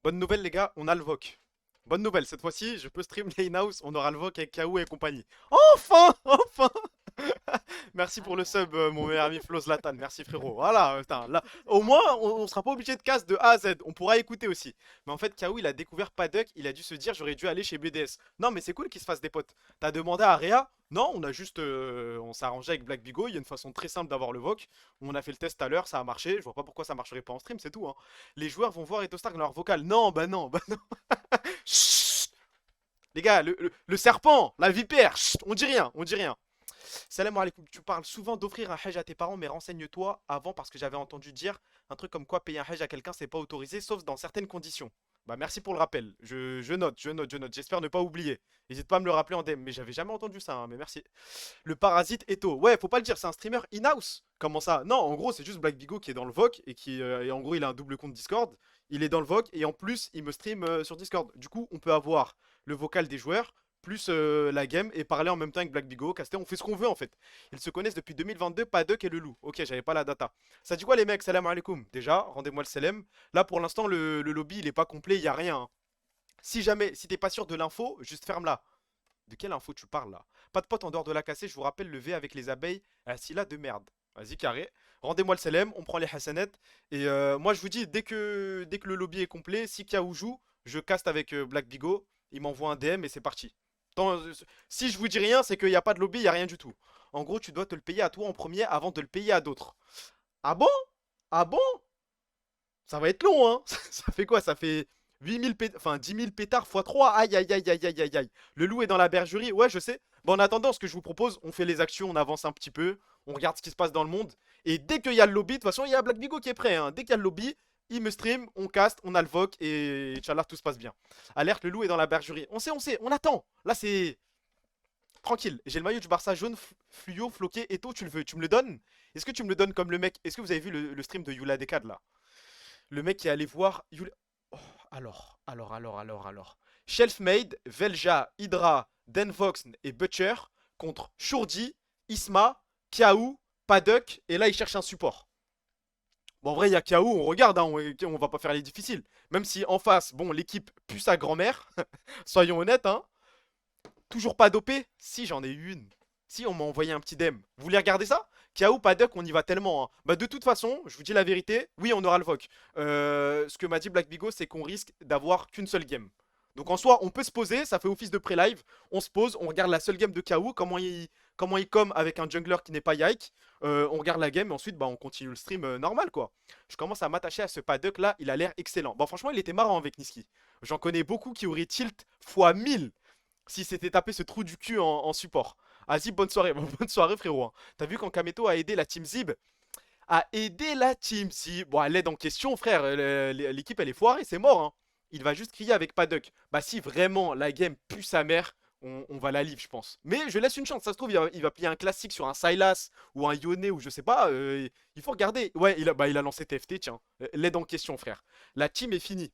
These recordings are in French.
Bonne nouvelle, les gars, on a le VOC. Bonne nouvelle, cette fois-ci, je peux stream Lane House, on aura le VOC avec Kaou et compagnie. Enfin! Enfin! Merci pour le sub, mon meilleur ami Flo Zlatan. Merci frérot. Voilà, putain, là, au moins, on sera pas obligé de casse de A à Z. On pourra écouter aussi. Mais en fait, Kaou, il a découvert Paddock. Il a dû se dire, j'aurais dû aller chez BDS. Non, mais c'est cool qu'il se fasse des potes. T'as demandé à Réa? Non, on a juste, on s'est arrangé avec Black Bigo. Il y a une façon très simple d'avoir le VOC. On a fait le test tout à l'heure, ça a marché. Je vois pas pourquoi ça marcherait pas en stream, c'est tout, hein. Les joueurs vont voir Etostar dans leur vocal. Non, bah non, bah non. Chut. Les gars, le serpent, la vipère, chut, on dit rien, on dit rien. Salam alaikum, tu parles souvent d'offrir un hajj à tes parents, mais renseigne-toi avant parce que j'avais entendu dire un truc comme quoi payer un hajj à quelqu'un c'est pas autorisé, sauf dans certaines conditions. Bah merci pour le rappel, je note, je note, je note, j'espère ne pas oublier. N'hésite pas à me le rappeler en DM, mais j'avais jamais entendu ça, hein, mais merci. Le parasite Eto, ouais, faut pas le dire, c'est un streamer in-house. Comment ça? Non, en gros, c'est juste Black Bigo qui est dans le VOC et qui, et en gros, il a un double compte Discord. Il est dans le VOC et en plus, il me stream sur Discord. Du coup, on peut avoir le vocal des joueurs plus la game et parler en même temps avec Black Bigo, Caster, on fait ce qu'on veut en fait. Ils se connaissent depuis 2022, Paddock et le loup. Ok, j'avais pas la data. Ça dit quoi les mecs? Salam alaikum. Déjà, rendez-moi le salam. Là pour l'instant, le lobby il est pas complet, il y a rien, hein. Si jamais, si t'es pas sûr de l'info, juste ferme-la. De quelle info tu parles là? Pas de pote en dehors de la cassée, je vous rappelle le V avec les abeilles. Ah si là de merde. Vas-y carré. Rendez-moi le salam, on prend les hassanettes. Et moi je vous dis, dès que le lobby est complet, si Kiaou joue, je caste avec Black Bigo. Il m'envoie un DM et c'est parti. Si je vous dis rien, c'est qu'il n'y a pas de lobby, il n'y a rien du tout. En gros, tu dois te le payer à toi en premier avant de le payer à d'autres. Ah bon? Ah bon? Ça va être long, hein. Ça fait quoi? Ça fait 8000 enfin 10 000 pétards x 3. Aïe, aïe, aïe, aïe, aïe, aïe, aïe. Le loup est dans la bergerie. Ouais, je sais. Bon, en attendant, ce que je vous propose, on fait les actions, on avance un petit peu, on regarde ce qui se passe dans le monde. Et dès qu'il y a le lobby, de toute façon, il y a Black Bigo qui est prêt, hein. Dès qu'il y a le lobby, il me stream, on caste, on a le voc et Inch'Allah, tout se passe bien. Alerte, le loup est dans la bergerie. On sait, on attend. Là, c'est tranquille. J'ai le maillot du Barça jaune, fluo, floqué, Eto, tu le veux, tu me le donnes? Est-ce que tu me le donnes comme le mec? Est-ce que vous avez vu le stream de Yula Decad là? Le mec qui est allé voir Oh, alors. Shelfmade, Velja, Hydra, Denvox et Butcher contre Shurdi, Isma, Kiaou, Paddock, et là il cherche un support. Bon, en vrai, il y a Kiaou, on regarde, hein, on va pas faire les difficiles. Même si en face, bon, l'équipe pue sa grand-mère, soyons honnêtes, hein. Toujours pas dopé? Si, j'en ai eu une. Si, on m'a envoyé un petit DM. Vous voulez regarder ça? Kiaou, Paddock, on y va tellement, hein. Bah, de toute façon, je vous dis la vérité, oui, on aura le VOC. Ce que m'a dit Black Bigo, c'est qu'on risque d'avoir qu'une seule game. Donc en soi, on peut se poser, ça fait office de pré-live. On se pose, on regarde la seule game de Kiaou, comment il com avec un jungler qui n'est pas Yike. On regarde la game et ensuite, bah, on continue le stream normal, quoi. Je commence à m'attacher à ce Paddock là, il a l'air excellent. Bon, franchement, il était marrant avec Niski. J'en connais beaucoup qui auraient tilt x 1000 s'il s'était tapé ce trou du cul en support. Ah Zib, bonne soirée. Bonne soirée frérot, hein. T'as vu quand Kameto a aidé la team Zib? A aidé la team Zib. Bon, elle aide en question, frère. L'équipe, elle est foirée, c'est mort, hein. Il va juste crier avec Paddock. Bah si vraiment la game pue sa mère, on va la livre, je pense. Mais je laisse une chance. Ça se trouve, il va plier un classique sur un Sylas ou un Yone ou je sais pas. Il faut regarder. Ouais, il a lancé TFT, tiens. L'aide en question, frère. La team est finie.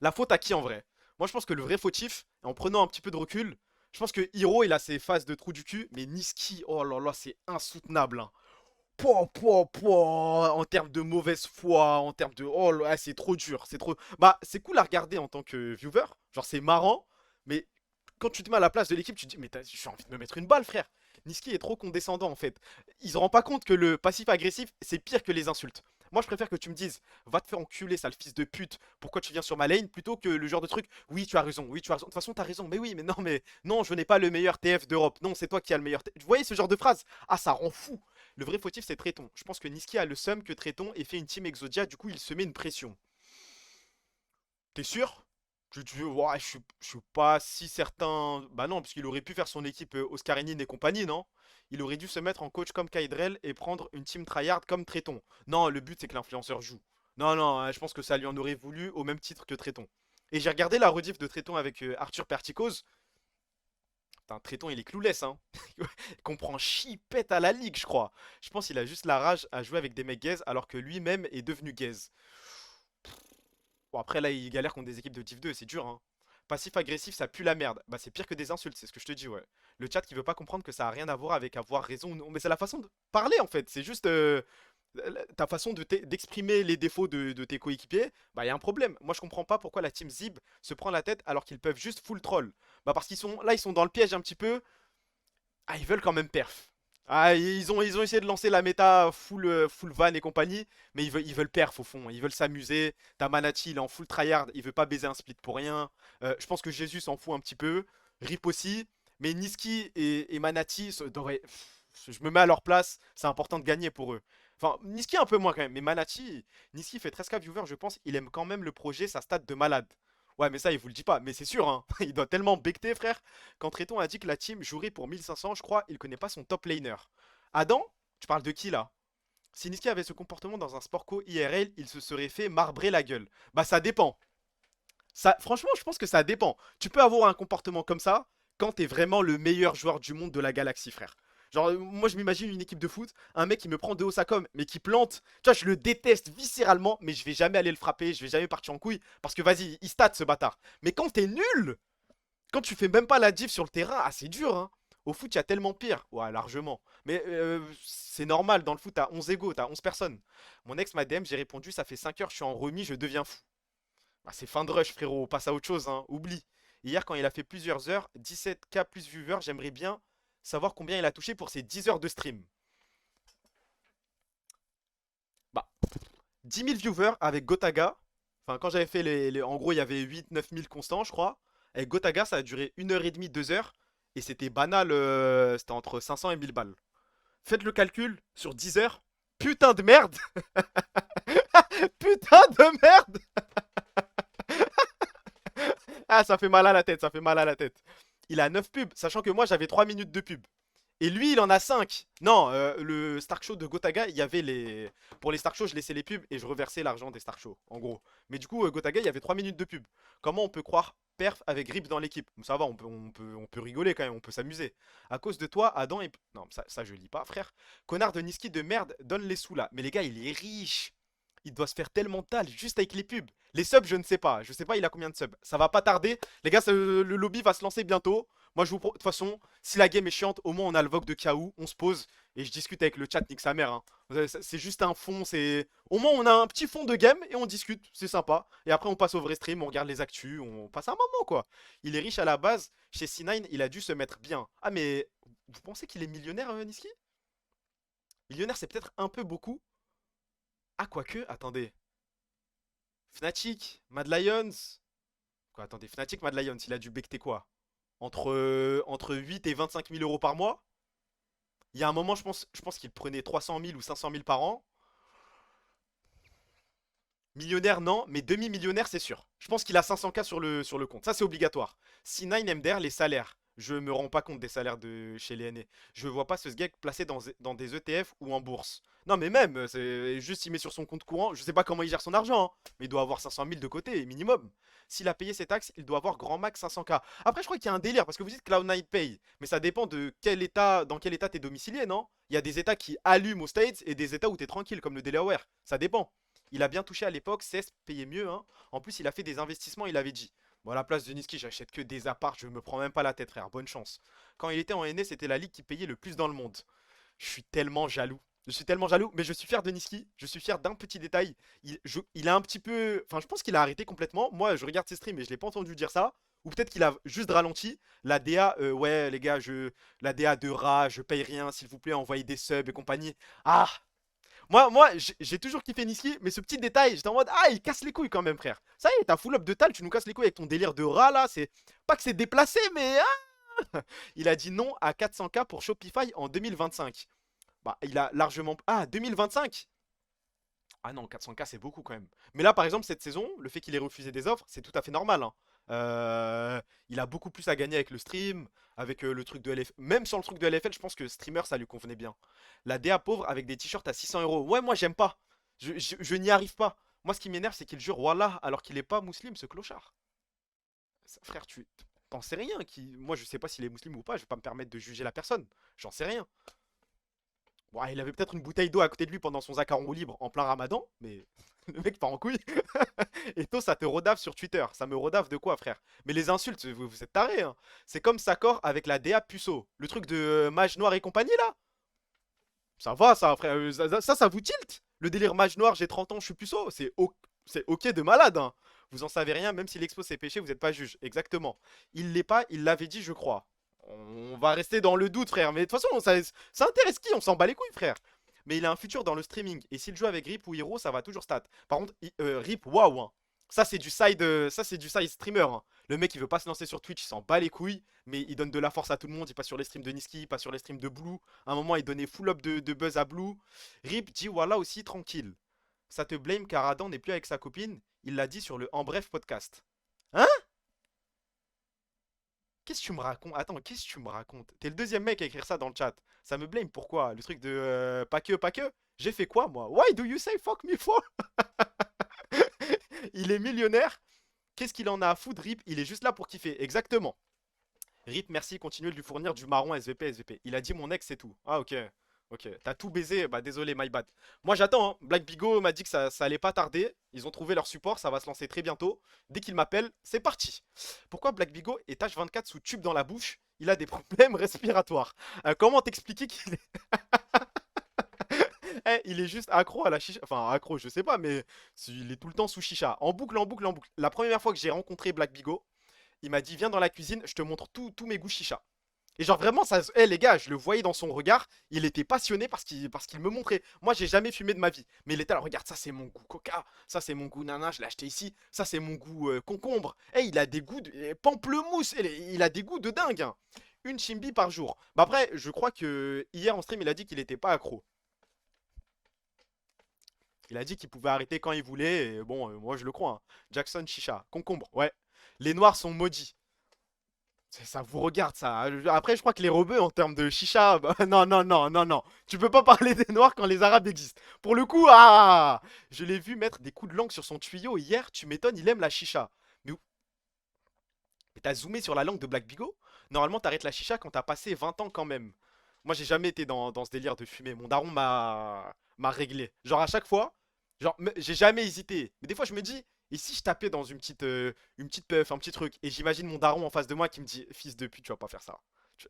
La faute à qui en vrai? Moi je pense que le vrai fautif, en prenant un petit peu de recul, je pense que Hiro il a ses phases de trou du cul, mais Niski, oh là là, c'est insoutenable, hein. En termes de mauvaise foi, en termes de. Oh là, c'est trop dur, c'est trop. Bah, c'est cool à regarder en tant que viewer, genre c'est marrant, mais quand tu te mets à la place de l'équipe, tu te dis, mais j'ai envie de me mettre une balle, frère. Niski est trop condescendant en fait. Il se rend pas compte que le passif agressif, c'est pire que les insultes. Moi, je préfère que tu me dises, va te faire enculer, sale fils de pute, pourquoi tu viens sur ma lane, plutôt que le genre de truc, oui, tu as raison, oui, tu as raison. De toute façon, t'as raison, mais non, je n'ai pas le meilleur TF d'Europe. Non, c'est toi qui as le meilleur TF. Vous voyez ce genre de phrase? Ah, ça rend fou. Le vrai fautif, c'est Tréton. Je pense que Niski a le seum que Tréton ait fait une team Exodia, du coup, il se met une pression. T'es sûr? Ouais, je suis pas si certain. Bah non, parce qu'il aurait pu faire son équipe Oscarinine et compagnie, non? Il aurait dû se mettre en coach comme Kaidrel et prendre une team tryhard comme Tréton. Non, le but c'est que l'influenceur joue. Non, non, je pense que ça lui en aurait voulu au même titre que Tréton. Et j'ai regardé la rediff de Tréton avec Arthur Perticose. Putain, Tréton il est clouless, hein. Il comprend chipette à la ligue, je crois. Je pense qu'il a juste la rage à jouer avec des mecs gaze alors que lui-même est devenu gaze. Bon, après, là, il galère contre des équipes de Div 2, c'est dur, hein. Passif agressif, ça pue la merde. Bah, c'est pire que des insultes, c'est ce que je te dis, ouais. Le chat qui veut pas comprendre que ça a rien à voir avec avoir raison ou non. Mais c'est la façon de parler, en fait. C'est juste. Ta façon d'exprimer les défauts de tes coéquipiers, bah il y a un problème. Moi je comprends pas pourquoi la team Zib se prend la tête alors qu'ils peuvent juste full troll. Bah parce qu'ils sont là, ils sont dans le piège un petit peu. Ah, ils veulent quand même perf. Ah, ils ont essayé de lancer la méta full van et compagnie, mais ils veulent perf au fond. Ils veulent s'amuser. T'as Manati, il est en full tryhard, il veut pas baiser un split pour rien. Je pense que Jésus s'en fout un petit peu. Rip aussi. Mais Niski et Manati je me mets à leur place. C'est important de gagner pour eux. Enfin, Niski un peu moins quand même. Mais Manati, Niski fait 13K viewers, je pense. Il aime quand même le projet, sa stat de malade. Ouais, mais ça, il vous le dit pas. Mais c'est sûr, hein. Il doit tellement becter, frère. Quand Tréton a dit que la team jouerait pour 1500, je crois, il connaît pas son top laner. Adam, tu parles de qui là? Si Niski avait ce comportement dans un sport co IRL, il se serait fait marbrer la gueule. Bah ça dépend. Ça, franchement, je pense que ça dépend. Tu peux avoir un comportement comme ça quand t'es vraiment le meilleur joueur du monde de la galaxie, frère. Genre, moi je m'imagine une équipe de foot, un mec qui me prend de haut sa com, mais qui plante. Tu vois, je le déteste viscéralement, mais je vais jamais aller le frapper, je vais jamais partir en couille, parce que vas-y, il stat ce bâtard. Mais quand t'es nul, quand tu fais même pas la diff sur le terrain, ah c'est dur, hein. Au foot, il y a tellement pire. Ouais, largement. Mais c'est normal, dans le foot, t'as 11 égos, t'as 11 personnes. Mon ex m'a DM, j'ai répondu, ça fait 5 heures, je suis en remis, je deviens fou. Bah, c'est fin de rush, frérot, passe à autre chose, hein. Oublie. Hier, quand il a fait plusieurs heures, 17K plus viewers, j'aimerais bien savoir combien il a touché pour ses 10 heures de stream. Bah, 10 000 viewers avec Gotaga. Enfin, quand j'avais fait en gros, il y avait 8-9 000 constants, je crois. Avec Gotaga, ça a duré 1h30, 2 heures. Et c'était banal, c'était entre 500 et 1000 balles. Faites le calcul sur 10 heures. Putain de merde. Putain de merde. Ah, ça fait mal à la tête, ça fait mal à la tête. Il a 9 pubs, sachant que moi j'avais 3 minutes de pub. Et lui, il en a 5. Non, le Stark Show de Gotaga, il y avait les. Pour les Stark Show, je laissais les pubs et je reversais l'argent des Stark Show, en gros. Mais du coup, Gotaga, il y avait 3 minutes de pub. Comment on peut croire perf avec Rip dans l'équipe? Ça va, on peut rigoler quand même, on peut s'amuser. À cause de toi, Adam et. Non, ça je lis pas, frère. Connard de Niski de merde, donne les sous là. Mais les gars, il est riche. Il doit se faire tellement tal juste avec les pubs. Les subs, je ne sais pas. Je sais pas, il a combien de subs. Ça va pas tarder. Les gars, le lobby va se lancer bientôt. Moi, de toute façon, si la game est chiante, au moins on a le vogue de KO. On se pose et je discute avec le chat, nique sa mère, hein. C'est juste un fond. Au moins, on a un petit fond de game et on discute. C'est sympa. Et après, on passe au vrai stream, on regarde les actus. On passe un moment, quoi. Il est riche à la base. Chez C9, il a dû se mettre bien. Ah, mais vous pensez qu'il est millionnaire, Niski? Millionnaire, c'est peut-être un peu beaucoup. Ah, quoique, attendez. Fnatic, Mad Lions. Quoi, attendez, Fnatic, Mad Lions, il a dû becter quoi? Entre 8 et 25 000 euros par mois. Il y a un moment, je pense qu'il prenait 300 000 ou 500 000 par an. Millionnaire, non, mais demi-millionnaire, c'est sûr. Je pense qu'il a 500K sur le compte. Ça, c'est obligatoire. Si 9MDR, les salaires. Je me rends pas compte des salaires de chez les NA. Je vois pas ce gars placé dans des ETF ou en bourse. Non, mais même, c'est juste il met sur son compte courant. Je sais pas comment il gère son argent, hein, mais il doit avoir 500 000 de côté, minimum. S'il a payé ses taxes, il doit avoir grand max 500K. Après, je crois qu'il y a un délire parce que vous dites Cloud9 paye, mais ça dépend de dans quel état t'es domicilié, non? Il y a des états qui allument aux States et des états où t'es tranquille, comme le Delaware. Ça dépend. Il a bien touché à l'époque, CES payait mieux, hein. En plus, il a fait des investissements, il avait dit. Bon, à la place de Niski, j'achète que des apparts, je me prends même pas la tête, frère. Bonne chance. Quand il était en NA, c'était la ligue qui payait le plus dans le monde. Je suis tellement jaloux. Je suis tellement jaloux, mais je suis fier de Niski. Je suis fier d'un petit détail. Il a un petit peu. Enfin, je pense qu'il a arrêté complètement. Moi, je regarde ses streams et je l'ai pas entendu dire ça. Ou peut-être qu'il a juste ralenti. La DA, ouais, les gars, la DA de rat, je paye rien, s'il vous plaît, envoyez des subs et compagnie. Ah, moi j'ai toujours kiffé Niski, mais ce petit détail, j'étais en mode, ah, il casse les couilles quand même, frère. Ça y est, t'as full up de tal, tu nous casses les couilles avec ton délire de rat là. C'est pas que c'est déplacé, mais il a dit non à 400K pour Shopify en 2025. Bah, il a largement. Ah, 2025. Ah non, 400K c'est beaucoup quand même. Mais là, par exemple, cette saison, le fait qu'il ait refusé des offres, c'est tout à fait normal, hein. Il a beaucoup plus à gagner avec le stream, avec le truc de LFL. Même sans le truc de LFL, je pense que streamer, ça lui convenait bien. La DA pauvre avec des t-shirts à 600 euros. Ouais, moi, j'aime pas. Je n'y arrive pas. Moi, ce qui m'énerve, c'est qu'il jure Wallah alors qu'il est pas musulman, ce clochard. Frère, tu t'en sais rien. Moi, je sais pas s'il est musulman ou pas. Je vais pas me permettre de juger la personne. J'en sais rien. Bon, il avait peut-être une bouteille d'eau à côté de lui pendant son Zakaron libre en plein ramadan, mais le mec part en couille. Et toi, ça te rodave sur Twitter. Ça me rodave de quoi, frère? Mais les insultes, vous êtes tarés, hein. C'est comme Sakor avec la DA Puceau. Le truc de Mage Noir et compagnie, là. Ça va, ça, frère. Ça vous tilt? Le délire mage noir, j'ai 30 ans, je suis puceau. C'est ok de malade, hein. Vous en savez rien, même si l'expo c'est péché, vous n'êtes pas juge. Exactement. Il l'est pas, il l'avait dit, je crois. On va rester dans le doute, frère. Mais de toute façon, ça intéresse qui? On s'en bat les couilles, frère. Mais il a un futur dans le streaming. Et s'il joue avec Rip ou Hero, ça va toujours stat. Par contre, Rip, waouh, hein. Ça c'est du side streamer, hein. Le mec il veut pas se lancer sur Twitch, il s'en bat les couilles, mais il donne de la force à tout le monde. Il passe sur les streams de Niski, il passe sur les streams de Blue. À un moment, il donnait full up de buzz à Blue. Rip dit voilà aussi tranquille. Ça te blame car Adam n'est plus avec sa copine. Il l'a dit sur le En Bref podcast. Hein? Qu'est-ce que tu me racontes? Attends, qu'est-ce que tu me racontes? T'es le deuxième mec à écrire ça dans le chat. Ça me blame pourquoi? Le truc de pas que, pas que? J'ai fait quoi moi? Why do you say fuck me for? Il est millionnaire. Qu'est-ce qu'il en a à foutre, Rip? Il est juste là pour kiffer. Exactement. Rip, merci, continuez de lui fournir du marron SVP, SVP. Il a dit mon ex, c'est tout. Ah, ok. Ok. T'as tout baisé? Bah, désolé, my bad. Moi, j'attends, hein. Black Bigo m'a dit que ça allait pas tarder. Ils ont trouvé leur support, ça va se lancer très bientôt. Dès qu'il m'appelle, c'est parti. Pourquoi Black Bigo est H24 sous tube dans la bouche? Il a des problèmes respiratoires. Comment t'expliquer qu'il est. Eh, il est juste accro à la chicha. Enfin, accro, je sais pas, mais il est tout le temps sous chicha. En boucle, en boucle, en boucle. La première fois que j'ai rencontré Black Bigo, il m'a dit viens dans la cuisine, je te montre tous mes goûts chicha. Et genre vraiment, ça, les gars, je le voyais dans son regard, il était passionné parce qu'il me montrait. Moi, j'ai jamais fumé de ma vie, mais il était là, regarde, ça c'est mon goût coca, ça c'est mon goût nana, je l'ai acheté ici, ça c'est mon goût concombre. Eh, il a des goûts de pamplemousse, il a des goûts de dingue, hein. Une chimbi par jour. Bah après, je crois que hier en stream, il a dit qu'il était pas accro. Il a dit qu'il pouvait arrêter quand il voulait, et bon, moi je le crois, hein. Jackson Chicha, concombre, ouais. Les noirs sont maudits. Ça vous regarde ça. Après, je crois que les rebeux en termes de chicha, bah, non, non, non, non, non. Tu peux pas parler des noirs quand les arabes existent. Pour le coup, ah, je l'ai vu mettre des coups de langue sur son tuyau hier. Tu m'étonnes, il aime la chicha. Mais, mais t'as zoomé sur la langue de Black Bigo? Normalement, t'arrêtes la chicha quand t'as passé 20 ans quand même. Moi, j'ai jamais été dans ce délire de fumer. Mon daron m'a réglé. Genre à chaque fois, genre j'ai jamais hésité. Mais des fois, je me dis, et si je tapais dans une petite puff, un petit truc, et j'imagine mon daron en face de moi qui me dit, fils de pute, tu vas pas faire ça.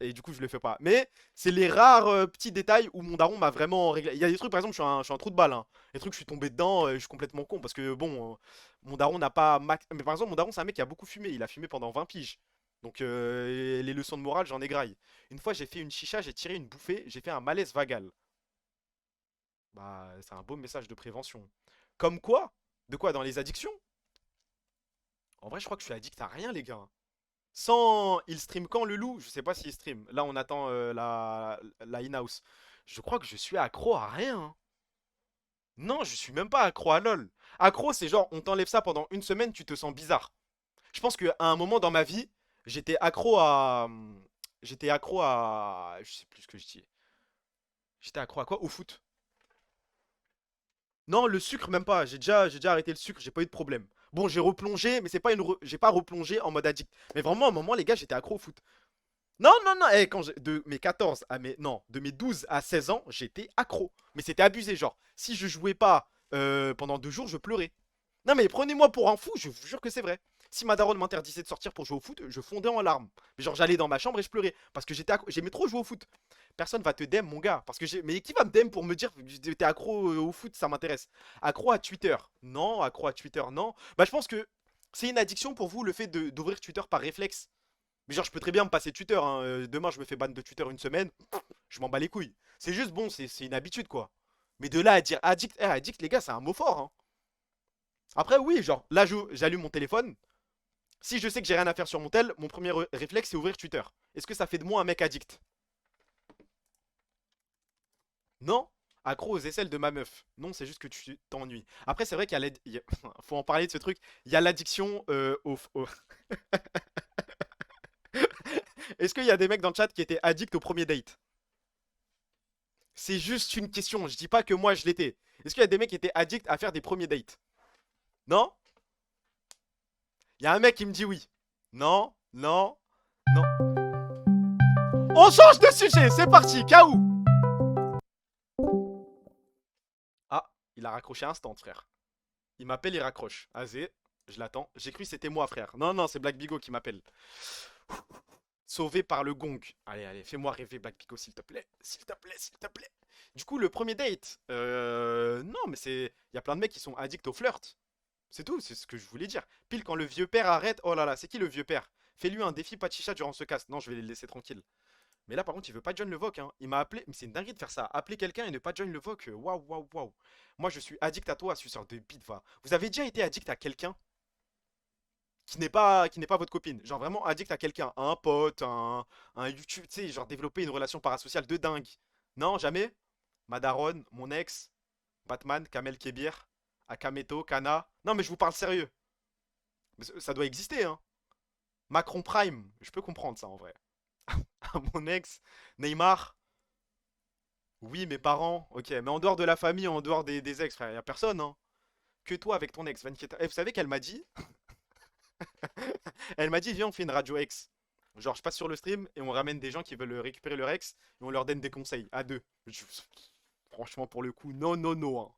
Et du coup, je le fais pas. Mais c'est les rares petits détails où mon daron m'a vraiment réglé. Il y a des trucs, par exemple, je suis un trou de balle, hein. Les trucs, je suis tombé dedans, je suis complètement con parce que bon, mon daron n'a pas Mais par exemple, mon daron, c'est un mec qui a beaucoup fumé. Il a fumé pendant 20 piges. Donc les leçons de morale, j'en ai graille. Une fois, j'ai fait une chicha, j'ai tiré une bouffée, j'ai fait un malaise vagal. Bah, c'est un beau message de prévention. Comme quoi? De quoi? Dans les addictions? En vrai, je crois que je suis addict à rien, les gars. Sans. Il stream quand le loup? Je sais pas s'il stream. Là, on attend la in-house. Je crois que je suis accro à rien, hein. Non, je suis même pas accro à LoL. Accro, c'est genre, on t'enlève ça pendant une semaine, tu te sens bizarre. Je pense qu'à un moment dans ma vie, j'étais accro à. J'étais accro à. Je sais plus ce que je dis. J'étais accro à quoi? Au foot. Non, le sucre, même pas. J'ai déjà arrêté le sucre, j'ai pas eu de problème. Bon, j'ai replongé, mais c'est pas j'ai pas replongé en mode addict. Mais vraiment, à un moment, les gars, j'étais accro au foot. Non, non, non, quand de mes 14 à mes. Non, de mes 12 à 16 ans, j'étais accro. Mais c'était abusé, genre. Si je jouais pas pendant 2 jours, je pleurais. Non, mais prenez-moi pour un fou, je vous jure que c'est vrai. Si ma daronne m'interdisait de sortir pour jouer au foot, je fondais en larmes. Mais genre, j'allais dans ma chambre et je pleurais. Parce que j'aimais trop jouer au foot. Personne va te DM, mon gars. Parce que j'ai. Mais qui va me DM pour me dire que t'es accro au foot, ça m'intéresse. Accro à Twitter. Non, accro à Twitter, non. Bah, je pense que c'est une addiction pour vous le fait d'ouvrir Twitter par réflexe. Mais genre, je peux très bien me passer Twitter, hein. Demain, je me fais ban de Twitter une semaine. Je m'en bats les couilles. C'est juste bon, c'est une habitude, quoi. Mais de là à dire addict, addict, les gars, c'est un mot fort, hein. Après, oui, genre, là, j'allume mon téléphone. Si je sais que j'ai rien à faire sur mon tel, mon premier réflexe, c'est ouvrir Twitter. Est-ce que ça fait de moi un mec addict? Non? Accro aux aisselles de ma meuf. Non, c'est juste que tu t'ennuies. Après, c'est vrai qu'il y a faut en parler de ce truc. Il y a l'addiction Est-ce qu'il y a des mecs dans le chat qui étaient addicts au premier date? C'est juste une question. Je dis pas que moi je l'étais. Est-ce qu'il y a des mecs qui étaient addicts à faire des premiers dates? Non? Il y a un mec qui me dit oui. Non, non, non. On change de sujet, c'est parti, Kaou. Ah, il a raccroché instant, frère. Il m'appelle, il raccroche. Azé, je l'attends. J'ai cru que c'était moi, frère. Non, non, c'est Black Bigo qui m'appelle. Sauvé par le gong. Allez, allez, fais-moi rêver, Black Bigo, s'il te plaît. S'il te plaît, s'il te plaît. Du coup, le premier date, non, mais c'est. Il y a plein de mecs qui sont addicts au flirt. C'est tout, c'est ce que je voulais dire. Pile quand le vieux père arrête. Oh là là, c'est qui le vieux père? Fais-lui un défi pas de chicha durant ce cast. Non, je vais les laisser tranquilles. Mais là, par contre, il veut pas join le VOC, hein. Il m'a appelé. Mais c'est une dinguerie de faire ça. Appeler quelqu'un et ne pas join le VOC. Waouh, waouh, waouh. Moi, je suis addict à toi, suceur de bite, va. Vous avez déjà été addict à quelqu'un qui n'est pas votre copine? Genre vraiment addict à quelqu'un, à un pote, un YouTube, tu sais, genre développer une relation parasociale de dingue. Non, jamais? Madaron, mon ex, Batman, Kamel Kebir, Akameto, Kana. Non, mais je vous parle sérieux. Mais ça doit exister, hein. Macron Prime, je peux comprendre ça en vrai. Mon ex, Neymar, oui, mes parents, ok, mais en dehors de la famille, en dehors des ex, frère, y a personne, hein. Que toi avec ton ex, Vanketa. Et vous savez qu'elle m'a dit? Elle m'a dit, viens, on fait une radio ex. Genre, je passe sur le stream et on ramène des gens qui veulent récupérer leur ex et on leur donne des conseils à deux. Franchement, pour le coup, non, non, non, hein.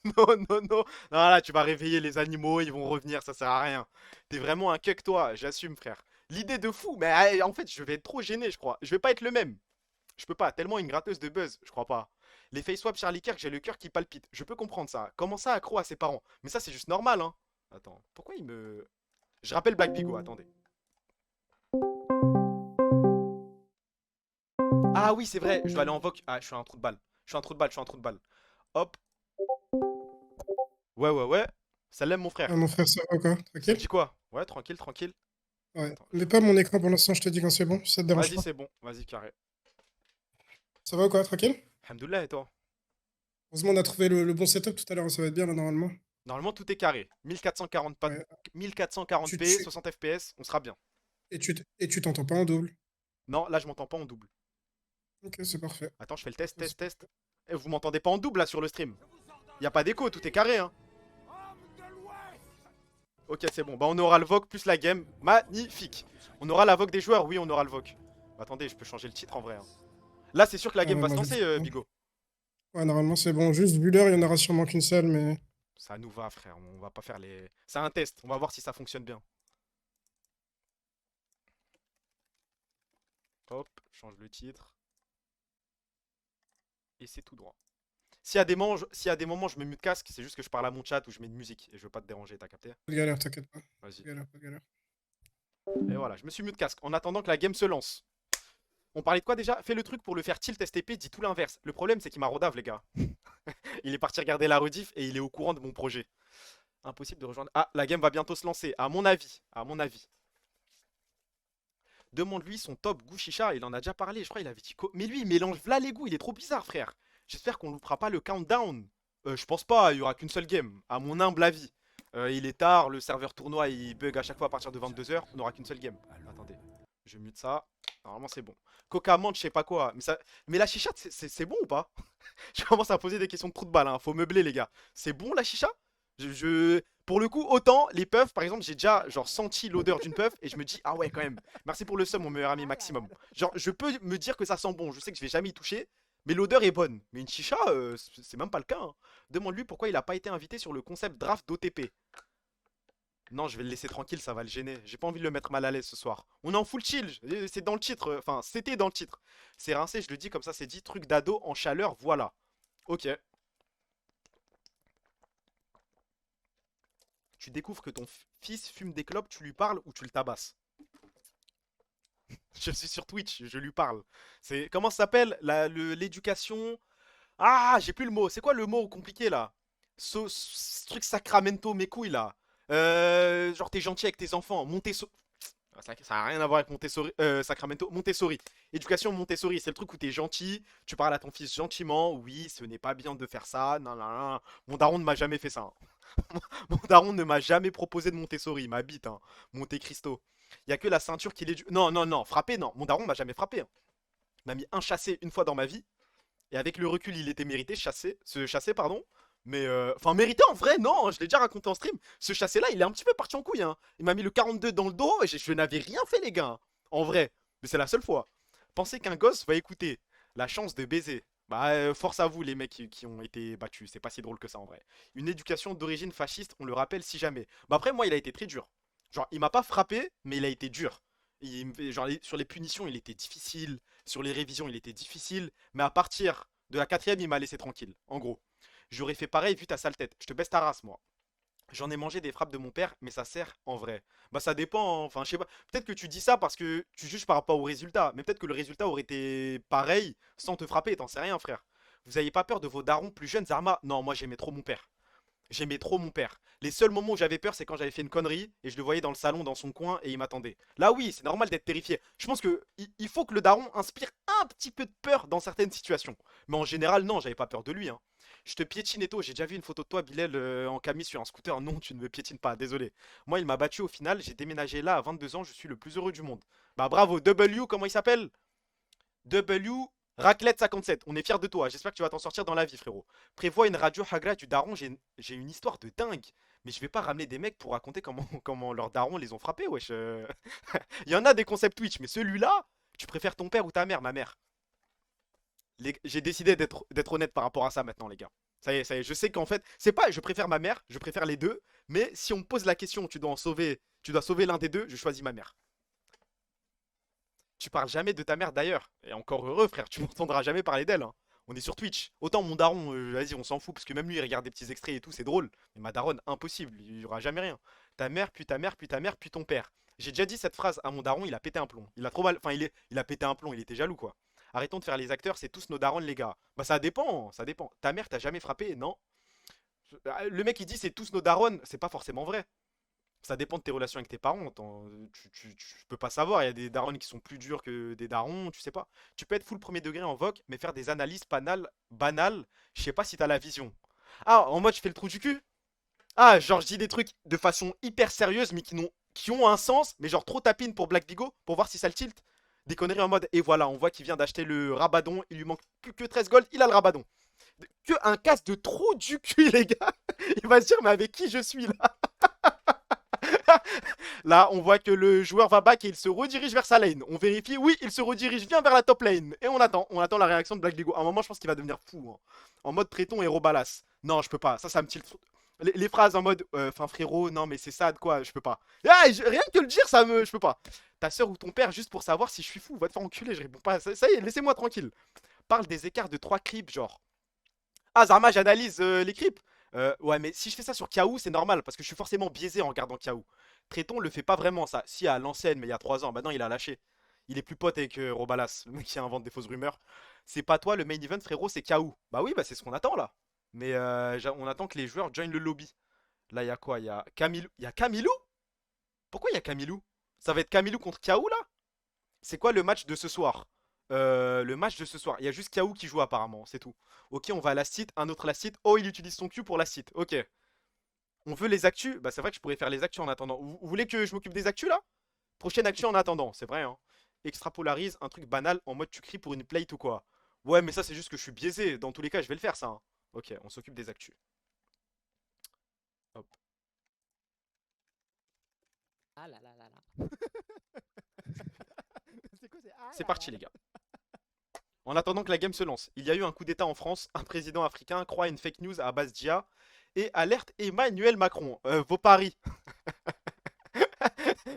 Non, non, non. Non, là, tu vas réveiller les animaux, ils vont revenir, ça sert à rien. T'es vraiment un cuck, toi, j'assume, frère. L'idée de fou, mais en fait, je vais être trop gêné, je crois. Je vais pas être le même. Je peux pas, tellement une gratteuse de buzz, je crois pas. Les face swap Charlie Kirk, j'ai le cœur qui palpite. Je peux comprendre ça. Comment ça, accro à ses parents? Mais ça, c'est juste normal, hein. Attends, pourquoi il me. Je rappelle Black Bigo, attendez. Ah oui, c'est vrai, je dois aller en voc. Ah, je suis un trou de balle. Je suis un trou de balle, je suis un trou de balle. Hop. Ouais, ouais, ouais. Ça l'aime, mon Ah, frère. mon frère, ça va quoi? Ça Tranquille? dit quoi? Ouais, tranquille, tranquille. Ouais. Attends, Mets pas mon écran pour l'instant, je te dis quand c'est bon, si ça te dérange vas-y, pas. c'est bon. Vas-y, carré. Ça va ou quoi? Tranquille? Alhamdoulilah, et toi? Heureusement, on a trouvé le bon setup tout à l'heure, ça va être bien là normalement. Normalement, tout est carré. 1440, Ouais. 1440 Tu, p tu, 60 fps, on sera bien. et tu t'entends pas en double. Non, là, je m'entends pas en double. Ok, c'est parfait. Attends, je fais le test, C'est test, test. parfait. Eh, vous m'entendez pas en double là sur le stream? Y a pas d'écho, tout est carré, hein. Ok, c'est bon. Bah, on aura le VOC plus la game. Magnifique. On aura la VOC des joueurs, oui, on aura le VOC. Attendez, je peux changer le titre en vrai, hein. Là, c'est sûr que la Ah game ouais, va se moi j'ai le lancer, son. Bigo. Ouais, normalement c'est bon. Juste vu l'heure, il y en aura sûrement qu'une seule, mais. Ça nous va, frère. On va pas faire les. C'est un test. On va voir si ça fonctionne bien. Hop, change le titre. Et c'est tout droit. S'il y a des moments, je me mute casque, c'est juste que je parle à mon chat ou je mets une musique et je veux pas te déranger, t'as capté? Pas de galère, t'inquiète pas. Pas Vas-y. de galère, pas de galère. Et voilà, je me suis mute casque en attendant que la game se lance. On parlait de quoi déjà? Fais le truc pour le faire tilt STP, dit tout l'inverse. Le problème, c'est qu'il m'a rodave, les gars. Il est parti regarder la rediff et il est au courant de mon projet. Impossible de rejoindre. Ah, la game va bientôt se lancer, à mon avis. À mon avis. Demande-lui son top goût chicha, il en a déjà parlé, je crois il avait dit. Mais lui, il mélange v'là les goûts, il est trop bizarre, frère. J'espère qu'on ne fera pas le countdown. Je pense pas, il y aura qu'une seule game, à mon humble avis. Il est tard, le serveur tournoi il bug à chaque fois à partir de 22 h, on n'aura qu'une seule game. Attendez, je mute ça. Normalement c'est bon. Coca menthe, je sais pas quoi. Mais la chicha, c'est bon ou pas? Je commence à poser des questions de trou de balle, hein. Faut meubler les gars. C'est bon la chicha? Pour le coup, autant les puffs, par exemple, j'ai déjà genre senti l'odeur d'une puff et je me dis ah ouais quand même. Merci pour le sum, mon meilleur ami maximum. Genre je peux me dire que ça sent bon. Je sais que je vais jamais y toucher, mais l'odeur est bonne. Mais une chicha, c'est même pas le cas, hein. Demande-lui pourquoi il a pas été invité sur le concept draft d'OTP. Non, je vais le laisser tranquille, ça va le gêner. J'ai pas envie de le mettre mal à l'aise ce soir. On est en full chill, c'est dans le titre. Enfin, c'était dans le titre. C'est rincé, je le dis comme ça, c'est dit. Truc d'ado en chaleur, voilà. Ok. Tu découvres que ton fils fume des clopes, tu lui parles ou tu le tabasses? Je suis sur Twitch, je lui parle. C'est comment ça s'appelle l'éducation? Ah, j'ai plus le mot. C'est quoi le mot compliqué là? Ce truc Sacramento mes couilles là. Genre t'es gentil avec tes enfants. Montessori. Ça a rien à voir avec Montessori, Sacramento. Montessori. Éducation Montessori, c'est le truc où t'es gentil, tu parles à ton fils gentiment. Oui, ce n'est pas bien de faire ça. Non, non, non. Mon daron ne m'a jamais fait ça, hein. Mon daron ne m'a jamais proposé de Montessori, ma bite, hein. Monte Cristo. Il y a que la ceinture qui l'éduque. Non, non, non, frapper, non. Mon daron m'a jamais frappé, hein. Il m'a mis un chassé une fois dans ma vie. Et avec le recul, il était mérité, ce chassé, pardon. Mais, enfin, mérité en vrai, non, je l'ai déjà raconté en stream. Ce chassé-là, il est un petit peu parti en couille, hein. Il m'a mis le 42 dans le dos et je n'avais rien fait, les gars, hein. En vrai. Mais c'est la seule fois. Pensez qu'un gosse va écouter la chance de baiser. Bah, force à vous, les mecs qui ont été battus. C'est pas si drôle que ça, en vrai. Une éducation d'origine fasciste, on le rappelle si jamais. Bah, après, moi, il a été très dur. Genre, il m'a pas frappé, mais il a été dur. Genre, sur les punitions, il était difficile. Sur les révisions, il était difficile. Mais à partir De la quatrième, il m'a laissé tranquille, en gros. J'aurais fait pareil vu ta sale tête. Je te baisse ta race, moi. J'en ai mangé des frappes de mon père, mais ça sert en vrai. Bah ça dépend, hein. Enfin je sais pas. Peut-être que tu dis ça parce que tu juges par rapport au résultat. Mais peut-être que le résultat aurait été pareil sans te frapper, t'en sais rien frère. Vous avez pas peur de vos darons plus jeunes, Zarma? Non, moi j'aimais trop mon père. J'aimais trop mon père. Les seuls moments où j'avais peur, c'est quand j'avais fait une connerie et je le voyais dans le salon, dans son coin, et il m'attendait. Là, oui, c'est normal d'être terrifié. Je pense que il faut que le daron inspire un petit peu de peur dans certaines situations. Mais en général, non, j'avais pas peur de lui, hein. Je te piétine et tout. J'ai déjà vu une photo de toi, Bilal, en camis sur un scooter. Non, tu ne me piétines pas, désolé. Moi, il m'a battu au final. J'ai déménagé là à 22 ans. Je suis le plus heureux du monde. Bah, bravo, W, comment il s'appelle? W Raclette 57, on est fiers de toi. J'espère que tu vas t'en sortir dans la vie, frérot. Prévois une radio Hagra du daron. J'ai une histoire de dingue. Mais je vais pas ramener des mecs pour raconter comment, comment leurs darons les ont frappés, wesh. Il y en a des concepts Twitch, mais celui-là, tu préfères ton père ou ta mère, ma mère? J'ai décidé d'être honnête par rapport à ça maintenant, les gars. Ça y est, je sais qu'en fait, c'est pas je préfère ma mère, je préfère les deux. Mais si on me pose la question, tu dois sauver l'un des deux, je choisis ma mère. Tu parles jamais de ta mère d'ailleurs. Et encore heureux, frère, tu m'entendras jamais parler d'elle, hein. On est sur Twitch. Autant mon daron, vas-y, on s'en fout, parce que même lui, il regarde des petits extraits et tout, c'est drôle. Mais ma daronne, impossible, il y aura jamais rien. Ta mère, puis ta mère, puis ta mère, puis ton père. J'ai déjà dit cette phrase à mon daron, il a pété un plomb. Il a trop mal. Enfin, il a pété un plomb, il était jaloux, quoi. Arrêtons de faire les acteurs, c'est tous nos darons, les gars. Bah, ça dépend, ça dépend. Ta mère t'a jamais frappé? Non. Le mec, il dit c'est tous nos darons, c'est pas forcément vrai. Ça dépend de tes relations avec tes parents. Tu peux pas savoir. Il y a des darons qui sont plus durs que des darons, tu sais pas. Tu peux être full premier degré en vogue, mais faire des analyses banales. Je sais pas si t'as la vision. Ah, en mode je fais le trou du cul? Ah, genre je dis des trucs de façon hyper sérieuse, mais qui ont un sens, mais genre trop tapine pour Black Vigo, pour voir si ça le tilt. Des conneries en mode, et voilà, on voit qu'il vient d'acheter le Rabadon, il lui manque plus que 13 gold, il a le Rabadon. Que un casse de trou du cul, les gars. Il va se dire, mais avec qui je suis là? Là, on voit que le joueur va back et il se redirige vers sa lane. On vérifie, oui, il se redirige bien vers la top lane. Et on attend la réaction de Black Lego. À un moment, je pense qu'il va devenir fou, hein. En mode Tréton et Robalas. Non, je peux pas. Ça me tilt. Les phrases en mode, enfin frérot, non mais c'est sad quoi, je peux pas. Ah, rien que le dire, je peux pas. Ta soeur ou ton père, juste pour savoir si je suis fou, va te faire enculer, je réponds pas. Ça y est, laissez-moi tranquille. Parle des écarts de 3 creeps, genre. Ah, Zarma, j'analyse les creeps. Ouais, mais si je fais ça sur Kiaou, c'est normal, parce que je suis forcément biaisé en regardant Kiaou. Tréton le fait pas vraiment, ça. Si, à l'ancienne, mais il y a 3 ans, maintenant il a lâché. Il est plus pote avec Robalas, le mec qui invente des fausses rumeurs. C'est pas toi le main event, frérot, c'est Kiaou. Bah oui, bah c'est ce qu'on attend là. Mais on attend que les joueurs joignent le lobby. Là, il y a quoi? Il y a Camilou. Il y a Camilou? Pourquoi il y a Camilou? Ça va être Camilou contre Kiaou là? C'est quoi le match de ce soir? Le match de ce soir. Il y a juste Kaou qui joue apparemment, c'est tout. Ok, on va à la site, un autre la site. Oh, il utilise son Q pour la site. Ok. On veut les actus. Bah, c'est vrai que je pourrais faire les actus en attendant. Vous voulez que je m'occupe des actus là? Prochaine actu en attendant, c'est vrai, hein. Extrapolarise, un truc banal en mode tu cries pour une plate ou quoi. Ouais, mais ça, c'est juste que je suis biaisé. Dans tous les cas, je vais le faire ça, hein. Ok, on s'occupe des actus. Hop. Ah là là là là. C'est quoi, c'est parti, les gars. En attendant que la game se lance, il y a eu un coup d'état en France, un président africain croit une fake news à base d'IA et alerte Emmanuel Macron. Vos paris.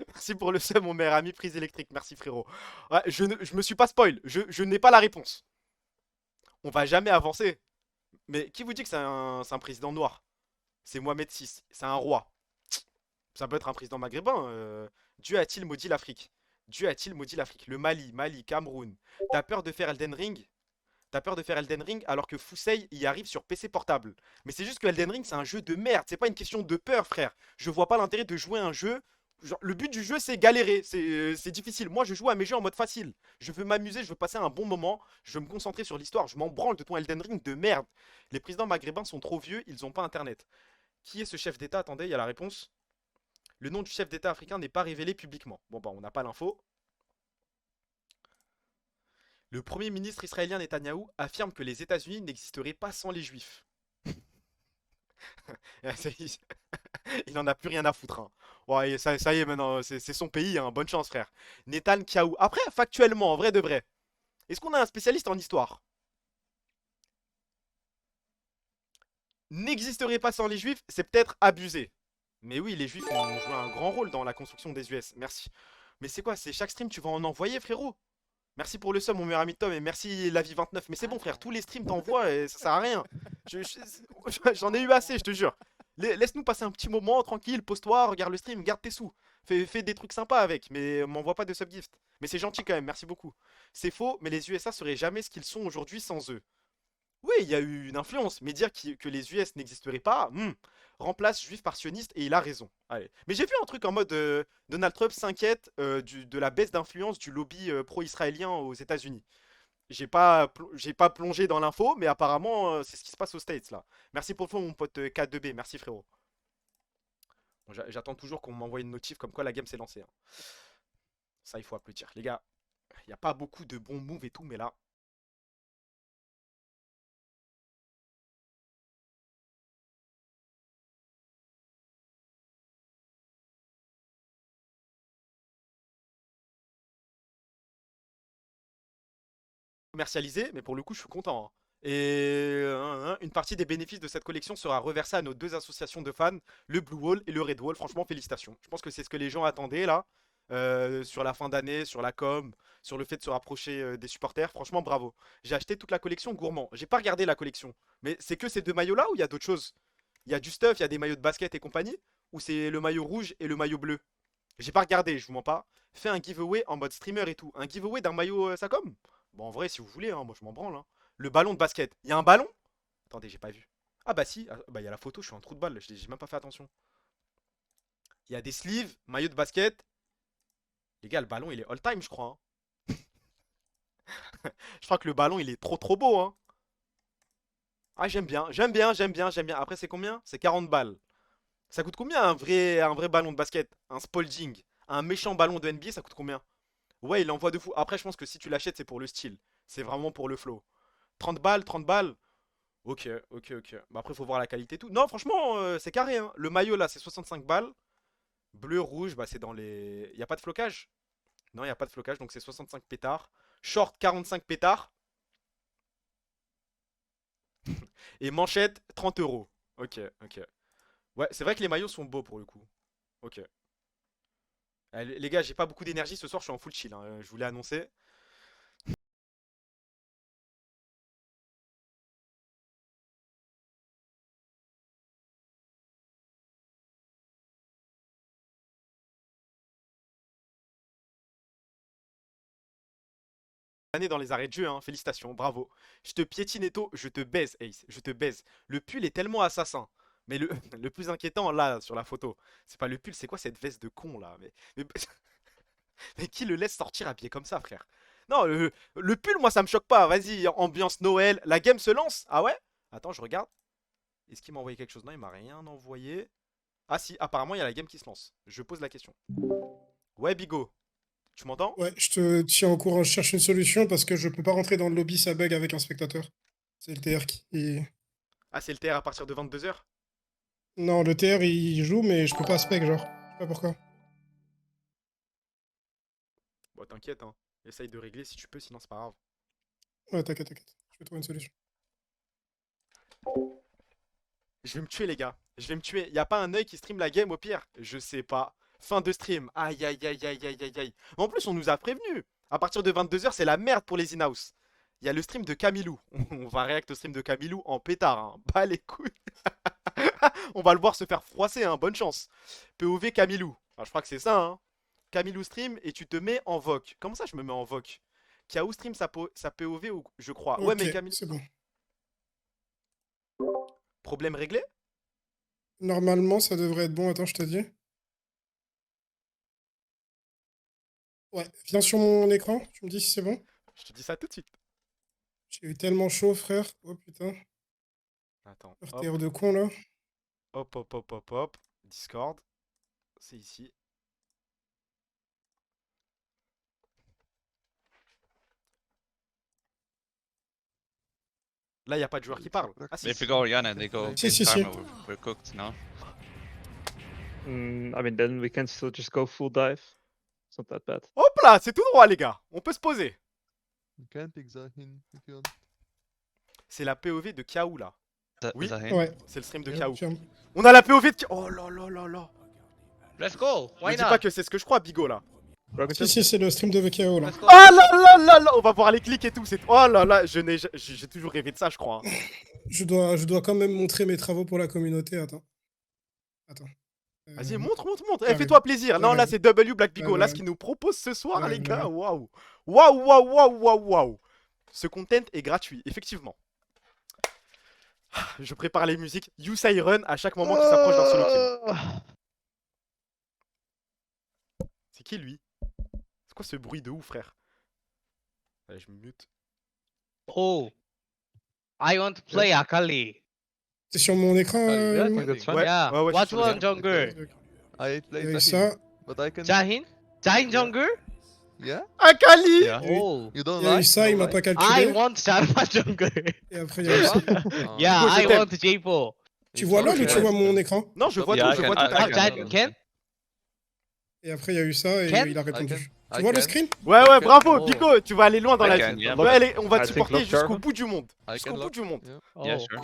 Merci pour le seum, mon meilleur ami, prise électrique. Merci frérot. Ouais, je me suis pas spoil, je n'ai pas la réponse. On va jamais avancer. Mais qui vous dit que c'est un président noir? C'est Mohamed VI, c'est un roi. Ça peut être un président maghrébin. Dieu a-t-il maudit l'Afrique? Dieu a-t-il maudit l'Afrique? Le Mali, Cameroun. T'as peur de faire Elden Ring? T'as peur de faire Elden Ring alors que Fusei y arrive sur PC portable. Mais c'est juste que Elden Ring c'est un jeu de merde, c'est pas une question de peur frère. Je vois pas l'intérêt de jouer un jeu. Genre, le but du jeu c'est galérer, c'est difficile. Moi je joue à mes jeux en mode facile. Je veux m'amuser, je veux passer un bon moment, je veux me concentrer sur l'histoire, je m'en branle de ton Elden Ring de merde. Les présidents maghrébins sont trop vieux, ils ont pas internet. Qui est ce chef d'état? Attendez, il y a la réponse. Le nom du chef d'état africain n'est pas révélé publiquement. Bon bah on n'a pas l'info. Le premier ministre israélien Netanyahou affirme que les États-Unis n'existeraient pas sans les Juifs. Il en a plus rien à foutre, hein. Ouais, ça y est maintenant, c'est son pays, hein. Bonne chance, frère. Netanyahou. Après, factuellement, en vrai de vrai, est-ce qu'on a un spécialiste en histoire? N'existerait pas sans les Juifs, c'est peut-être abusé. Mais oui, les Juifs ont joué un grand rôle dans la construction des US. Merci. Mais c'est quoi? C'est chaque stream, tu vas en envoyer, frérot? Merci pour le sub, mon meilleur ami Tom, et merci la vie 29. Mais c'est bon, frère, tous les streams t'envoient et ça sert à rien. J'en ai eu assez, je te jure. Laisse-nous passer un petit moment tranquille, pose-toi, regarde le stream, garde tes sous. Fais des trucs sympas avec, mais m'envoie pas de subgift. Mais c'est gentil quand même, merci beaucoup. C'est faux, mais les USA seraient jamais ce qu'ils sont aujourd'hui sans eux. Oui, il y a eu une influence, mais dire que les US n'existeraient pas, remplace juif par sioniste et il a raison. Allez. Mais j'ai vu un truc en mode Donald Trump s'inquiète de la baisse d'influence du lobby pro-israélien aux États-Unis. J'ai pas plongé dans l'info, mais apparemment c'est ce qui se passe aux States là. Merci pour le fond, mon pote K2B, merci frérot. Bon, j'attends toujours qu'on m'envoie une notif comme quoi la game s'est lancée, hein. Ça, il faut applaudir. Les gars, il n'y a pas beaucoup de bons moves et tout, mais là, commercialisé, mais pour le coup, je suis content, hein. Et une partie des bénéfices de cette collection sera reversée à nos deux associations de fans, le Blue Wall et le Red Wall. Franchement, félicitations. Je pense que c'est ce que les gens attendaient là, sur la fin d'année, sur la com, sur le fait de se rapprocher des supporters. Franchement, bravo. J'ai acheté toute la collection gourmand. J'ai pas regardé la collection, mais c'est que ces deux maillots là ou il y a d'autres choses? Il y a du stuff, il y a des maillots de basket et compagnie, ou c'est le maillot rouge et le maillot bleu? J'ai pas regardé, je vous mens pas. Fais un giveaway en mode streamer et tout. Un giveaway d'un maillot Sacom? Bon, en vrai, si vous voulez, hein, moi je m'en branle, hein. Le ballon de basket. Il y a un ballon? Attendez, j'ai pas vu. Ah bah si, ah, bah il y a la photo, je suis un trou de balle, j'ai même pas fait attention. Il y a des sleeves, maillot de basket. Les gars, le ballon il est all time, je crois, hein. Je crois que le ballon il est trop beau, hein. Ah, j'aime bien, j'aime bien, j'aime bien, j'aime bien. Après, c'est combien? C'est 40 balles. Ça coûte combien un vrai ballon de basket? Un Spalding? Un méchant ballon de NBA, ça coûte combien? Ouais, il envoie de fou. Après, je pense que si tu l'achètes, c'est pour le style. C'est vraiment pour le flow. 30 balles, 30 balles. Ok, ok, ok. Bah après, faut voir la qualité et tout. Non, franchement, c'est carré, hein. Le maillot, là, c'est 65 balles. Bleu, rouge, bah c'est dans les... Y a pas de flocage? Non, y a pas de flocage, donc c'est 65 pétards. Short, 45 pétards. Et manchette, 30 euros. Ok, ok. Ouais, c'est vrai que les maillots sont beaux pour le coup. Ok. Les gars, j'ai pas beaucoup d'énergie ce soir, je suis en full chill, hein, je vous l'ai annoncé. Année dans les arrêts de jeu, hein. Félicitations, bravo. Je te piétine Eto, je te baise Ace, je te baise. Le pull est tellement assassin. Mais le, le plus inquiétant là sur la photo, c'est pas le pull, c'est quoi cette veste de con là? Mais qui le laisse sortir habillé comme ça, frère? Non, le pull, moi ça me choque pas. Vas-y, ambiance Noël, la game se lance. Ah ouais? Attends, je regarde. Est-ce qu'il m'a envoyé quelque chose? Non, il m'a rien envoyé. Ah si, apparemment il y a la game qui se lance. Je pose la question. Ouais, Bigo, tu m'entends? Ouais, je te tiens au courant, je cherche une solution parce que je peux pas rentrer dans le lobby, ça bug avec un spectateur. C'est le TR qui... Ah, c'est le TR à partir de 22 h. Non, le TR il joue, mais je peux pas spec, genre. Je sais pas pourquoi. Bon, t'inquiète, hein. Essaye de régler si tu peux, sinon c'est pas grave. Ouais, t'inquiète, t'inquiète. Je vais trouver une solution. Je vais me tuer, les gars. Je vais me tuer. Y a pas un œil qui stream la game au pire? Je sais pas. Fin de stream. Aïe, aïe, aïe, aïe, aïe, aïe, aïe. Mais en plus, on nous a prévenu. À partir de 22 h, c'est la merde pour les in-house. Il y a le stream de Camilou. On va react au stream de Camilou en pétard, hein. Bah les couilles. On va le voir se faire froisser, hein. Bonne chance. POV Camilou. Ah, je crois que c'est ça, hein. Camilou stream et tu te mets en voc. Comment ça, je me mets en voc? Kiaou stream sa POV, je crois. Ouais, Ok, mais Camilou. c'est bon. Problème réglé? Normalement, ça devrait être bon. Attends, je te dis. Ouais, viens sur mon écran, tu me dis si c'est bon. Je te dis ça tout de suite. J'ai eu tellement chaud, frère. Oh putain. Attends, hop. RTR de con, là. Hop, hop, hop, hop, hop. Discord. C'est ici. Là, il n'y a pas de joueur qui parle. Ah si. If we go again and they go Si, against si, si. Karma, we're cooked now. I mean, then we can still just go full dive. It's not that bad. Hop là, c'est tout droit, les gars. On peut se poser. You can pick Zahin if you want. C'est la POV de Kiaou, là. Oui. Zahin. Ouais. C'est le stream de Yeah, Kiaou. Tiens. On a la POV de Kiaou. Oh là là là là. Let's go! Ne Why dis not? pas que c'est ce que je crois, Bigo, là. Rocket Si, Jump. si, c'est le stream de VKO là. Let's go. Ah là là là là, on va voir les clics et tout. Oh là là, j'ai toujours rêvé de ça, je crois. Hein. Je dois quand même montrer mes travaux pour la communauté. Attends. Vas-y, montre. Eh, J'arrive. fais-toi plaisir. Non, là, J'arrive. c'est W Black Bigo. Là, J'arrive. ce qu'il nous propose ce soir, les J'arrive, gars. j'arrive. Waouh. Waouh. Ce content est gratuit, effectivement. Je prépare les musiques. You Say Run à chaque moment qu'il s'approche d'un solo kill. C'est qui lui? C'est quoi ce bruit de ouf, frère? Allez, je me mute. Oh. I want to play Akali. C'est sur mon écran. Yeah, I think Emma that's fine. Ouais, Yeah. ouais, What c'est sur le one tien. jungle? I Il play y a eu Zahin, ça. but I can. Jahin? Jahin jungle? Yeah? Akali! Yeah. Oh. You don't Il y a eu like? ça, il don't m'a like? pas I calculé. want Sharma jungle. Et après, il y a eu ça. Ah. Yeah, Bigo, je I t'aime. want J4. Tu It's vois là okay. ou tu vois mon écran? Non, je vois Yeah, tout, je I vois can- tout. I Ah, can- Jahin, Ken? Et après, il y a eu ça et Ken il a I répondu. can. Tu I vois le can. screen? Ouais, bravo, Oh. Bigo, tu vas aller loin dans I la can, vie. yeah. Ouais, allez, on va te I think supporter lock jusqu'au Jarvan. bout du monde. I Jusqu'au can bout lock. du monde. Yeah. Yeah, Oh. sure.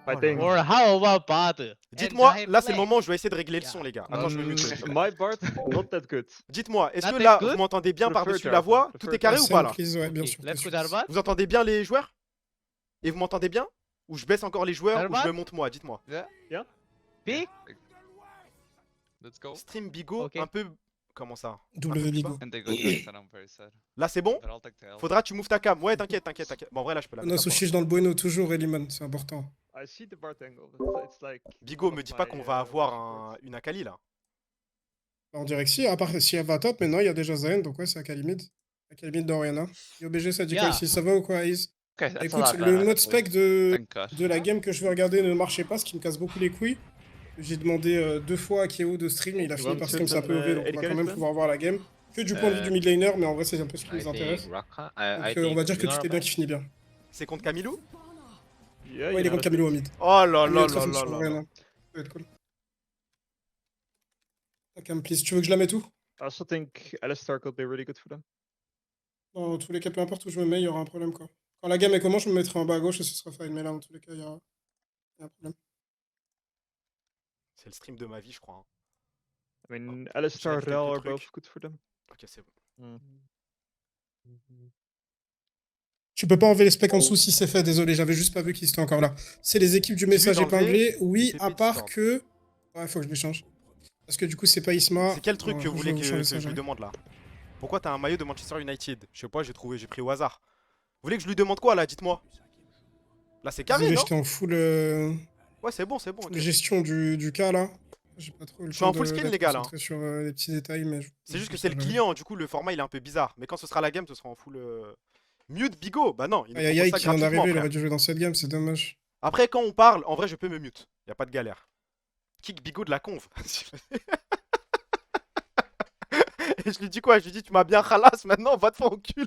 I Oh think. là Or how about Bard? Dites-moi, And là c'est le Jahin moment où je vais essayer de régler le Yeah. son, les gars. Attends, je me mute. My part, not that good. Dites-moi, est-ce que Not là, that good? vous m'entendez bien Prefer par-dessus la Jarvan, voix? prefer Tout est carré ou pas là? Please, ouais, bien Okay, sûr. let's bien go sûr. Jarvan. Vous entendez bien les joueurs? Et vous m'entendez bien? Ou je baisse encore les joueurs ou Jarvan? je le monte moi? Dites-moi. Pick? Let's go. Stream Bigo, Ok. un peu. Comment ça? Un peu W plus Bigo. bas. And they go to that, I'm very sad. Là c'est bon? But I'll take the L. Faudra que tu mouves ta cam. Ouais, t'inquiète. Bon, en vrai, là je peux la On a mettre. là, Sushi dans le bueno toujours, Eliman, c'est important. I see the Bart angle. It's like. Bigo, one me of dis pas my, qu'on va avoir worst une Akali là. On dirait que si, à part si elle va top, mais non, il y a déjà Zayn, donc ouais, c'est Akali mid. Akali mid d'Oriana. IOBG, ça dit quoi Yeah. ici? Ça va ou quoi, Ace? Okay, that's a Écoute, lot le better, mode actually. spec de Thank God. la game que je veux regarder ne marchait pas, ce qui me casse beaucoup les couilles. J'ai demandé 2 fois à Keo de stream et il a Tu fini vas par me stream sa shoot POV, un, donc on va quand Elgato même pouvoir voir la game. Que du point de vue du mid laner, mais en vrai, c'est un peu ce qui nous intéresse. Donc on va dire que tu fais bien qui finit bien. C'est contre Camilou? Yeah, Ouais, il est contre Camilo au mid. Oh là Il là est très là fort là sur là. Oriana. Ça va être cool. Cam, please, tu veux que je la mette où? I also think Alistar could be really good for them. Dans tous les cas, peu importe où je me mets, il y aura un problème quoi. Quand la game est comment, je me mettrai en bas à gauche et ce sera fine, mais là, dans tous les cas, il y a un problème. C'est le stream de ma vie, je crois. Hein. I mean, Alistar, quelques Rel are trucs. both good for them. Ok, c'est bon. Tu peux pas enlever les specs en dessous si c'est fait, désolé, j'avais juste pas vu qu'ils étaient encore là. C'est les équipes du message d'enlever épinglé, oui, les à TP part Discord. que. Ouais, faut que je les change. Parce que du coup, c'est pas Isma. C'est quel truc Ouais, que vous je voulez vais que changer ça, je lui j'arrive. demande là? Pourquoi t'as un maillot de Manchester United? Je sais pas, j'ai pris au hasard. Vous voulez que je lui demande quoi là? Dites-moi. Là c'est carré, Désolé, non? j'étais en full, Ouais, c'est bon, ok. gestion du cas là. J'ai pas trop eu le Je suis en temps full de- screen, d'être les gars, là. concentré sur les petits détails, mais. C'est juste que c'est le client, du coup le format il est un peu bizarre. Mais quand ce sera la game, ce sera en full. Mute Bigo? Bah non, il nous Aïe aïe propose aïe, ça qui vient gratuitement, d'arriver, il frère. aurait dû jouer dans cette game, c'est dommage. Après, quand on parle, en vrai, je peux me mute. Y a pas de galère. Kick Bigo de la conve. Et je lui dis quoi? Je lui dis, tu m'as bien ralasse maintenant, va te faire enculer.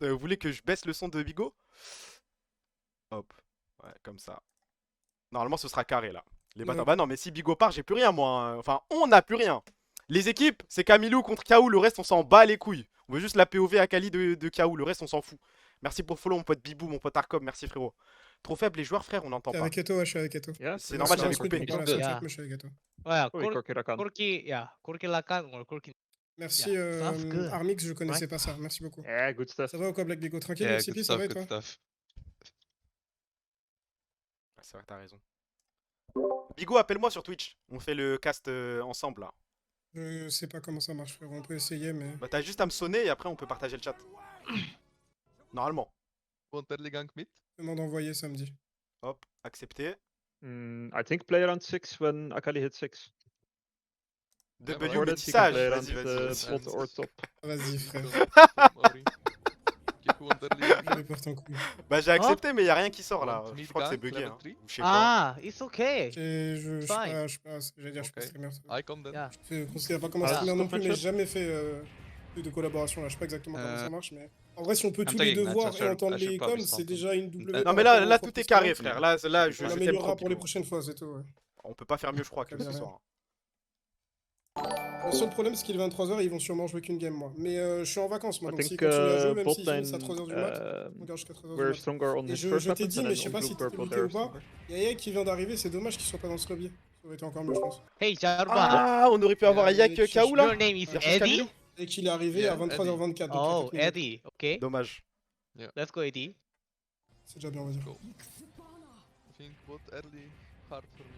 Vous voulez que je baisse le son de Bigo? Hop. Ouais, comme ça. Normalement, ce sera carré là. Les bâtards. Bah non, mais si Bigo part, j'ai plus rien moi. Hein. Enfin, on n'a plus rien. Les équipes, c'est Camilou contre Kaou. Le reste, on s'en bat les couilles. On veut juste la POV à Kali de Kaou. Le reste, on s'en fout. Merci pour le follow, mon pote Bibou, mon pote Arcom. Merci frérot. Trop faible les joueurs, frère, on n'entend T'es pas. avec Eto, ouais, je suis avec Eto. Yeah, C'est normal, j'avais C'est coupé. pour parler à Yeah. Soundcheck, mais je suis avec Eto. Ouais, Oh, Korki Rakan. Kurki, yeah, Kurki Lakan or Kurki. Merci Yeah, sounds good. Armix, je connaissais pas ça, merci beaucoup. Yeah, good stuff. Ça va ou quoi, Black Bigo? Tranquille, Yeah, XCP, good ça va et stuff, toi? good stuff. Ouais, c'est vrai, t'as raison. Bigo, appelle-moi sur Twitch. On fait le cast ensemble là. Je sais pas comment ça marche, frère. On peut essayer, mais. Bah, t'as juste à me sonner et après, on peut partager le chat. Normalement. Want early gank mid? Demande envoyer samedi. Hop, accepté. I think play around 6 when Akali hits 6. W, Ouais, Or that he can métissage. play Vas-y, around vas-y. the vas-y. bot or top. Vas-y, frère. Don't worry. Kick want early gank Je mid? vais perdre ton coup. Bah, j'ai accepté, mais y a rien qui sort là. Want mid Je crois que c'est gank, bugué. level Hein. 3? Ou je sais pas. Ah, it's okay. Je suis Fine. pas. J'allais dire, je suis pas Ok. streamer. ça. I come then. Yeah. Je considère pas comme un Ah, streamer non plus, mais friendship. j'ai jamais fait de collaboration là. Je sais pas exactement comment ça marche, mais. En vrai, si on peut tous I'm les taking deux that, voir I et should- entendre I should les probably coms, c'est start. déjà une double. Non, par mais rapport là, au là tout est carré, professionnel. frère. Là, On je t'aime l'améliorera trop. pour les Bigo. prochaines fois, c'est tout. Ouais. On peut pas faire mieux, je crois, que ce soir. Le seul problème, c'est qu'il est 23h et ils vont sûrement jouer qu'une game, moi. Mais je suis en vacances, moi, I donc s'ils think continuent à jouer, même bot s'ils finissent à 3h du mat, lane on garde jusqu'à 3h du we're mat. stronger on Et his je first t'ai weapons dit, and mais then je sais on pas blue si t'es purple communiqué they're ou pas. stronger. Il y a Yaya qui vient d'arriver, c'est dommage qu'il soit pas dans ce lobby. aurait été encore mieux, je pense. Hey, Jarvan. Ah, on aurait pu avoir Yeah, Yak mais Kaou là. Your name is Versus Eddie? Camilo. Et qu'il est arrivé Yeah, à 23h24. donc il y a Oh, 4 minutes. Eddie. Okay. Dommage. Let's go, Eddie. C'est déjà bien, on va dire. Go. I think bot early hard for me.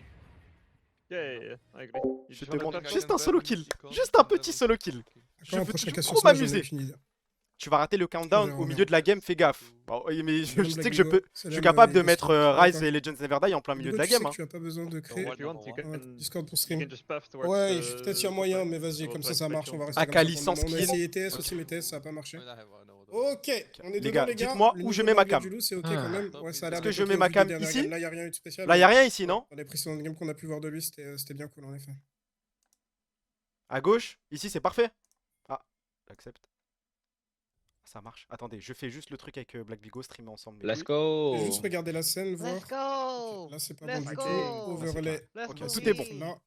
Yeah, I agree. You Je just te wanna demande I touch can juste un solo burn kill. icon Juste un and petit then solo kill. Je Quand veux prochaine trop question, ça, j'en ai m'amuser. aucune idée. Tu vas rater le countdown verra au bien. milieu de la game, fais gaffe. Bon, oui, mais je Même sais Black que je Vigo, peux. c'est Je là suis où capable il de est mettre Discord, Rise d'accord. et Legends Never Die en plein milieu Vigo, de la tu sais game. que tu as pas besoin de créer If you want, you un can. Discord pour You stream. can just path towards Ouais, the peut-être il y a top moyen, lane. mais vas-y, We'll comme try ça to marche, make on va sure. rester comme Akali ça sans pour le moment. On a skin. essayé TS aussi, mais TS ça a pas marché. I have another. Ok, on est Les dedans gars, les gars. dites-moi Le où je niveau mets ma d'anglais cam. du loup, c'est ok Ah. quand même. Ouais, ça a l'air Est-ce que d'être je ok mets au ma vu des cam dernières ici? games. Là, il y a rien eu de spécial. Là, y a rien ici, non? Dans les précédentes games qu'on a pu voir de lui, c'était bien cool en effet. À gauche? Ici, c'est parfait. Ah, j'accepte. Ça marche. Attendez, je fais juste le truc avec Black Vigo, streamer ensemble. les Let's couilles. Je go. vais juste regarder la scène, voir. Let's go. Ok, là, c'est pas Let's bon du go. tout. Overlay. Let's Ok, go. tout est bon. Vee. Là.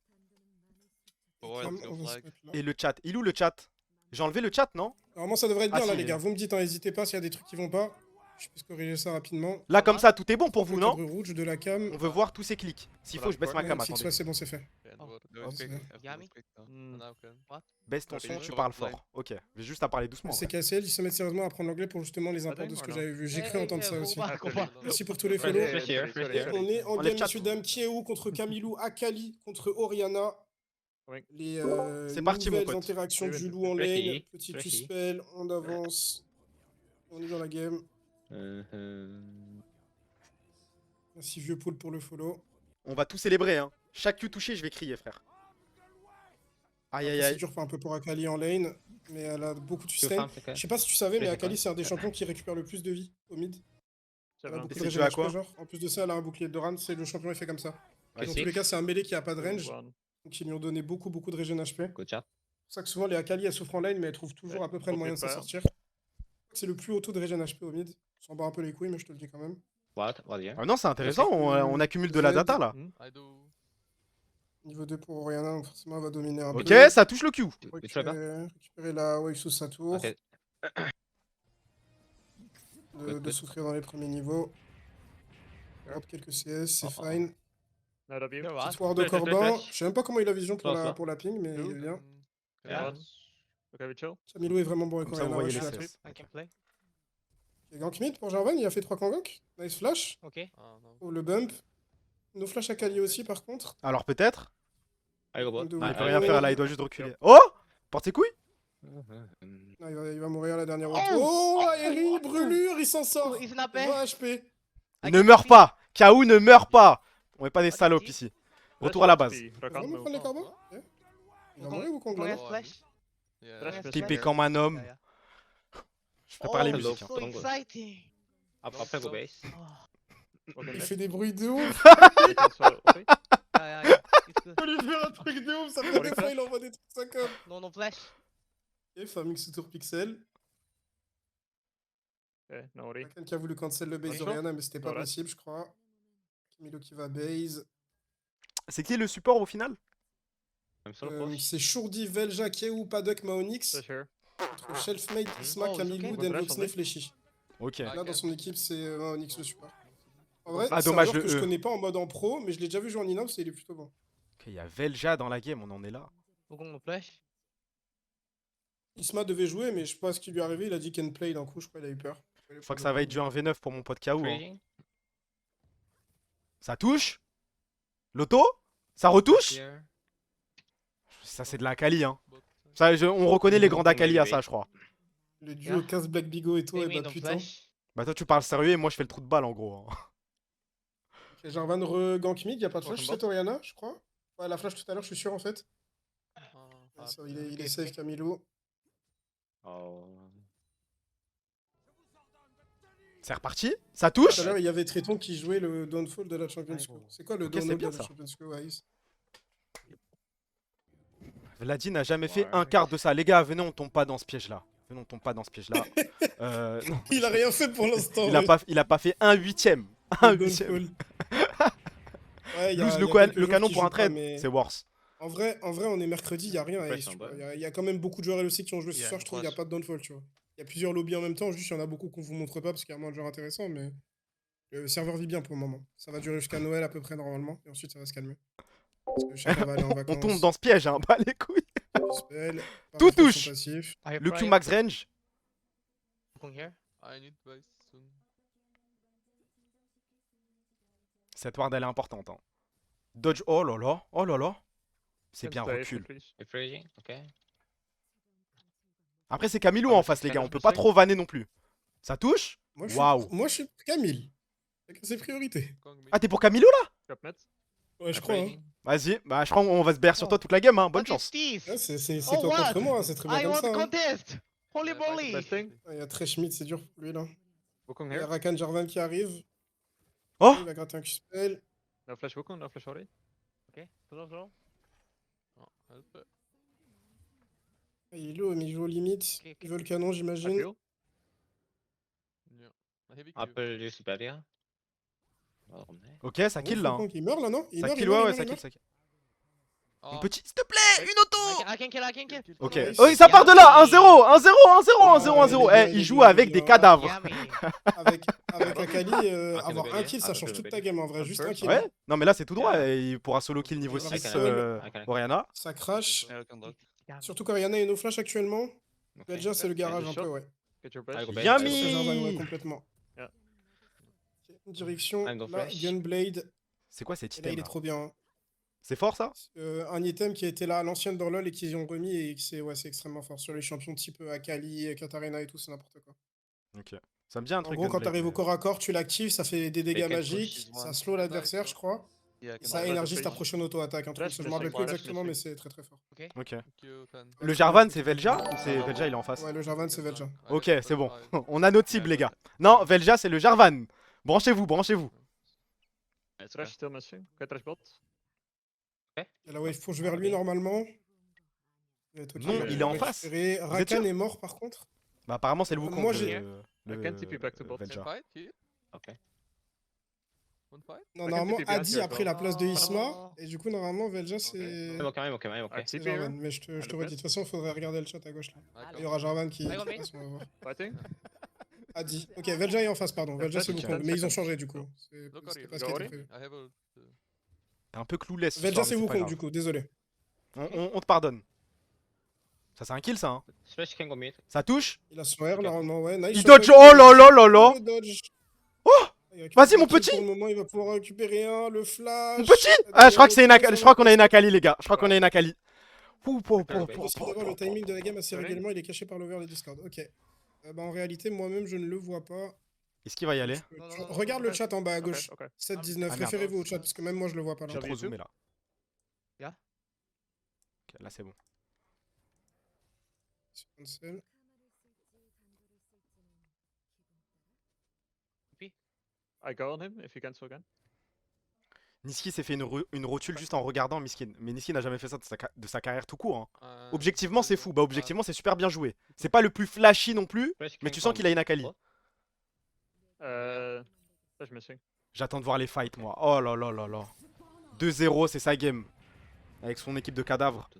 Alright, Cam, let's go on va se flag. mettre là. Et le chat. Il est où le chat? J'ai enlevé le chat, non? Normalement, ça devrait être Ah, bien là, si, les il est gars. là. Vous me dites, hein, n'hésitez pas s'il y a des trucs qui vont pas. Je peux corriger ça rapidement. Là, comme ça, tout est bon pour vous, Le non? cadre rouge de la cam. On veut voir tous ces clics. S'il faut, je baisse ma Ouais, cam. fixe, Attendez. ouais, c'est bon, c'est fait. Yeah, Oh. do it Oh, quick. c'est Have to Yummy. do it quick now. Hmm. Now can. Baisse ton Ok, son, je tu vais parles flag. fort. Ok, j'ai juste à parler doucement. C'est ouais. KSL, ils se mettent sérieusement à apprendre l'anglais pour justement les imports de ce que j'avais vu. J'ai cru entendre ça aussi. Merci pour tous les follow. Fresh here, fresh here. On est en Enlève game, chat. messieurs, dames. Kieu contre Camilou, Akali contre Oriana. Ouais. Les C'est parti, mon nouvelles pote. interactions Oui, du oui. loup en Flashy, lane. Petit flashy. Q-spell, on avance. On est dans la game. Merci vieux poule pour le follow. On va tout célébrer, hein. Chaque Q touché, je vais crier, frère. Aïe, aïe, C'est aïe. dur un peu pour Akali en lane, mais elle a beaucoup de Tu sustain. farm, c'est Je sais pas si tu savais, mais c'est Akali quoi c'est un des champions qui récupère le plus de vie au mid. Elle a beaucoup Et de c'est dû régène à HP, quoi? genre. En plus de ça, elle a un bouclier de Doran, c'est le champion il fait comme ça. Ouais, Dans c'est- tous les cas, c'est un mêlé qui a pas de range, One. donc ils lui ont donné beaucoup de régène HP. C'est Good job. pour ça que souvent les Akali elles souffrent en lane, mais elles trouvent toujours Ouais, à peu près le faut moyen de s'en prépare. sortir. C'est le plus haut taux de régène HP au mid. On s'en bat un peu les couilles, mais je te le dis quand même. What? What here? Ah non, c'est intéressant, on accumule de la Z. data là. Hmm? I do. Niveau 2 pour Oriana, donc forcément elle va dominer un Ok, peu. ça touche le Q. Tu fais pas? Récupérer la wave sous sa tour. Ok. De souffrir dans les premiers niveaux. Drop quelques CS, c'est fine. Out of you. Yeah, Petite ward de Corbin. Je sais même pas comment il a vision pour Close, là. pour la ping, mais il est bien. Yeah. One. Okay, we chill. Camilo est vraiment bon avec Comme ça, vous Oriana. voyez ouais, les je suis CS. I can play. Il y a gank mid pour Jarvan, il a fait 3 gank. Nice flash. Okay. Ah, no. Oh, le bump. No flash à Kali aussi par contre. Alors peut-être. I go bot. Il Il Ah, peut ah, rien oui, faire oui. là, il doit juste reculer. Oh! Porte ses couilles? Non, il va mourir la dernière round. Oh, aérie, brûlure, il s'en sort. He's not 20 HP. Ne meurs pas! K.O. ne meurt pas! On est pas des Ok, salopes ok. ici. Retour à la base. Il va vraiment prendre les corbins. Ok. Il va mourir ou qu'on Congrats, glane Flash. Yeah. Flash, yeah. flash. Pépé comme un homme. Yeah, yeah. Je prépare les Oh, musiques. hein. so exciting. Après, go base. Oh. Okay, Il next. fait des bruits de ouf. You can swallow. Okay. Yeah, yeah. It's good. On lui fait un truc de ouf. Ça fait des fois, il envoie des trucs ça comme. No flash. Ok, Faming sous tour pixel. Okay, no worry. Quelqu'un qui a voulu cancel le base Attention. d'Oriana, mais c'était pas Voilà. possible, je crois. Camilo qui va base. C'est qui le support au final? I'm so push. C'est Shourdi, Velja, Kieu, Paddock, Maonix. Flash here. Contre Shelfmate, Isma, Oh, Camilou, ok. Denvoxney, Fléchi. Ok. Là, dans son équipe, c'est Maonix le support. En vrai, Ah, c'est dommage, un joueur le que je E. connais pas en mode en pro, mais je l'ai déjà vu jouer en in-house et il est plutôt bon. Ok, il y a Velja dans la game, on en est là. No flash. Isma devait jouer, mais je sais pas ce qui lui est arrivé. Il a dit can play d'un coup, je crois qu'il a eu peur. Je crois que ça va être du 1v9 pour mon pote K.O. hein. Trading. Ça touche? Loto? Ça retouche? Here. Ça c'est de la Kali hein. But, Ça, on reconnaît les grands Oui, Akali à oui. ça je crois. Le duo Yeah. 15 Black Bigo et tout, et Maybe bah no putain. flash. Bah toi tu parles sérieux et moi je fais le trou de balle en gros. hein. Ok, Jarvan re-gank mid, y'a pas de flash, Prochain c'est Oriana, je crois. Ouais, la flash tout à l'heure, je suis sûr en fait. ah, Ouais, hard. ça, il est Ok, safe, ok. Camilo. Oh. C'est reparti? Ça Tout touche? à l'heure, il y avait Tréton qui jouait le downfall de la Champions Ouais, Cup. bon. C'est quoi le Ok, c'est downfall bien, de ça. la Champions Cup, Ice? Vladi n'a jamais fait Ouais. un quart de ça. Les gars, venez, on tombe pas dans ce piège là. Venez, on tombe pas dans ce piège là. Non, Il a rien fait pour l'instant. il a pas fait un huitième. Un Le huitième. downfall. Ouais, Lose le, quelques le joueurs canon qui pour un jouent pas, trade, mais c'est worse. En vrai, on est mercredi, il y a rien. Press Ace, en tu vois. bas. Il y a quand même beaucoup de joueurs LEC qui ont joué ce Yeah, soir, je trouve, il n'y a cross. pas de downfall, tu vois. Il y a plusieurs lobbies en même temps, juste il y en a beaucoup qu'on vous montre pas parce qu'il y a moins de joueurs intéressants, mais le serveur vit bien pour le moment. Ça va durer jusqu'à Noël à peu près normalement, et ensuite ça va se calmer. Parce que chacun va aller en On vacances. tombe dans ce piège, hein, pas les couilles. Spell, Tout pas touche. passif. I have Le Q Brian. max range. Wukong here. I need base soon. Cette ward elle est importante. Hein. Dodge, oh là là, oh là là. C'est bien Stay, recul. please. You're freezing. Okay. Après c'est Camilo Ah, en mais face c'est les gars, on Camille peut pas Missing. trop vanner non plus. Ça touche? Waouh. Moi, je suis Camille. C'est ses priorités. Wukong mid. Ah t'es pour Camilo là? Drop mid. Ouais, je I'm crois. Hein. freezing. Vas-y, bah je crois qu'on va se BR sur toi toute la game, hein. Bonne What is chance. this? Ouais, c'est Oh, toi what? contre moi, c'est très bien I comme want ça. Hein. contest. Holy Yeah, fight moly. Best thing. Il y a Trash Mid, c'est dur pour lui là. Wukong Il y a here. Rakan Jarvan qui arrive. Oh! Il va gratter un Q-Spell. No flash Wukong, no flash already. Okay. Slow, slow. Oh, help. Il est low, mais il joue aux limites. Ok, ok. Il veut le canon, I j'imagine. feel. Yeah. A heavy Q. Apple use barrier. Oh, man. Ok, ça Bon, kill là. Hein. Wukong, il meurt là, non? Il Ça meurt, kill, il meurt, ouais, il ouais, meurt, ça il kill, meurt. ça kill. Ah, Mon petit, s'il te plaît, une auto! I can kill, I can kill. Ok. Nice. Oh, ça part de là! 1-0! 1-0! 1-0! 1-0! les gars, Eh, les il joue gars, avec les des gars. cadavres. Yummy. Avec Akali, Ah, avoir c'est un le kill, BD. ça Ah, change c'est le toute ta BD. game en vrai. Juste un kill. Ouais? Non, mais là, c'est tout droit. Il pourra solo kill niveau Il va 6 rester Oriana. Ça crash. Yeah, I can dodge. Surtout qu'Ariana est no flash actuellement. Okay. Belgia, c'est le garage un shot. peu, ouais. Get your I base. go back. Yummy. C'est Jarvan, ouais, complètement. Yeah. Ok, direction, I'm no là, flash. Gunblade. C'est quoi cet Et là, item il est là? trop bien. Hein. C'est fort ça? Un item qui a été là à l'ancienne dans LoL et qu'ils ont remis et que c'est extrêmement fort. Sur les champions type Akali, Katarina et tout, c'est n'importe quoi. Ok. Ça me dit un En truc. gros, quand Gunblade, t'arrives au mais- corps à corps, tu l'actives, ça fait des dégâts can push magiques, this ça one. slow l'adversaire, je crois. Yeah, I Et can ça dodge. énergise ta Flash. prochaine auto-attaque. Un truc, Flash, je me rappelle flash, plus flash, exactement, flash. mais c'est très très fort. Ok. Thank you, Tan. Le Jarvan, c'est Velja ou c'est Velja, il est en face? Ouais, le Jarvan, c'est Velja. Ok, c'est bon. On a notre cible, les gars. Non, Velja, c'est le Jarvan. Branchez-vous, branchez-vous. Trash still missing. Okay, trash bot. Il y a la wave push vers lui normalement. Il va être ok, Non, va il est en récupérer. face. Rakan sûr est mort par contre. Bah, apparemment, c'est le Wukong. Moi, j'ai- le- I can't TP back to bot. Velja. Fight here? Okay. One fight? Non, Rakan normalement, TP behind Adi you a as pris well. la place de Isma. Oh. Et du coup, normalement, Velja, c'est. I'm okay, I'm okay, I'm okay. I c'est TP Jarvan. here. Mais je te Ah, redis. le De toute façon, il faudrait regarder le chat à gauche là. I Il y aura Jarvan qui. I go mid. passe, on va voir. Fighting. Adi. Ok, Velja est en face, pardon. Velja, c'est Ok. Wukong. Mais ils ont changé du coup. C'était Look, pas Ari, ce qui était Ari. prévu. I have ult. T'es un peu clouless. ce Velja, soir, c'est mais pas Wukong grave. du coup, désolé. On te pardonne. Ça, c'est un kill, ça. Hein. Splash can go mid. Ça touche. Il a son R normalement, ouais. Nice Il shot, dodge. ouais, Oh là là là là. le dodge. Oh. Il récupère Vas-y, mon un kill petit. Pour le moment, il va pouvoir récupérer un, le flash. Mon petit. Ah, je crois que c'est une Akali. Je crois qu'on a une Akali, les gars. Je crois qu'on a une Akali. Pou, pou, pou, pou, Possible pou, d'avoir le pou, timing de la game assez Ouais. régulièrement, il est caché par l'over les Discord. Ok. Bah, en réalité, moi-même, je ne le vois pas. Est-ce qu'il va y aller? Non, Tu- non, non, Regarde le ok. chat en bas à Ok, gauche. ok. 7-19. Ah, merde. Référez-vous au chat parce que même moi, je le vois pas là. J'ai Sur trop YouTube zoomé là. Yeah. Ok, là, c'est bon. C'est cancel. I go on him if you cancel again. Niski s'est fait une rotule juste en regardant Miskin. Mais Niski n'a jamais fait ça de sa carrière tout court. Hein. And Objectivement, c'est Velja. fou. Bah, objectivement, c'est super bien joué. C'est pas le plus flashy non plus, Splash mais can tu sens come qu'il a une Akali. bot. Flash missing. J'attends de voir les fights, moi. Oh là là là là. 2-0, c'est sa game. Avec son équipe de cadavres.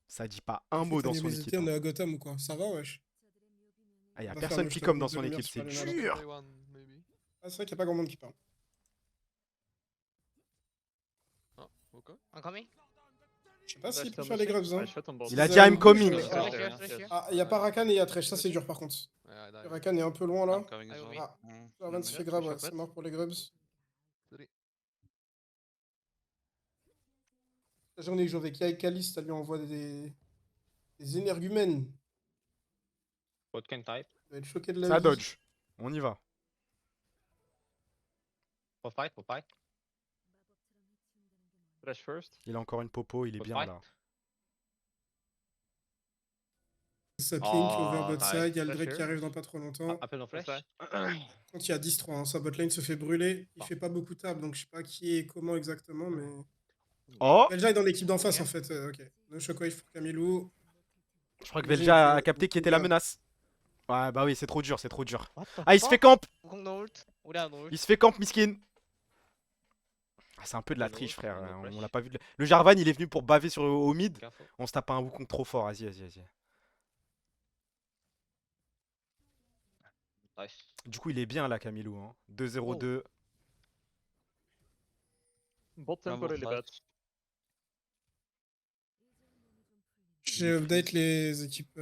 Ça dit pas un mot dans son équipe. On est à Gotham ou quoi? Ça va, wesh? Ah, y a On va personne faire le qui shot comme de dans son lumière équipe, sur c'est les nanas. dur. Play one, maybe. Ah, c'est vrai qu'il n'y a pas grand monde qui parle. Oh, okay. I'm coming. Je sais pas s'il Flash peut still faire les missing. graves, hein. I shot on bot. Il a Ils dit avaient I'm une coming. bouche, Splash Ah. here, splash here. Ah, il n'y a pas Rakan et il y a Thresh, ça c'est dur par contre. Yeah, I died. Rakan est un peu loin là. I'm coming as I well. will Ah, Mm. Jarvan se Yeah, fait grave, je ouais, répète. c'est mort pour les grubs. La journée que je joue avec Akali, ça lui envoie des énergumènes. Bot can type. Il va être choqué de la Ça vie. dodge. On y va. For fight, for fight. Trash first. Il a encore une popo, il est For bien fight. là. Sapling qui est Oh, over bot nice. side, il y a le Flash Drake qui here. arrive dans pas trop longtemps. Appel no flash. Flash. Quand il y a 10-3, hein, sa botlane se fait brûler. Il Bon. fait pas beaucoup de table, donc je sais pas qui est comment exactement, mais. Oh, Velja est dans l'équipe d'en face en fait. Ok. No shockwave pour Camilou. je crois que J'imagine Velja a que capté qui était beaucoup la de- menace. Ouais, bah oui, c'est trop dur, c'est trop dur. What the Ah, il se fait fuck? camp. Wukong no ult. Oula no ult. Il se fait camp, miskin. Ah, c'est un peu de la Ouais, triche, non, frère. non, On flash. l'a pas vu. Le Jarvan, il est venu pour baver sur au mid. Careful. On se tape un Wukong trop fort. Vas-y, vas-y, vas-y. Nice. Du coup, il est bien là, Camilo. Hein. 2-0-2. Bot tempo Rumble really bad. flash. J'ai update les équipes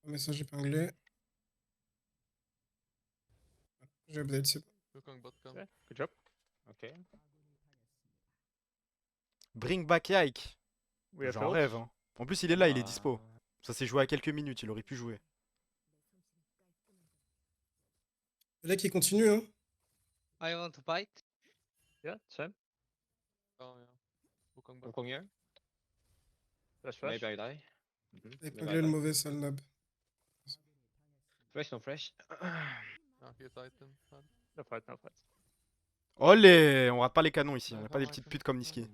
message épinglé. J'ai update, c'est bon. Wukong bot come. Yeah, good job. Ok. Bring back Yike. We have J'en ult. rêve. Hein. En plus, il est là, il est dispo. Ça s'est joué à quelques minutes, il aurait pu jouer. Le mec, il continue, hein. I want to bite. Yeah, same. Oh yeah. Wukong bot. Wukong here. Flash flash. Maybe I die. Épinglé le mauvais Salnab. Fresh, no fresh. Ah, hit item. Hard. No fight, no fight. Olé, on rate pas les canons ici, on Ouais, n'est pas des ouais, petites ouais. putes comme Niski.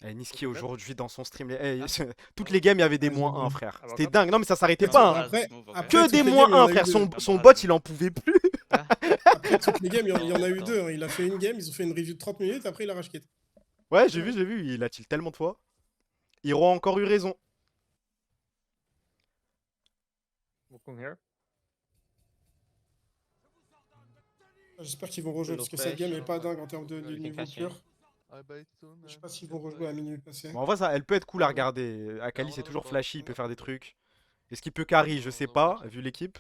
Eh, Niski Aucun aujourd'hui dans son stream, eh, Ah. toutes les games il y avait des Ouais, moins j'ai 1 vu. frère. Ah, C'était d'accord. dingue, non mais ça s'arrêtait Ouais, pas. Hein. Après, Move, après, Que toutes des les moins games, il y en 1 a eu frère, deux. son bot il en pouvait plus. Après, toutes les games, il y en a eu deux. Hein. Il a fait une game, ils ont fait une review de 30 minutes, après il a rage quit. Ouais, j'ai vu, il a tilt tellement de fois. Hiro a encore eu raison. Wukong here. J'espère qu'ils vont rejouer parce que cette game est pas dingue en termes de niveau pur. I bait soon. Je sais pas s'ils vont rejouer à minuit passé. Bon, en vrai, ça, elle peut être cool à regarder. Akali c'est toujours flashy, il peut faire des trucs. Est-ce qu'il peut carry? Je sais pas, vu l'équipe.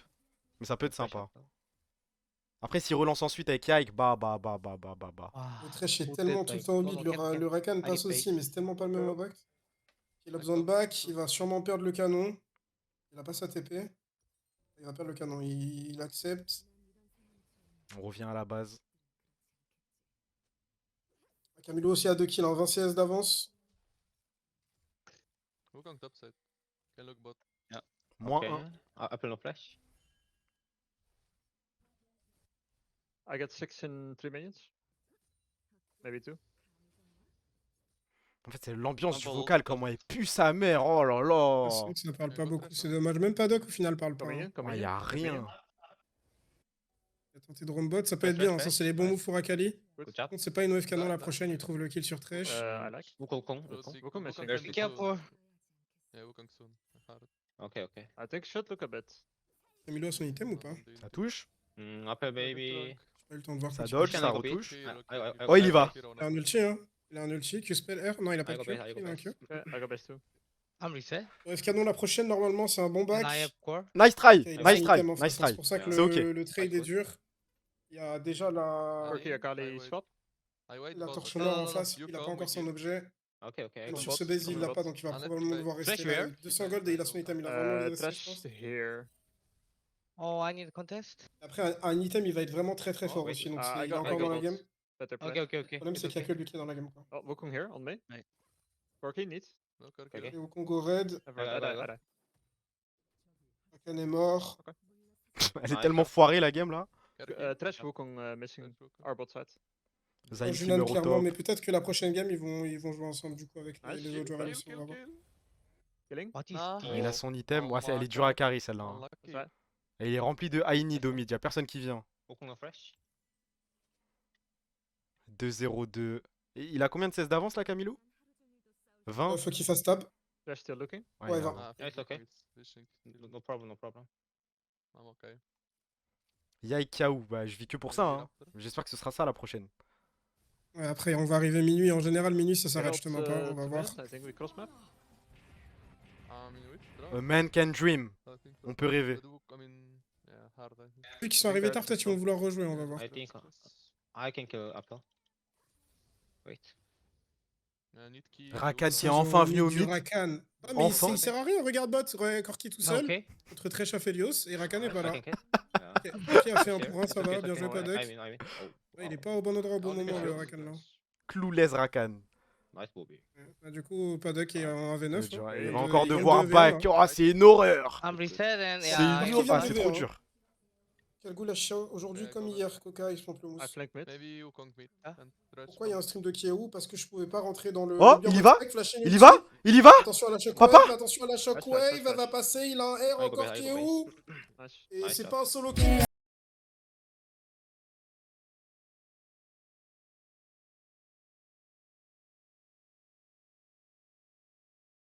Mais ça peut être sympa. Après, s'il relance ensuite avec Yike, bah. Le Thresh est tellement tout le temps au mid. Le Rakan passe aussi, mais c'est tellement pas le même impact. Il a besoin de back, il va sûrement perdre le canon. Il a pas sa TP. Il va perdre le canon. Il accepte. On revient à la base. Camilo aussi a 2 kills, 20 CS d'avance. Wukong top side. Can look bot. Moins Okay. 1. Apple no flash. I got 6 in 3 minutes. Maybe 2. En fait, c'est l'ambiance du Rumble, vocal, top. comment elle pue sa mère. Oh là C'est là. vrai que ça parle Ouais, pas bon beaucoup, trash, c'est hein. dommage. Même Paddock au final parle pas. Coming Hein. in, coming Ouais, in. y a coming in. rien. Il a tenté de roam bot, ça peut Ouais, être bien. ouais, Ça, ouais. c'est les bons Ouais. moves pour Akali. Good. Good job. Par contre, c'est pas une OF canon la prochaine, il trouve le kill sur Thresh. I like. Wukong. Wukong missing. can Be be careful. soon. Yeah, Wukong soon. Hard. Okay. I think should look a bit. Camilo a son item ou pas? Ça touche. Apple baby. J'ai pas eu le temps de voir. Ça quand il dodge, touche. ça Can I go retouche. beat? Oh, il y va. Il a un ulti, hein. Il a un ulti. Q-spell R. Non, il a pas I de go Q. base, I go Il a un base. Q. Yeah, I got base too. I'm reset. OF canon la prochaine, normalement, c'est un bon back. And I have core. Nice try, Ok, il a nice son try, item, en fait, nice try. C'est pour ça que C'est ok. le trade est dur. Il y a déjà la Corki Akali spot. I wait la bot. torche No, noire no, en no, face. you Il a pas come, encore we son kill. objet. Okay. Même Come sur bot, ce base, il come l'a bot. pas, donc il va Ah, let's probablement play. devoir Thresh rester là. where? 200 gold et il a son item. Il a vraiment envie de rester, je Trash pense. here. Oh, I need a contest. Après, un item, il va être vraiment très très fort Oh, aussi. Donc, Ah, il I est got encore dans la bots. game. Better play. Okay, okay, okay. Le problème, c'est qu'il y a que lui qui est dans la game. Quoi. Oh, Wukong here on me. Right. Corki needs. No, Corki. Okay. Et au Congo Red, I I got. die. Rakan est mort. Elle est Nice. tellement foirée la game là. Corki. Trash Wukong missing Trash Wukong. our bot side. Zayn Junan, Filler au clairement, top. mais peut-être que la prochaine game, ils vont jouer ensemble du coup avec Ah, les si, autres joueurs kill, LEC, on va voir. Killing. What is Ah. Il a son item. Ouais, elle est Unlucky. dure à carry celle-là. Hein. Unlucky. Ça. Et il est rempli de I need au mid, y'a personne qui vient. Wukong no fresh. 2-0-2. Et il a combien de CS d'avance là, Camilo 20. Faut qu'il fasse tab. Trash still looking. Ouais, ouais, il a- va. Ah, Yeah, it's okay. Fishing. No problem. I'm okay. Yai Kiaou, bah je vis que pour ça. Hein. J'espère que ce sera ça la prochaine. Ouais, après, on va arriver minuit. En général, minuit, ça s'arrête Get justement out, pas. On va to voir. mid. I think we cross map. A man can dream. On peut rêver. Ceux qui sont arrivés tard, peut-être ils vont vouloir rejouer. On va voir. I think I can kill Apple. Wait. Rakan qui est Ils ont enfin mis venu au du mid. Rakan. Ah, mais Enfin. il sert à rien. Regarde bot, Corki tout seul. Okay. Contre Thresh Aphelios. Et Rakan est pas I là. can kill. Ok, Corki a fait un pour un, ça va. Bien joué, Paddock. I mean. Oh, Ouais, il est pas au bon endroit au bon Ah, moment, ok. le Rakan là. Clouless Rakan. Nice booby. Ouais. Bah, du coup, Paddock est en AV9. Il hein. va Et encore ils viennent devoir de back. V1, hein. Oh, c'est une horreur. I'm reset and C'est yeah, une il horreur. vient Ah, de c'est V1, trop hein. dur. Quel goût lâche aujourd'hui comme hier, Coca et I Pamplemousse. flank mid. Maybe Wukong mid. Ah. and Thresh Pourquoi il y a un bot. stream de Kiaou? Parce que je pouvais pas rentrer dans le. Oh, lobby en il y mode va spec, flasher une Il y ulti. va Il y va Attention à la shockwave, Papa attention à la flash, shockwave, flash. elle va passer, il a un R I go encore back, I go Kiaou. Nice. Et Nice, c'est ça. pas un solo kill.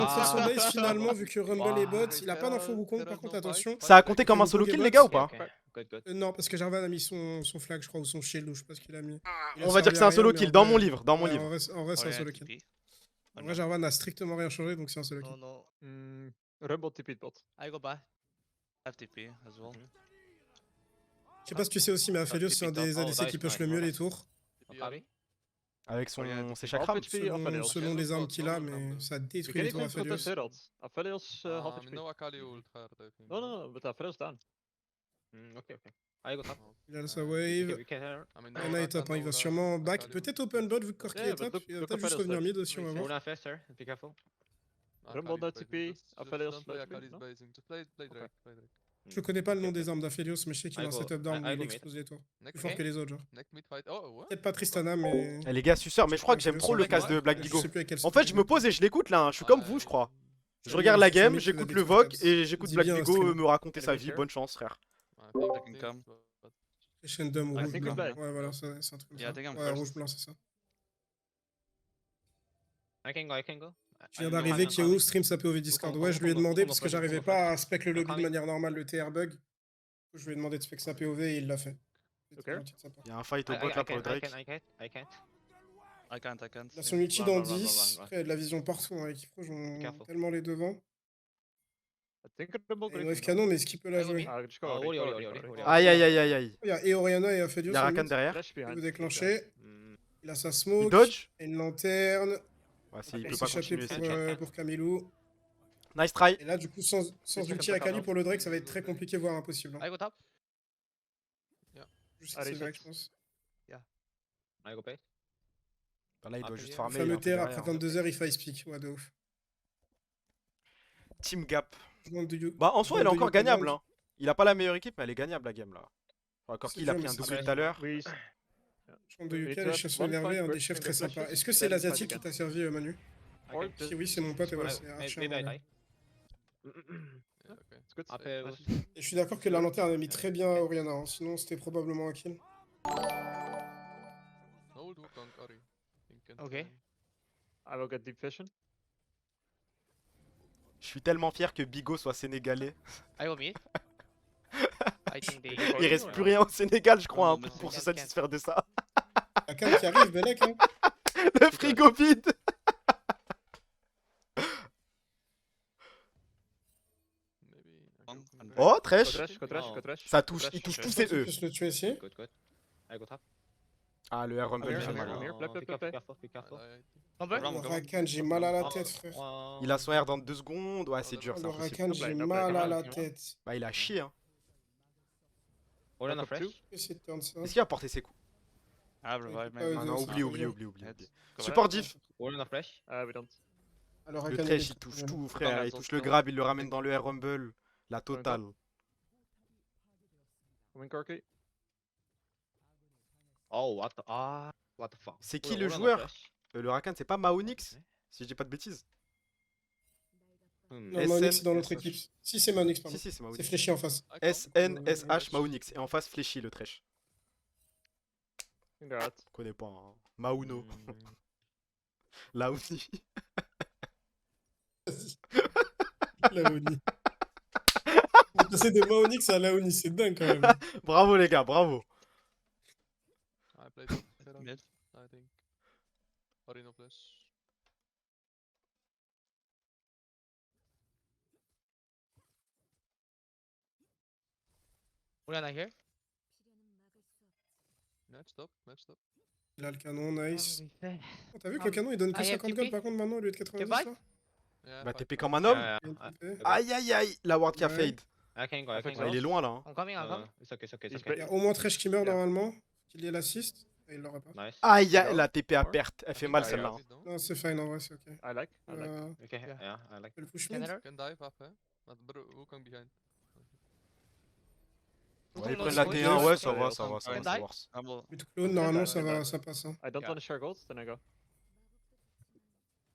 faire son Ah. ace finalement, vu que Rumble est bot. Il a pas d'info There Wukong, is par contre, no attention. fight. Ça a compté comme un Le solo Wukong kill, est les bot. gars, ou Ok, pas? ok. Good, good. Non, parce que Jarvan a mis son flag, je crois, ou son shield, ou je sais pas ce qu'il a mis. Il a On va dire que servi c'est un à rien, solo mais kill, en dans vrai- mon livre, dans mon ouais, livre. En vrai, c'est un Orion solo kill. TP. En vrai, Jarvan n'a strictement rien changé, donc c'est un solo kill. No, no. Rumble TP bot. I go back. I have TP as well. Je sais pas si tu sais aussi, mais Aphelios, c'est un des Oh, ADC qui nice, push nice, le mieux nice. les tours. Okabe? Avec ses Half chakrams. HP, Aphelios. Selon les armes qu'il a, mais Rumble. ça You détruit can les tours even contest Aphelios. Herald. Aphelios half HP. No Akali ult hard, I think. No, but Aphelios down. Ok, ok. I go top. Il a sa You wave. can hear. I mean, Yana est top, hein, il va sûrement back. Peut-être open bot vu que Corki Yeah, est top. but Il va look peut-être juste Aphelios revenir back. mid aussi, on va voir. Luna faster, be careful. Rumble no TP, Aphelios Don't play no TP, Akali's no? basing. Just play Okay. Drake. Play Drake. Je connais pas le nom des armes d'Aphelios, mais je sais qu'il a I un go- setup d'armes où I il go mid. explose les tours. Next Plus fort Ok. que les autres, genre. next mid fight. Oh, what? Peut-être pas Tristana, mais. Eh les gars, suceur, mais je crois que j'aime Aphelios, trop le ouais. casse de Black Je Vigo. sais plus avec quel En fait, je me pose et je l'écoute là, hein. Je suis comme vous, je crois. Je regarde la game, j'écoute le VOC et j'écoute Dis Black bien un Vigo streamer. me raconter Quel sa est vie. le Bonne chance, frère. I think Fucking come. but- Crescendum ou I rouge think blanc. it's back. Ouais, voilà, c'est un truc comme Yeah, I ça. think I'm Ouais, first. rouge blanc, c'est ça. I can go, I can go. Je viens d'arriver, Kyo stream sa POV Discord. Ouais, je lui ai demandé parce que j'arrivais pas à spec le lobby de manière normale, le TR bug. Je lui ai demandé de spec sa POV et il l'a fait. C'était Ok. gentil de sa part. Il y a un fight I au bot là pour le I Drake. can't. I can't. Il a son ulti Ouais, dans ouais, ouais, 10. ouais. Après, il y a de la vision partout. Hein. L'équipe rouge, on Careful. tellement les devants. I think Rumble Il y a une griefing, wave no? canon, mais est-ce qu'il peut la I go jouer mid. Ah, just go Oh, Ori, Ori, go Ori, Ori, Ori, Ori. Ori. Aïe aïe aïe aïe aïe. Il y a et Oriana et Il Aphelios. y a en Rakan mid. derrière. Flash Il behind. veut déclencher. Mm. Il a sa Il smoke. dodge. Et une lanterne. Ouais, s'il Il peut peut pas s'échapper continuer. pour Camilou. Nice try. Et là, du coup, sans Second ulti à Kali back pour le Drake, ça va être très compliqué, voire impossible. Hein. I go top. Juste Allez, c'est vrai, set. je pense. I go pay. Là, il doit juste Le Le farmer. fameux il est un peu terre, après derrière. 22h, il face pick. Ouais, de ouf. Team Gap. Je demande de you- Bah, en je soi, elle est demande de encore you gagnable. command. Hein. Il a pas la meilleure équipe, mais elle est gagnable la game là. Enfin, Corki, C'est il a dur, pris mais un c'est double sûr. tout à l'heure. We Je demande de Oui, Yuka, tu les as chefs sont one énervés, fight un des versus chefs très Kingdom sympas. Flashes, Est-ce que c'est then fight l'asiatique qui again. t'a servi, Manu Or Okay. Si oui, c'est mon pote, et ouais, Ouais, c'est archi Maybe I un die. Yeah, okay. It's good. Après, Nice. Et je suis d'accord que la lanterne a mis très bien à Oriana, hein, sinon c'était probablement un kill. No ult Wukong, Ori. Think can Okay. try. I will get deep vision. Je suis tellement fier que Bigo soit sénégalais. I go mid. I think they. Il reste plus rien au Sénégal, je crois, hein, Non, mais pour se Sénégal, satisfaire de ça. La canne qui arrive, Belek, hein. Le frigo vide. Maybe. One okay, and okay. Oh, Go Thresh. trash, go trash, Oh. go trash. Ça Go touche, trash, il touche go tous trash. ses E. Je peux le tuer ici. Good, good. I go top. Ah, le R Rumble, Amir, il fait Amir, mal. Amir. hein. play, Be play, careful, play. be careful, be careful. Rumble? Le Rakan, j'ai mal à la tête, frère. Il a son R dans 2 secondes. Ouais, c'est dur, c'est Le impossible. Rakan, j'ai No play, mal à no la play. tête. Bah, il a chié. Hein. Hold on Top fresh. two. Essayer de turn ça. Est-ce qu'il a porté ses coups? I have revive, Ah, maybe. Ah deux, non, c'est oublie, un oublie, peu oublie, oublie. Head. oublie. Go Support back. diff. Hold on fresh. We don't. Alors, Le Rakan, Thresh, est il touche trop bien. tout, frère. Il touche le grab, il le ramène dans le R Rumble. La totale. Coming Corky. Oh, what the fuck. C'est qui Hold le on joueur? fresh. Le Rakan, c'est pas Maonix? Si je dis pas de bêtises. Hmm. Non, Maonix, SN, c'est dans notre équipe. Si, c'est Maonix, pardon. Si, si, c'est C'est Maonix. fléchi en face. I come. SNSH Maonix. Et en face, Fléchi, le Thresh. In the heart. Je connais pas. Hein. Mauno. Hmm. Laouni. Laoni. C'est de Maonix à Laoni, c'est dingue quand même. Bravo, les gars, bravo. I played top Herald, Mid. I think. Ori no flash. Hold on here. Match top, match top. Il a le canon, nice. Ah, Oh, t'as vu que le canon il donne que Ah, il y a 50 TP? gold par contre maintenant au lieu de 90 bye. là Yeah, Bah, fight. TP comme un homme. Yeah, Il y a yeah, une TP. Aïe, aïe, aïe. La ward qui a Ouais. fade. I can go, I can Ouais, Ouais, go. il est loin là. Hein. I'm coming, I'm coming. It's okay, it's okay, it's He's okay. Il y a au moins Thresh qui meurt Yeah. normalement. Qu'il y ait l'assist. Et il l'aura pas. Nice. Aïe, aïe, Go. la TP à Or. perte. Elle I fait think mal I celle-là. have hein. it, no? Non, c'est fine en vrai, c'est ok. I like. Okay, yeah, I like. Le push Can mid. I- Can dive après. But bro, Wukong behind. Ouais, ils Wukong prennent knows la what T1. to do. Ouais, ça va, ça va, ça va. Can Ça die? worse. Rumble. Mid clone, normalement die, ça die. passe. Hein. I don't Yeah. want to share golds, then I go.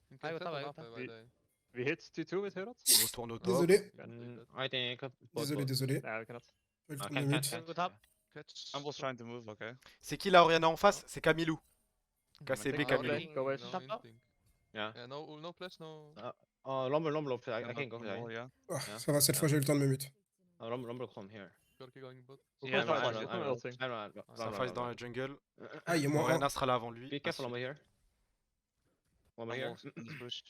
You I can got set top, I him got up top. by We- the- We hit 2-2 with Herald? On retourne au top. Désolé, I think. désolé. Nah, we cannot. Je vais le I tourner can, mid. can go top. Catch. Rumble's trying to move, okay? C'est qui la Oriana en face? C'est Camilou. KCB Take Take Camilou. Camille. Go away. No Top up. anything. Yeah. Yeah, no flash, no. Oh, Rumble, I Yeah, can go. Rumble, yeah. Ah, Yeah. ça va, cette fois j'ai eu le temps de me mute. Rumble come here. Gorky going bot. Yeah, Go I for know, it, I go know. for it. Sacrifice dans la jungle. Ah, il est moins Orianna 1. sera là avant lui. Be careful Rumble here. Rumble here. Rumble in this bush.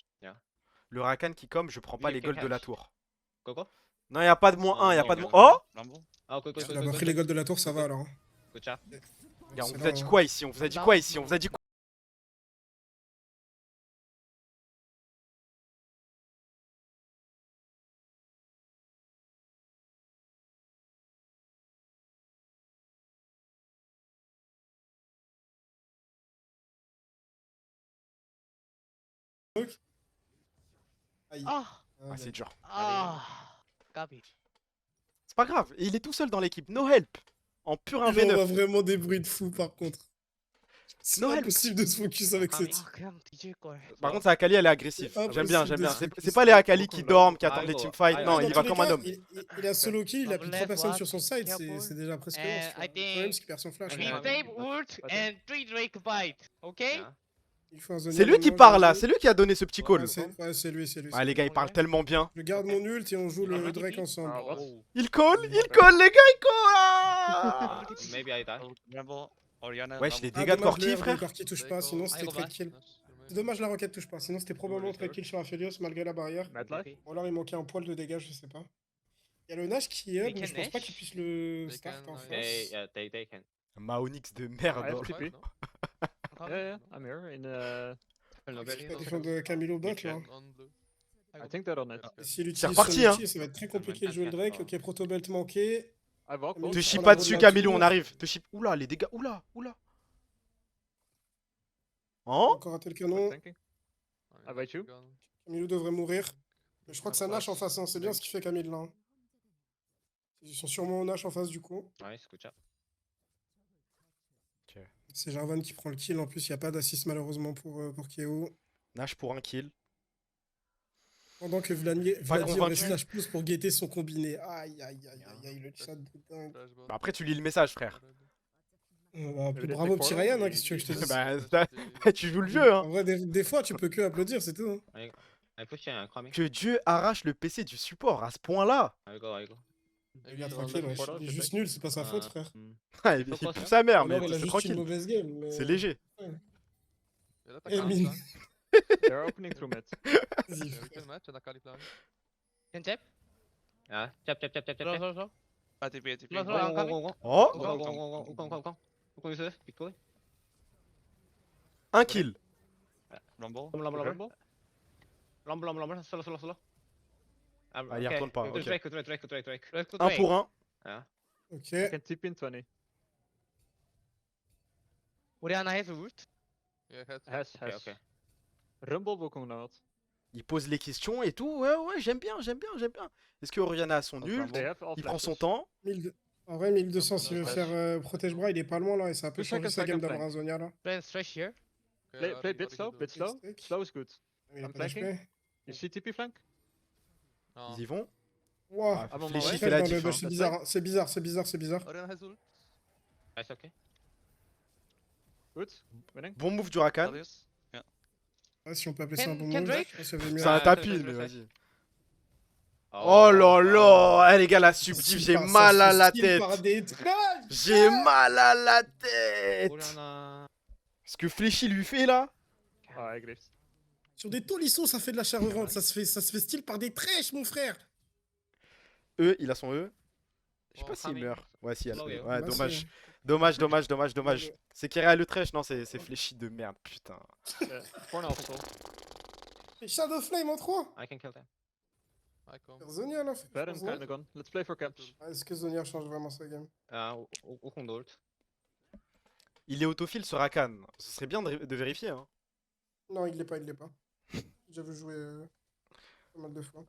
Le Rakan qui comme, je prends pas Oui, les quelqu'un golds de la catch. tour. Go. Non, y a pas de moins 1, y a non, pas de non, moins. Oh Rumble. Ah, go. Il a pas pris les golds de la tour, ça va alors. hein. Good job. Gars, on C'est vous là, a dit hein. quoi ici? On vous a dit quoi ici? On vous a dit quoi? Aïe. Ah, Ah, c'est dur. ah, Gabi. C'est pas grave, il est tout seul dans l'équipe. No help. En pur Il envoie 1v9. vraiment des bruits de fou par contre. C'est Noël. impossible de se focus avec Ah, cette. Ah, 그냥 뒤질 걸. Par contre, sa Akali, elle est agressive. C'est J'aime bien, impossible j'aime bien. de se C'est focus. pas les Akali qui Beaucoup dorment, qui là. attendent les Ah, teamfights. ah, Non, ah, il Dans va tous comme les un cas, homme. il a solo kill, il a plus de 3 Left, personnes what? sur son side, Careful. c'est déjà presque And mort. I Le problème, think c'est qu'il perd son flash. he hein. save ult and 3 Drake bite. Okay? Yeah. Il faut un Zonia C'est lui qui maintenant, parle là, je- c'est lui qui a donné ce petit call. Ouais, c'est lui, c'est lui. Ah, les gars, il parle tellement bien. Je garde mon ult et on joue le Ah, Drake Tipeee. ensemble. Ah, what? Il colle, les gars, il colle ah Maybe I die. Rumble. Orianna. Wesh, les Rumble. dégâts de dommage, Corki, le frère. Corki touche pas, sinon c'était trade kill. C'est Nice. dommage, la roquette touche pas, sinon c'était probablement trade kill sur Aphelios malgré la barrière. Mad life? Ou alors il manquait un poil de dégâts, je sais pas. Il y a le Nash qui est up, mais je pense pas qu'il puisse le They start can, en yeah. face. They can. Maonix de I merde. have oh. TP. Come. Yeah, yeah, I'm here in Il va défendre Camilo bot là. On blue. I think they're on it. Et s'il C'est utilise reparti, son hein. ulti, ça va être très compliqué de jouer le Drake. Ok, protobelt manqué. I walk Te both. Te chie On pas a dessus, roulé Camilo, là-dessus. on arrive. Te chie. Oula, les dégâts. Oula. Oh Encore raté le canon. Thinking. I bite you. Camilo devrait mourir. Mais je crois que c'est un Nash en face, hein. C'est bien ce qu'il fait Camille là. hein. Ils sont sûrement au Nash en face du coup. Nice, good job. C'est Jarvan qui prend le kill. En plus, il n'y a pas d'assist malheureusement pour Keo. Nash pour un kill. Pendant que Vladimir convaincu. aurait slash plus pour guetter son combiné. Aïe, aïe, aïe, aïe, aïe, le chat de dingue. Bah après, tu lis le message, frère. Maybe Bravo they petit take Ryan, four, hein, qu'est-ce que tu veux que je te dise. Bah, tu joues le jeu, hein. En vrai, des fois, tu peux que applaudir, c'est tout. hein. I push and coming. Que Dieu arrache le PC du support à ce point-là. I go. Il est tranquille, ouais. Voilà, Il est c'est juste nul, c'est pas sa faute, frère. Ah, il pue sa mère, mais Alors, il a c'est juste une tranquille. mauvaise game. mais- C'est léger. Eh, mine. They're opening through mid. Vas-y, We frère. can match and Akali flying. Can tap? Yeah, tap. Slow. ATP. Slow, Go. I'm coming. Oh, Pick go. un kill. Rumble. Lumble, solo. Ah, il retourne pas, ok. Drake. Let's go Un Drake. pour un. Ok. I can TP in 20. Orianna has ult. Yeah, head. Has. Okay. Rumble will come out. Il pose les questions et tout. Ouais, j'aime bien. Est-ce que Orianna a son ult? They have all Il prend son flashes. temps. 1000 En vrai, 1200, s'il veut faire protège bras, il est pas loin là et ça peut Plus changer sa game second d'avoir un Zonia là. Playing Thresh here. Play bit slow. Stick. Slow is good. Il a I'm pas flanking. d'HP. You see TP flank? No. Ils y vont. Wouah. Ah, Ah bon, Fléchi ouais. fait la Non, diff. mais hein. c'est bizarre, hein. c'est bizarre. Orianna has ult. Nice, okay. Good. Winning. Bon move du Rakan. Darius. Ouais, si on peut appeler ça un bon Can move. Drake? je pense qu'il y avait mieux. C'est un Ah, tapis, je mais sais. vas-y. Oh là là. Eh les gars, la subdiv, j'ai mal à la tête. J'ai mal à la tête. Orianna. Ce que Fléchi lui fait là. Ah, I agree. Sur des tolissons, ça fait de la chair au ventre. Ça se fait style par des trèches, mon frère. Il a son E. Je sais pas Oh, s'il Kami. meurt. Ouais, si, il a son E. Slow, Ouais, Bah, dommage. c'est- Dommage. C'est Kera le trèche, non, c'est Fléchi de merde, putain. Yeah. For now, full. Et Shadow Flame en 3. I can kill them. I come. Zonia là. Baron kinda gone. Let's play for caps. Est-ce que Zonia change vraiment sa game? Who can do it? Il est autofile sur Rakan. Ce serait bien de vérifier. Hein. Non, il l'est pas. J'ai déjà vu jouer pas mal de fois.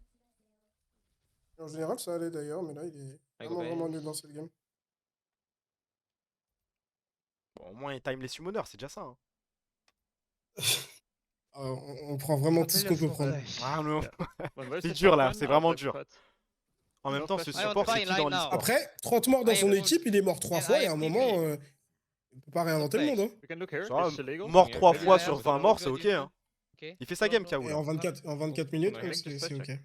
Et en général, ça allait d'ailleurs, mais là, il est vraiment nul dans cette game. Bon, au moins, il time les summoners, c'est déjà ça. Hein. On prend vraiment tout ce qu'on peut prendre. Ah non. When where's C'est the dur, là, top c'est one? vraiment Ah, dur. fat. En même temps, ce I want support, c'est fine qui dans line now. l'e-sport? Après, 30 morts dans Ouais, son mais équipe, il est mort 3 Yeah, fois et à I un agree. moment, il peut pas réinventer le monde. Hein. We can look here. Ça va, It's illegal. Mort 3 Yeah, fois yeah, sur yeah. 20 morts, c'est ok. Hein. Ok. Il fait sa game, Go, KO. Et là. en 24 minutes, Ouais, ouais, check, c'est check. ok.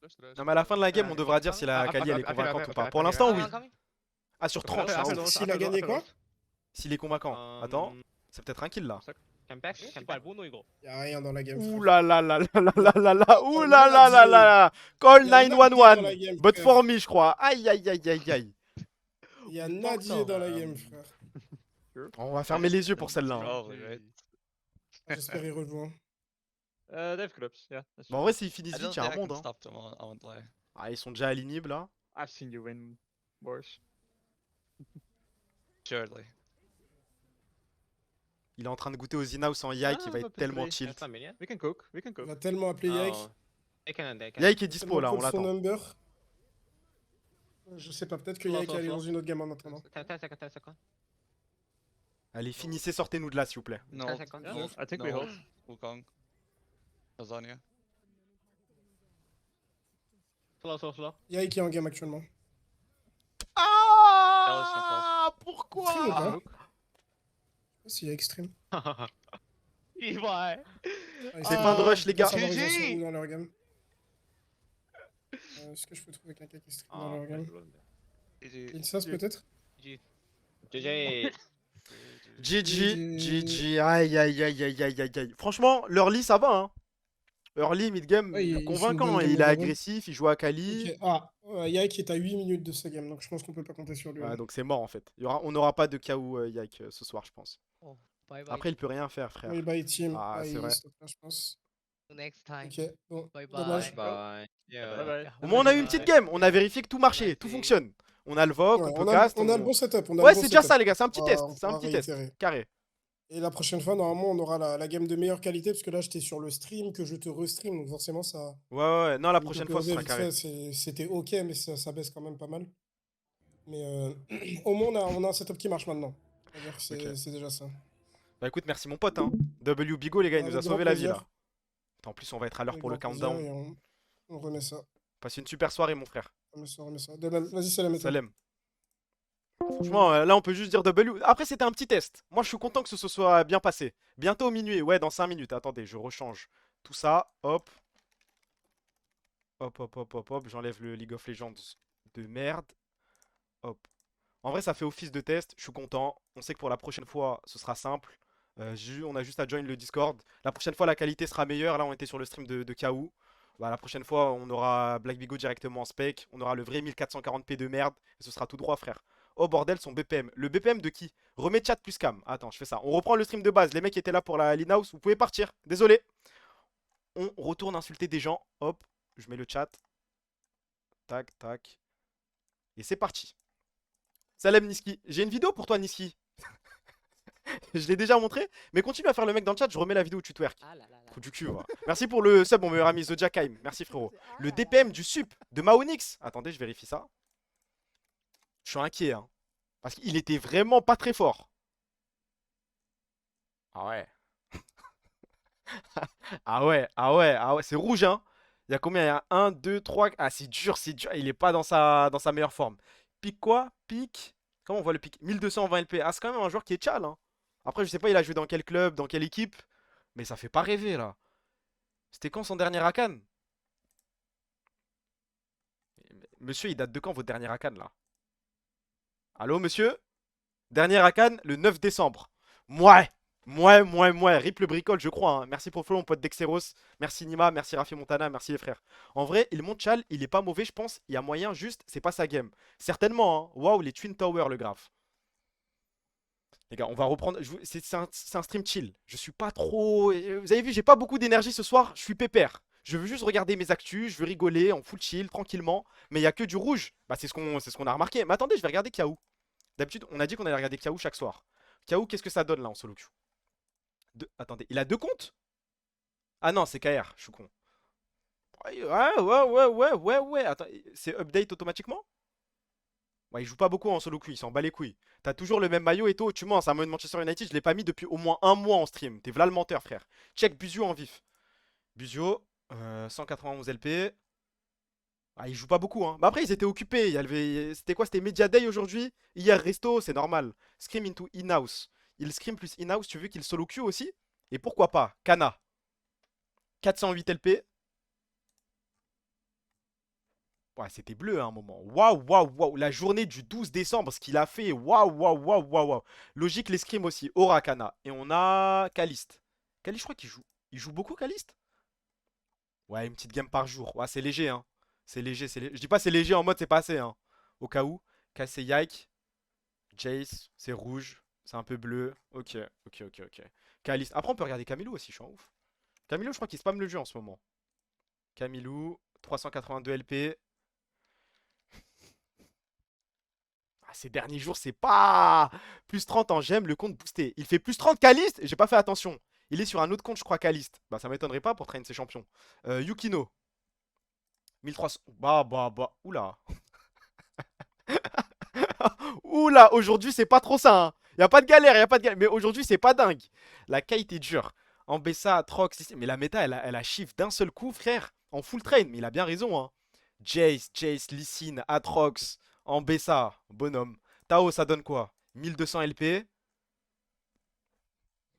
Rest. Non, mais à la fin de la game, Ah, on devra dire si la Kali elle est convaincante ou pas. Pour l'instant, oui. Ah, sur 30, là, oui. S'il a gagné quoi? S'il est convaincant. Attends, c'est peut-être un kill là. Campech, Campech. Y'a rien dans la game. Ouh frère. là là là là là là là là. Ouh Oh, là là là là là. Call Y a Nadier dans 911. la game, But frère. for me, je crois. Aïe aïe aïe aïe aïe. Y'a Nadier dans la game, frère. On va fermer les yeux pour celle-là. hein. Probably, right? J'espère qu'il rejoint. They have clubs, yeah. that's Bon, en fine. vrai, s'ils finissent I vite, don't il y a think un I monde. can Hein. stop them, I won't lie. Ah, ils sont déjà alignés là. I've seen you win, Boris. Surely. Il est en train de goûter aux in-house en Yike, il va Ah, être pas tellement plus. chill. We can cook, we can Il cook. va tellement appeler Yike. Yike est dispo Tellement là, on call son l'attend. number. Je sais pas, peut-être que Slow, Yike slow, est allé slow. dans une autre game en attendant. 10 seconds. Allez, finissez, sortez-nous de là, s'il vous plaît. No, seconds. Yeah, no, I think we no. hold. Wukong. Lasagna. Slow. Yike est en game actuellement. Ah, pourquoi Stream ou pas? Hook. Je sais pas s'il y a extreme. Levi. Ah, C'est fin de rush, les gars. savoir ils en sont GG. où dans leur game. Est-ce que je peux trouver quelqu'un qui stream dans leur game? GG. Ilsas peut-être? GG. GG, GG, aïe aïe aïe aïe aïe aïe aïe. Franchement, l'early ça va hein. Early, mid-game, Ouais, il fait une convaincant, bonne game il est overall. agressif, il joue à Kali. Ok. Ah, Yike est à 8 minutes de ce game, donc je pense qu'on peut pas compter sur lui. Ouais, hein. donc c'est mort en fait. On n'aura pas de KO Yike ce soir, je pense. Bye bye. Après, il peut rien faire, frère. Oui, bye team. Ah, c'est il vrai. stoppe là, je pense. Next time. Ok, bon, Bye dommage. bye. Bye. Bye bye. Au moins, on a eu une petite game. On a vérifié que tout marchait, tout fonctionne. On a le VOC, Ouais, on peut cast. on a le bon setup. On a Ouais, le bon c'est déjà setup. ça, les gars. C'est un petit On test. va- C'est on un va petit test. réitérer. Carré. Et la prochaine fois, normalement, on aura la game de meilleure qualité, parce que là, j'étais sur le stream, que je te restream, donc forcément, ça... Ouais. Non, la le prochaine fois, ce sera vite carré. fait, c'était ok, mais ça baisse quand même pas mal. Mais au moins, on a un setup qui marche maintenant. C'est-à-dire que c'est déjà ça. Bah écoute, merci mon pote. Hein. W Bigo, les gars, il Avec nous a grand sauvé la vie plaisir. là. En plus, on va être à l'heure Avec pour le grand plaisir, countdown. et on remet ça. Passez une super soirée, mon frère. On remet ça. De même. Vas-y, salam. et toi. Salem. Franchement, là, on peut juste dire W. Après, c'était un petit test. Moi, je suis content que ce se soit bien passé. Bientôt minuit. Ouais, dans 5 minutes. Attendez, je rechange tout ça. Hop. Hop. J'enlève le League of Legends de merde. Hop. En vrai, ça fait office de test. Je suis content. On sait que pour la prochaine fois, ce sera simple. On a juste à join le Discord. La prochaine fois, la qualité sera meilleure. Là, on était sur le stream de KO. Bah, la prochaine fois, on aura Black Bigo directement en spec. On aura le vrai 1440p de merde. Et ce sera tout droit, frère. Oh bordel, son BPM. Le BPM de qui? Remets chat plus cam. Attends, je fais ça. On reprend le stream de base. Les mecs qui étaient là pour la lean house, vous pouvez partir. Désolé. On retourne insulter des gens. Hop, je mets le chat. Tac. Et c'est parti. Salam Niski. J'ai une vidéo pour toi, Niski. Je l'ai déjà montré. Mais continue à faire le mec dans le chat. Je remets la vidéo où tu twerk. Trou du cul, voilà. Merci pour le sub, mon meilleur ami Zodiac Heim. Merci, frérot. Le DPM du sup de Maonix. Attendez, je vérifie ça. Je suis inquiet, hein. Parce qu'il était vraiment pas très fort. Ah ouais. Ah ouais. C'est rouge, hein. Il y a combien? Il y a 1, 2, 3. Ah, c'est dur. Il est pas dans sa meilleure forme. Pique quoi? Pique. Comment on voit le pique? 1220 LP. Ah, c'est quand même un joueur qui est tchal, hein. Après, je sais pas, il a joué dans quel club, dans quelle équipe. Mais ça fait pas rêver, là. C'était quand son dernier Rakan? Monsieur, il date de quand votre dernier Rakan, là? Allô, monsieur? Dernier Rakan, le 9 décembre. Mouais. Rip le bricole, je crois. Hein. Merci pour le follow, mon pote Dexeros. Merci Nima, merci Rafi Montana, merci les frères. En vrai, il monte Chal, il est pas mauvais, je pense. Il y a moyen, juste, c'est pas sa game. Certainement, hein. Waouh, les Twin Towers, le graphe. Les gars, on va reprendre. C'est un stream chill. Je suis pas trop. Vous avez vu, j'ai pas beaucoup d'énergie ce soir. Je suis pépère. Je veux juste regarder mes actus. Je veux rigoler en full chill, tranquillement. Mais il y a que du rouge. Bah, c'est ce qu'on a remarqué. Mais attendez, je vais regarder KO. D'habitude, on a dit qu'on allait regarder KO chaque soir. KO, qu'est-ce que ça donne là en solo queue? Attendez, il a 2 comptes? Ah non, c'est KR. Je suis con. Ouais. Attends, c'est update automatiquement? Ouais, il joue pas beaucoup en solo queue, il s'en bat les couilles. T'as toujours le même maillot et tout, tu mens, c'est un maillot de Manchester United, je l'ai pas mis depuis au moins 1 mois en stream. T'es v'là le menteur, frère. Check Buzio en vif. Buzio, 191 LP. Ah, il joue pas beaucoup, hein. Bah après, ils étaient occupés. C'était quoi? C'était Media Day aujourd'hui. Hier, Resto, c'est normal. Scream into in-house. Il scrim plus in-house, tu veux qu'il solo Q aussi? Et pourquoi pas? Kana. 408 LP. Ouais, c'était bleu à un moment. Waouh, waouh, waouh. La journée du 12 décembre, ce qu'il a fait. Waouh, waouh, waouh, waouh, waouh. Logique, l'escrime aussi. Aura, Kana. Et on a Caliste. Caliste, je crois qu'il joue. Il joue beaucoup, Caliste? Ouais, une petite game par jour. Ouais, c'est léger, hein. C'est léger, c'est léger. Je dis pas c'est léger en mode c'est pas assez, hein. Au cas où. Cassé Yike. Jace, c'est rouge. C'est un peu bleu. Ok, ok, ok, ok. Caliste. Après, on peut regarder Camilo aussi, je suis en ouf. Camilo, je crois qu'il spamme le jeu en ce moment. Camilo, 382 LP. Ah, ces derniers jours, c'est pas... Plus 30 en gemme, le compte boosté. Il fait plus 30 Caliste. J'ai pas fait attention. Il est sur un autre compte, je crois, Caliste. Bah, ça m'étonnerait pas pour traîner ses champions. Yukino. 1300. Bah. Oula. Oula, aujourd'hui, c'est pas trop ça. Hein. Y a pas de galère, y a pas de galère. Mais aujourd'hui, c'est pas dingue. La kite est dure. Ambessa, Atrox. Mais la méta, elle a shift d'un seul coup, frère. En full train. Mais il a bien raison. Hein. Jace, Lee Sin, Atrox. Ambessa, bonhomme. Tao, ça donne quoi? 1200 LP.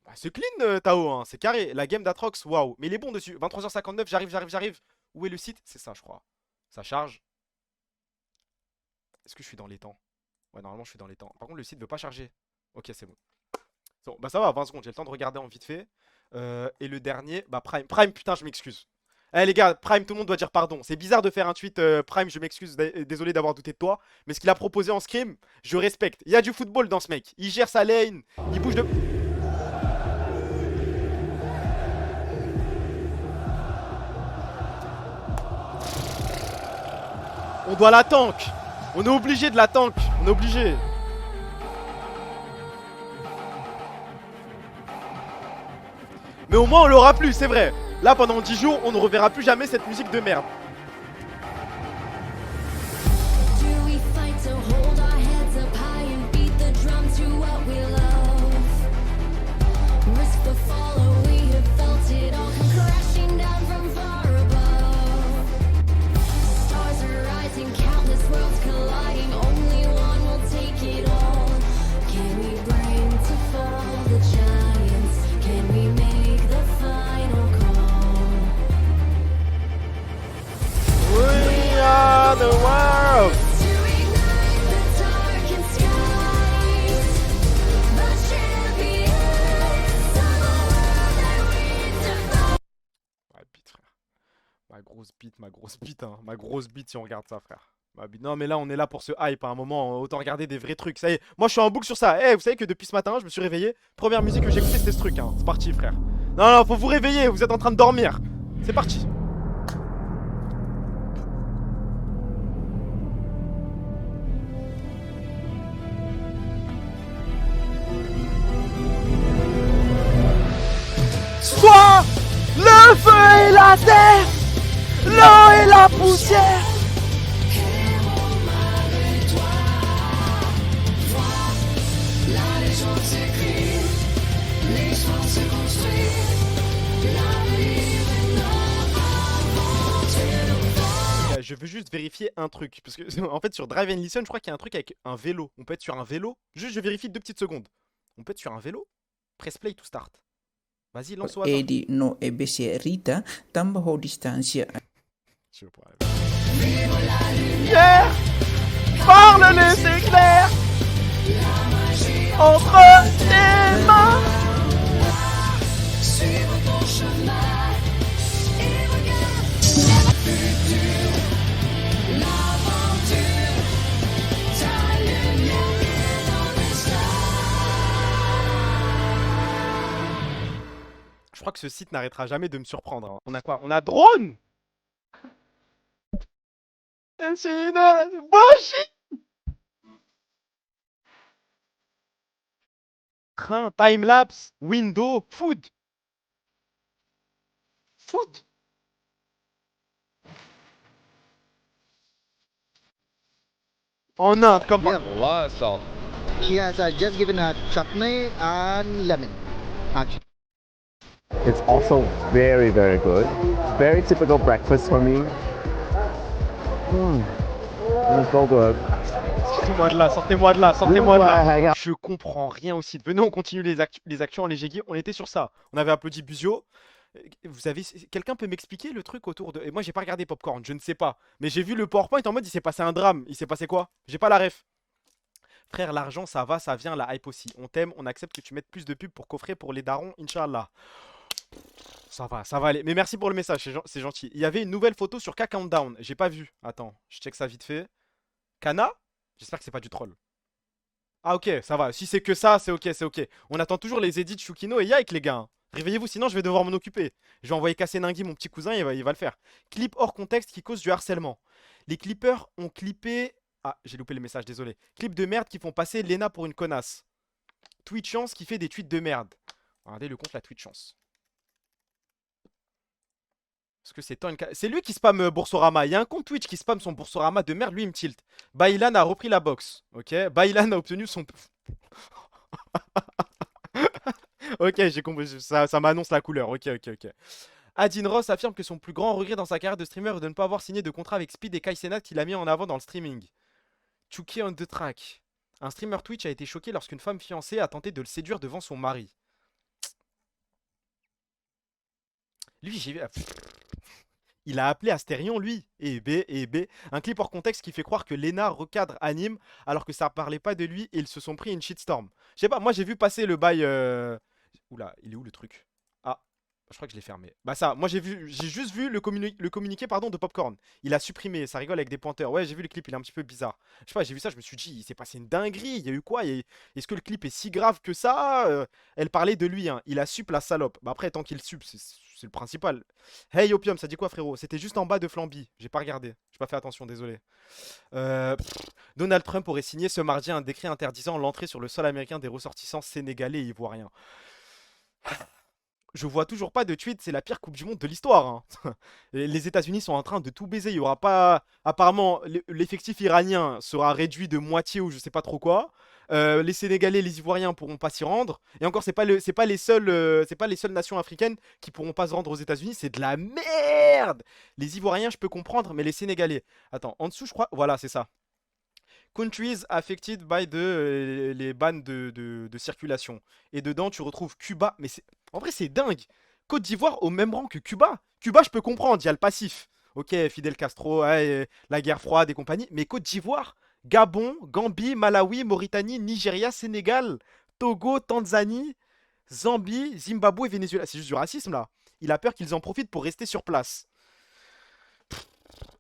Bah, c'est clean, Tao. Hein. C'est carré. La game d'Atrox, waouh. Mais il est bon dessus. 23h59, j'arrive. Où est le site? C'est ça, je crois. Ça charge. Est-ce que je suis dans les temps? Ouais, normalement, je suis dans les temps. Par contre, le site veut pas charger. Ok, c'est bon. Bon, bah ça va, 20 secondes. J'ai le temps de regarder en vite fait. Et le dernier, bah Prime. Prime, putain, je m'excuse. Eh les gars, Prime, tout le monde doit dire pardon. C'est bizarre de faire un tweet Prime, je m'excuse, désolé d'avoir douté de toi. Mais ce qu'il a proposé en scrim, je respecte. Il y a du football dans ce mec. Il gère sa lane, il bouge de... On doit la tank. On est obligé de la tank. On est obligé. Mais au moins on l'aura plus, c'est vrai. Là pendant 10 jours, on ne reverra plus jamais cette musique de merde. The world. Ouais, bite, frère. Ma grosse bite, hein. Ma grosse bite si on regarde ça, frère. Non, mais là, on est là pour ce hype à un moment. Autant regarder des vrais trucs. Ça y est, moi, je suis en boucle sur ça. Eh, vous savez que depuis ce matin, je me suis réveillé. Première musique que j'ai écoutée, c'était ce truc, hein. C'est parti, frère. Non, faut vous réveiller. Vous êtes en train de dormir. C'est parti. Soit le feu et la terre, l'eau et la poussière. Je veux juste vérifier un truc, parce que en fait sur Drive and Listen, je crois qu'il y a un truc avec un vélo. On peut être sur un vélo. Juste, je vérifie 2 petites secondes. On peut être sur un vélo. Press play to start. Vas-y, lance-toi. Edi no ebc Rita, tambaho distancia. Je sais pas. Lumière, parle-le, c'est clair. Entre tes mains. Suivre ton chemin et regarde l'aventure, ta lumière dans les stars. Je crois que ce site n'arrêtera jamais de me surprendre. Hein. On a quoi? On a drone. C'est une bullshit. Train, timelapse, window, food. Food. En Inde, comme... Yeah, a lot of salt. She has just given a chutney and lemon, actually. It's also very, very good. Very typical breakfast for me. Let's go good. Sortez-moi de là, sortez-moi de là, sortez-moi de là. Je comprends rien aussi. Venez, on continue les actions en léger guide. On était sur ça. On avait applaudi Buzio. Vous avez... Quelqu'un peut m'expliquer le truc autour de... Et moi, j'ai pas regardé Popcorn, je ne sais pas. Mais j'ai vu le PowerPoint en mode, il s'est passé un drame. Il s'est passé quoi? J'ai pas la ref. Frère, l'argent, ça va, ça vient, la hype aussi. On t'aime, on accepte que tu mettes plus de pubs pour coffrer pour les darons, Inch'Allah. Ça va aller. Mais merci pour le message, c'est gentil. Il y avait une nouvelle photo sur K Countdown. J'ai pas vu. Attends, je check ça vite fait. Kana? J'espère que c'est pas du troll. Ah ok, ça va. Si c'est que ça, c'est ok, c'est ok. On attend toujours les edits Shukino et Yike, les gars. Hein. Réveillez-vous, sinon je vais devoir m'en occuper. Je vais envoyer casser Ningui, mon petit cousin, il va le faire. Clip hors contexte qui cause du harcèlement. Les clippers ont clippé... Ah, j'ai loupé le message, désolé. Clip de merde qui font passer Lena pour une connasse. Twitch Chance qui fait des tweets de merde. Regardez le compte la Twitch Chance. Parce que c'est lui qui spam Boursorama. Il y a un compte Twitch qui spam son Boursorama de merde, lui il me tilt. Bailan a repris la box. Ok, Bailan a obtenu son... Ok, j'ai compris, ça m'annonce la couleur. Ok. Adin Ross affirme que son plus grand regret dans sa carrière de streamer est de ne pas avoir signé de contrat avec Speed et Kai Cenat qu'il a mis en avant dans le streaming. Chucky on the track. Un streamer Twitch a été choqué lorsqu'une femme fiancée a tenté de le séduire devant son mari. Lui, j'ai vu... Il a appelé Astérion, lui, et B. Un clip hors contexte qui fait croire que Lena recadre Anime alors que ça parlait pas de lui et ils se sont pris une shitstorm. Je sais pas, moi j'ai vu passer le bail... Oula, il est où le truc? Ah, je crois que je l'ai fermé. Bah ça, moi j'ai juste vu le communiqué pardon, de Popcorn. Il a supprimé, ça rigole avec des pointeurs. Ouais, j'ai vu le clip, il est un petit peu bizarre. Je sais pas, j'ai vu ça, je me suis dit, il s'est passé une dinguerie, il y a eu quoi? Est-ce que le clip est si grave que ça? Elle parlait de lui, hein. Il a sup la salope. Bah après, tant qu'il sup, c'est le principal. Hey Opium, ça dit quoi frérot? C'était juste en bas de Flamby. J'ai pas regardé. J'ai pas fait attention, désolé. Donald Trump aurait signé ce mardi un décret interdisant l'entrée sur le sol américain des ressortissants sénégalais et ivoiriens. Je vois toujours pas de tweet, c'est la pire coupe du monde de l'histoire. Hein. Les États-Unis sont en train de tout baiser. Il y aura pas. Apparemment, l'effectif iranien sera réduit de moitié ou je sais pas trop quoi. Les Sénégalais, les Ivoiriens pourront pas s'y rendre. Et encore, c'est pas les seules nations africaines qui pourront pas se rendre aux États-Unis. C'est de la merde. Les Ivoiriens, je peux comprendre, mais les Sénégalais. Attends, en dessous, je crois. Voilà, c'est ça. Countries affected by les bans de circulation. Et dedans, tu retrouves Cuba. Mais en vrai, c'est dingue. Côte d'Ivoire au même rang que Cuba. Cuba, je peux comprendre, il y a le passif. Ok, Fidel Castro, ouais, la guerre froide et compagnie. Mais Côte d'Ivoire, Gabon, Gambie, Malawi, Mauritanie, Nigeria, Sénégal, Togo, Tanzanie, Zambie, Zimbabwe et Venezuela. C'est juste du racisme là. Il a peur qu'ils en profitent pour rester sur place.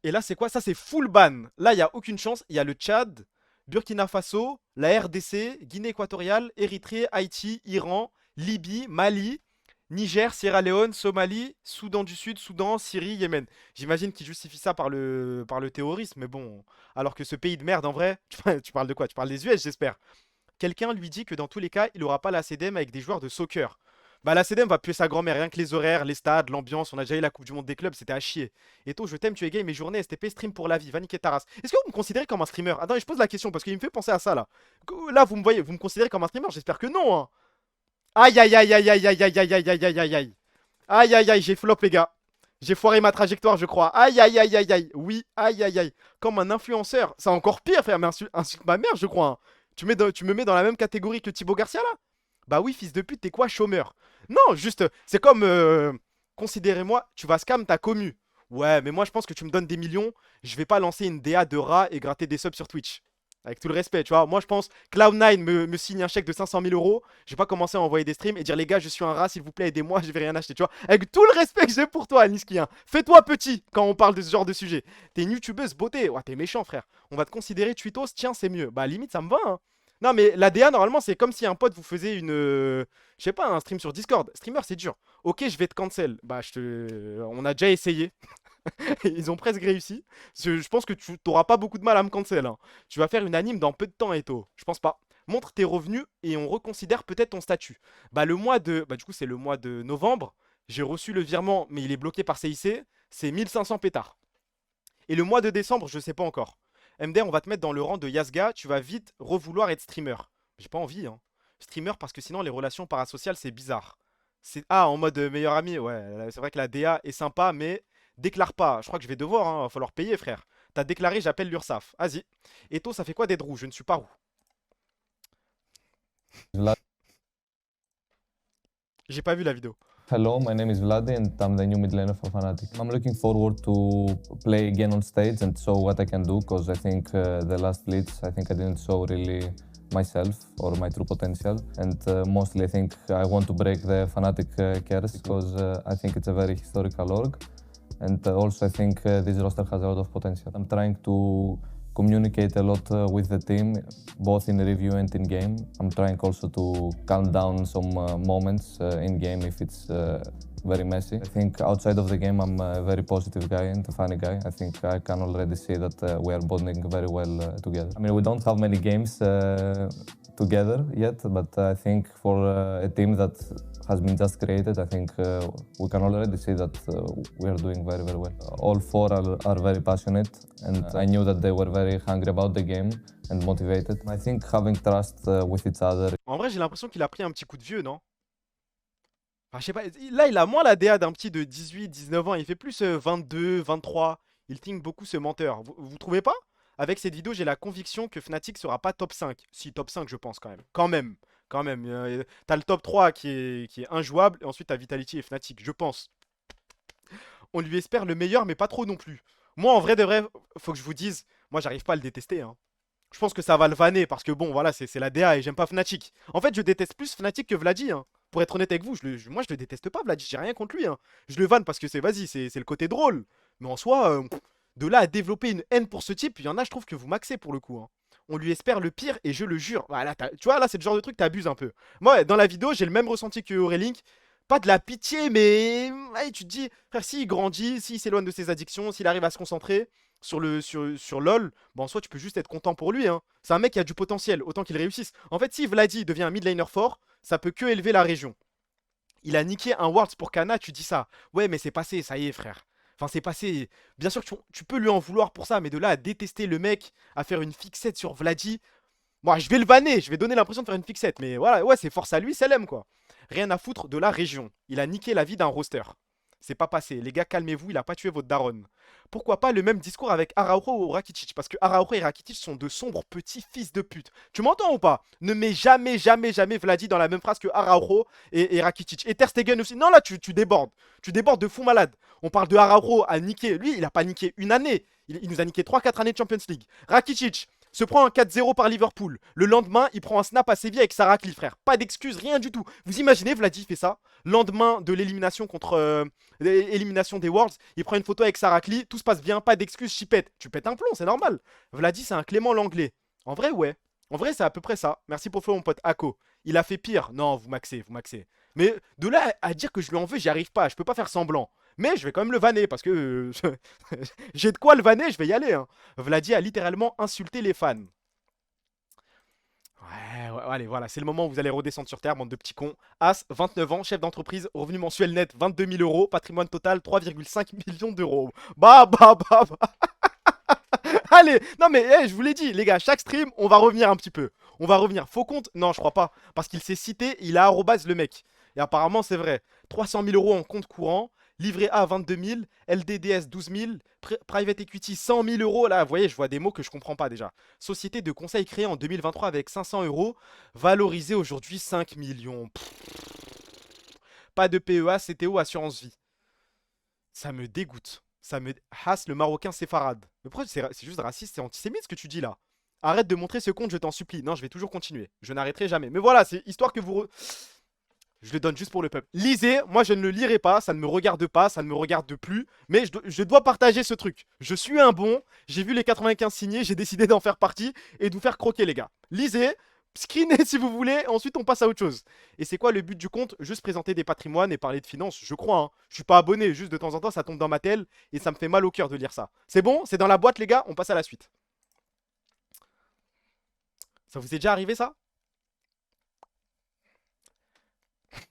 Et là, c'est quoi? Ça, c'est full ban. Là, il n'y a aucune chance. Il y a le Tchad, Burkina Faso, la RDC, Guinée équatoriale, Érythrée, Haïti, Iran, Libye, Mali, Niger, Sierra Leone, Somalie, Soudan du Sud, Soudan, Syrie, Yémen. J'imagine qu'ils justifient ça par le terrorisme. Mais bon, alors que ce pays de merde, en vrai, tu parles de quoi? Tu parles des US, j'espère. Quelqu'un lui dit que dans tous les cas, il n'aura pas la CDM avec des joueurs de soccer. Bah la CDM va puer sa grand-mère, rien que les horaires, les stades, l'ambiance, on a déjà eu la Coupe du Monde des clubs, c'était à chier. Et toi, je t'aime, tu es gay, mes journées STP stream pour la vie, va niquer ta race. Est-ce que vous me considérez comme un streamer? Attends, je pose la question parce qu'il me fait penser à ça là. Là, vous me considérez comme un streamer? J'espère que non. Hein. Aïe aïe aïe aïe aïe aïe aïe aïe aïe aïe aïe aïe aïe. Aïe aïe aïe, j'ai flop les gars. J'ai foiré ma trajectoire, je crois. Aïe aïe aïe aïe aïe. Oui, aïe aïe aïe. Comme un influenceur, c'est encore pire, frère, mais insulte ma mère, je crois. Hein. Tu me mets dans la même catégorie que Thibaut Garcia là? Bah oui, fils de pute, t'es quoi, chômeur? Non, juste, c'est comme, considérez-moi, tu vas scam ta commu. Ouais, mais moi je pense que tu me donnes des millions, je vais pas lancer une DA de rat et gratter des subs sur Twitch. Avec tout le respect, tu vois. Moi je pense, Cloud9 me signe un chèque de 500 000 €, je vais pas commencer à envoyer des streams et dire les gars, je suis un rat, s'il vous plaît, aidez-moi, je vais rien acheter, tu vois. Avec tout le respect que j'ai pour toi, Niski, hein. Fais-toi petit quand on parle de ce genre de sujet. T'es une youtubeuse beauté, ouais, t'es méchant, frère. On va te considérer tweetos, tiens, c'est mieux. Bah limite, ça me va, hein. Non mais la DA normalement c'est comme si un pote vous faisait une... je sais pas, un stream sur Discord. Streamer c'est dur. Ok je vais te cancel. Bah on a déjà essayé. Ils ont presque réussi. Je pense que tu n'auras pas beaucoup de mal à me cancel. Hein. Tu vas faire une anime dans peu de temps Eto. Je pense pas. Montre tes revenus et on reconsidère peut-être ton statut. Bah le mois de... Bah du coup c'est le mois de novembre. J'ai reçu le virement mais il est bloqué par CIC. C'est 1500 pétards. Et le mois de décembre je sais pas encore. MD, on va te mettre dans le rang de Yasga, tu vas vite revouloir être streamer. J'ai pas envie, hein. Streamer parce que sinon les relations parasociales c'est bizarre. Ah, en mode meilleur ami, ouais, c'est vrai que la DA est sympa, mais déclare pas. Je crois que je vais devoir, hein, va falloir payer, frère. T'as déclaré j'appelle l'URSSAF. Vas-y. Eto, ça fait quoi d'être roux? Je ne suis pas roux. J'ai pas vu la vidéo. Hello, my name is Vladi and I'm the new mid laner for Fnatic. I'm looking forward to play again on stage and show what I can do because I think the last leads, I think I didn't show really myself or my true potential, and mostly I think I want to break the Fnatic curse because I think it's a very historical org, and also I think this roster has a lot of potential. I'm trying to communicate a lot with the team, both in review and in game. I'm trying also to calm down some moments in game if it's very messy. I think outside of the game I'm a very positive guy and a funny guy. I think I can already see that we are bonding very well together. I mean, we don't have many games together yet, but I think for a team that has been just created, I think we can already see that we are doing very, very well. All four are very passionate, and I knew that they were very hungry about the game and motivated. I think having trust with each other. En vrai, j'ai l'impression qu'il a pris un petit coup de vieux, non? Enfin, je sais pas. Là, il a moins la DA d'un petit de 18, 19 ans. Il fait plus 22, 23. Il think beaucoup ce menteur. Vous trouvez pas? Avec cette vidéo, j'ai la conviction que Fnatic sera pas top 5. Si, top 5, je pense quand même. Quand même. T'as le top 3 qui est injouable. Et ensuite, t'as Vitality et Fnatic, je pense. On lui espère le meilleur, mais pas trop non plus. Moi, en vrai de vrai, faut que je vous dise, moi, j'arrive pas à le détester. Hein. Je pense que ça va le vanner parce que bon, voilà, c'est la DA et j'aime pas Fnatic. En fait, je déteste plus Fnatic que Vladi. Hein. Pour être honnête avec vous, moi, je le déteste pas, Vladi. J'ai rien contre lui. Hein. Je le vanne parce que c'est le côté drôle. Mais en soi, de là à développer une haine pour ce type, il y en a, je trouve que vous maxez pour le coup. Hein. On lui espère le pire et je le jure. Voilà, tu vois, là, c'est le genre de truc, t'abuses un peu. Moi, dans la vidéo, j'ai le même ressenti que Aurélink. Pas de la pitié, mais ouais, tu te dis, frère, s'il grandit, s'il s'éloigne de ses addictions, s'il arrive à se concentrer sur LoL, bon, en soi, tu peux juste être content pour lui. Hein. C'est un mec qui a du potentiel, autant qu'il réussisse. En fait, si Vladi devient un mid laner fort, ça peut que élever la région. Il a niqué un Worlds pour Kana, tu dis ça. Ouais, mais c'est passé, ça y est, frère. Enfin, c'est passé. Bien sûr que tu peux lui en vouloir pour ça, mais de là à détester le mec, à faire une fixette sur Vladi. Moi, je vais le vanner, je vais donner l'impression de faire une fixette, mais voilà, ouais, c'est force à lui, c'est l'aime, quoi. Rien à foutre de la région. Il a niqué la vie d'un roster. C'est pas passé. Les gars, calmez-vous, il a pas tué votre daronne. Pourquoi pas le même discours avec Araujo ou Rakitic? Parce que Araujo et Rakitic sont de sombres petits fils de pute. Tu m'entends ou pas? Ne mets jamais Vladi dans la même phrase que Araujo et Rakitic. Et Ter Stegen aussi. Non, là, tu débordes. Tu débordes de fou malade. On parle de Araujo à niquer. Lui, il a pas niqué une année. Il nous a niqué 3-4 années de Champions League. Rakitic se prend un 4-0 par Liverpool. Le lendemain, il prend un snap à Séville avec Sarakli, frère. Pas d'excuses, rien du tout. Vous imaginez, Vladi fait ça. Lendemain de l'élimination contre l'élimination des Worlds, il prend une photo avec Sarakli. Tout se passe bien, pas d'excuses, chipette. Tu pètes un plomb, c'est normal. Vladi, c'est un Clément Langlais. En vrai, ouais. En vrai, c'est à peu près ça. Merci pour le follow, mon pote Ako. Il a fait pire. Non, vous maxez. Mais de là à dire que je lui en veux, j'y arrive pas. Je peux pas faire semblant. Mais je vais quand même le vanner parce que j'ai de quoi le vanner, je vais y aller. Hein. Vladi a littéralement insulté les fans. Ouais, allez, voilà, c'est le moment où vous allez redescendre sur terre, bande de petits cons. As, 29 ans, chef d'entreprise, revenu mensuel net 22 000 euros, patrimoine total 3,5 millions d'euros. Bah. Allez, non mais je vous l'ai dit, les gars, chaque stream, on va revenir un petit peu. On va revenir. Faux compte? Non, je crois pas. Parce qu'il s'est cité, il a arrobase le mec. Et apparemment, c'est vrai. 300 000 euros en compte courant. Livret A 22 000, LDDS 12 000, Private Equity 100 000 euros. Là, vous voyez, je vois des mots que je comprends pas déjà. Société de conseil créée en 2023 avec 500 euros, valorisée aujourd'hui 5 millions. Pas de PEA, CTO, assurance vie. Ça me dégoûte. Ça me hasse le Marocain séfarade. Mais pourquoi c'est juste raciste, c'est antisémite ce que tu dis là? Arrête de montrer ce compte, je t'en supplie. Non, je vais toujours continuer. Je n'arrêterai jamais. Mais voilà, c'est histoire que vous... Je le donne juste pour le peuple. Lisez, moi je ne le lirai pas, ça ne me regarde pas, ça ne me regarde plus. Mais je dois partager ce truc. Je suis un bon, j'ai vu les 95 signés, j'ai décidé d'en faire partie et de vous faire croquer les gars. Lisez, screenez si vous voulez, ensuite on passe à autre chose. Et c'est quoi le but du compte? Juste présenter des patrimoines et parler de finances, je crois. Hein. Je suis pas abonné, juste de temps en temps ça tombe dans ma telle et ça me fait mal au cœur de lire ça. C'est bon? C'est dans la boîte les gars, on passe à la suite. Ça vous est déjà arrivé ça?